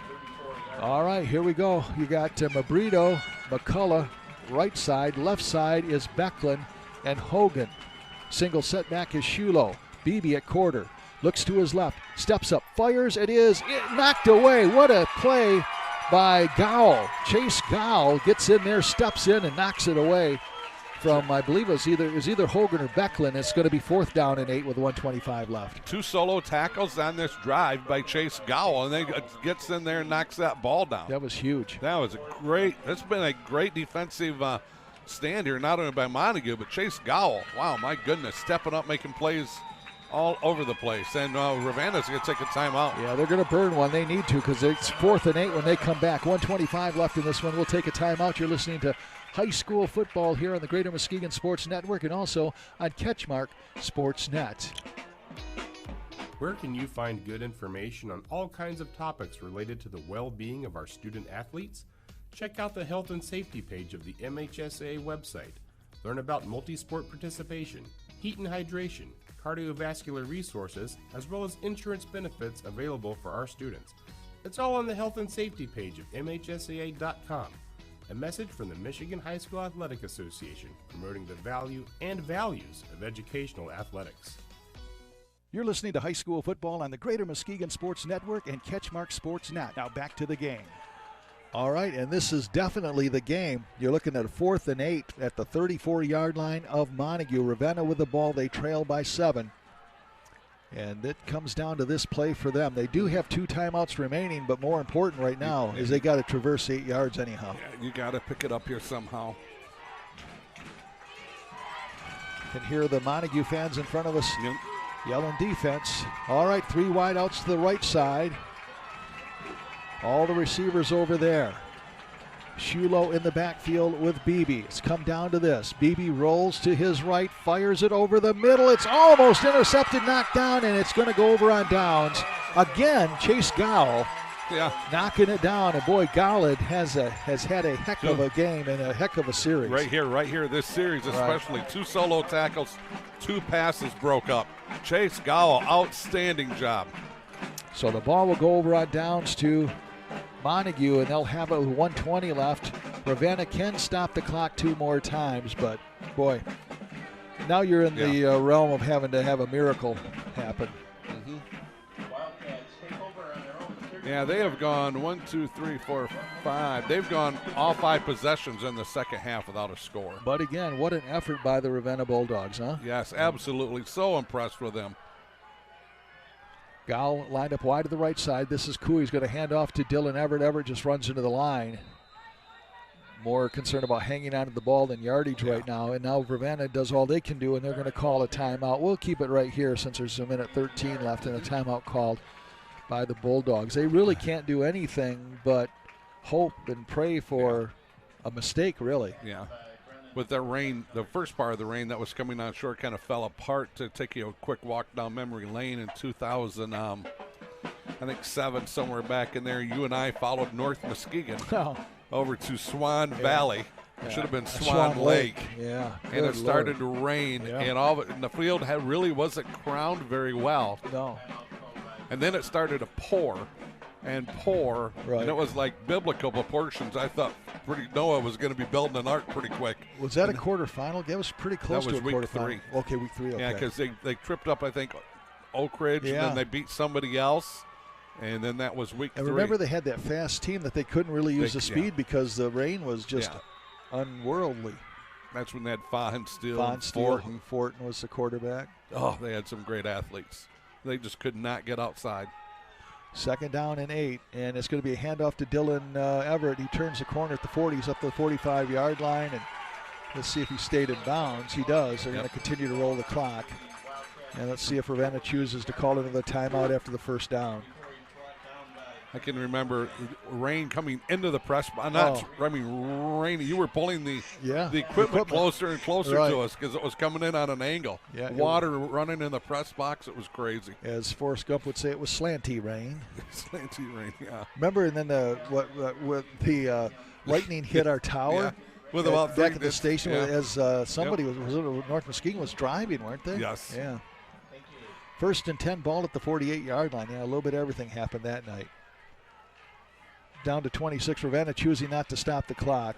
34-yard. All right, here we go. You got Mabrito, McCullough, right side. Left side is Becklin and Hogan. Single setback is Shulo. Beebe at quarter. Looks to his left, steps up, fires, it is knocked away. What a play by Gowell. Chase Gowell gets in there, steps in, and knocks it away from, I believe it was either Hogan or Becklin. It's going to be 4th down and 8 with 1:25 left. 2 solo tackles on this drive by Chase Gowell, and then gets in there and knocks that ball down. That was huge. That's been a great defensive stand here, not only by Montague, but Chase Gowell. Wow, my goodness, stepping up, making plays all over the place. And Ravenna's going to take a timeout. Yeah, they're going to burn one. They need to, because it's 4th and 8 when they come back. 1:25 left in this one. We'll take a timeout. You're listening to high school football here on the Greater Muskegon Sports Network and also on CatchMark SportsNet. Where can you find good information on all kinds of topics related to the well-being of our student athletes? Check out the health and safety page of the MHSAA website. Learn about multi-sport participation, heat and hydration, cardiovascular resources, as well as insurance benefits available for our students. It's all on the health and safety page of MHSAA.com. A message from the Michigan High School Athletic Association, promoting the value and values of educational athletics. You're listening to high school football on the Greater Muskegon Sports Network and CatchMark SportsNet. Now back to the game. All right, and this is definitely the game. You're looking at a 4th and 8 at the 34-yard line of Montague. Ravenna with the ball. They trail by 7. And it comes down to this play for them. They do have 2 timeouts remaining, but more important right now is they got to traverse 8 yards anyhow. Yeah, you got to pick it up here somehow. Can hear the Montague fans in front of us yelling defense. All right, 3 wideouts to the right side. All the receivers over there. Shulo in the backfield with Beebe. It's come down to this. Beebe rolls to his right, fires it over the middle. It's almost intercepted, knocked down, and it's going to go over on downs. Again, Chase Gowell knocking it down. And boy, Garland has had a heck of a game and a heck of a series. Right here, this series especially. Right. 2 solo tackles, 2 passes broke up. Chase Gowell, outstanding job. So the ball will go over on downs to Montague, and they'll have it with 1:20 left. Ravenna can stop the clock 2 more times, but boy, now you're in the realm of having to have a miracle happen. Mm-hmm. Yeah, they have gone 1, 2, 3, 4, 5. They've gone all 5 possessions in the second half without a score. But again, what an effort by the Ravenna Bulldogs, huh? Yes, absolutely. So impressed with them. Gowell lined up wide to the right side. This is Cooey. He's going to hand off to Dylan Everett. Everett just runs into the line. More concerned about hanging on to the ball than yardage right now. And now Ravenna does all they can do, and they're going to call a timeout. We'll keep it right here since there's a minute 13 left and a timeout called by the Bulldogs. They really can't do anything but hope and pray for a mistake, really. Yeah. With that rain, the first part of the rain that was coming on shore kind of fell apart. To take you a quick walk down memory lane in 2000, I think 7, somewhere back in there, you and I followed North Muskegon over to Swan Valley. It should have been Swan Lake. Yeah. And it started to rain, and and the field really wasn't crowned very well. No. And then it started to pour and pour, and it was like biblical proportions. I thought Noah was going to be building an ark pretty quick. Was that a quarterfinal? That was pretty close to a quarterfinal. That was week 3. Okay, week 3. Okay. Yeah, because they tripped up, I think, Oak Ridge, and then they beat somebody else, and then that was week 3. And remember, they had that fast team that they couldn't really use the speed because the rain was just unworldly. That's when they had Fonsteel. Fortin was the quarterback. Oh, they had some great athletes. They just could not get outside. 2nd down and 8, and it's going to be a handoff to Dylan Everett. He turns the corner at the 40. He's up to the 45-yard line, and let's see if he stayed in bounds. He does. They're going to continue to roll the clock. And let's see if Ravenna chooses to call another timeout after the 1st down. I can remember rain coming into the press box. Rain. You were pulling the equipment closer and closer to us because it was coming in on an angle. Yeah, water running in the press box. It was crazy. As Forrest Gump would say, it was slanty rain. Slanty rain, yeah. Remember, and then the lightning hit our tower. With about back at the station as somebody was North Muskegon was driving, weren't they? Yes. Yeah. 1st and 10, ball at the 48-yard line. Yeah, a little bit of everything happened that night. Down to 26, Ravenna choosing not to stop the clock.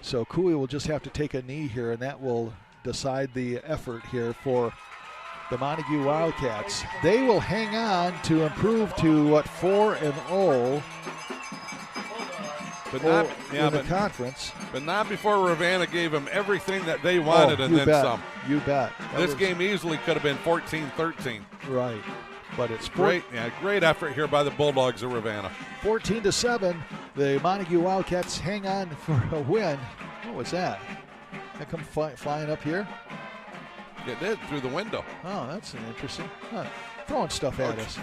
So Cooey will just have to take a knee here, and that will decide the effort here for the Montague Wildcats. They will hang on to improve to 4-0 in the conference. But not before Ravenna gave them everything that they wanted and then some. You bet. This game easily could have been 14-13. Right. But it's great effort here by the Bulldogs of Ravenna. 14-7. The Montague Wildcats hang on for a win. What was that? That come flying up here? It did through the window. Oh, that's interesting. Throwing stuff at us.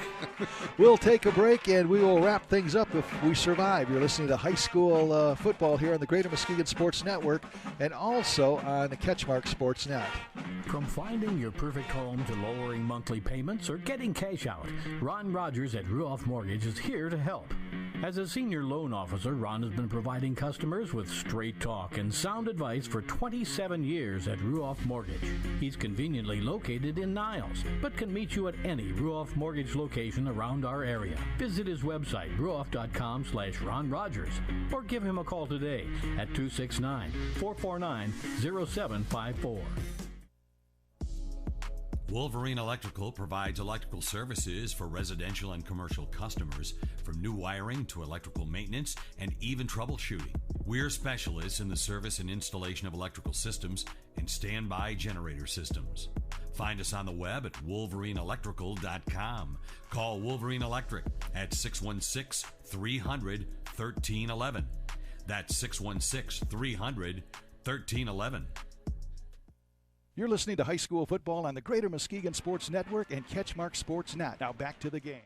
We'll take a break and we will wrap things up if we survive. You're listening to high school football here on the Greater Muskegon Sports Network and also on the CatchMark SportsNet. From finding your perfect home to lowering monthly payments or getting cash out, Ron Rogers at Ruoff Mortgage is here to help. As a senior loan officer, Ron has been providing customers with straight talk and sound advice for 27 years at Ruoff Mortgage. He's conveniently located in Niles, but can meet you at any Ruoff Mortgage location around our area. Visit his website, ruoff.com/Ron Rogers, or give him a call today at 269-449-0754. Wolverine Electrical provides electrical services for residential and commercial customers, from new wiring to electrical maintenance and even troubleshooting. We're specialists in the service and installation of electrical systems and standby generator systems. Find us on the web at wolverineelectrical.com. Call Wolverine Electric at 616-300-1311. That's 616-300-1311. You're listening to high school football on the Greater Muskegon Sports Network and CatchMark SportsNet. Now back to the game.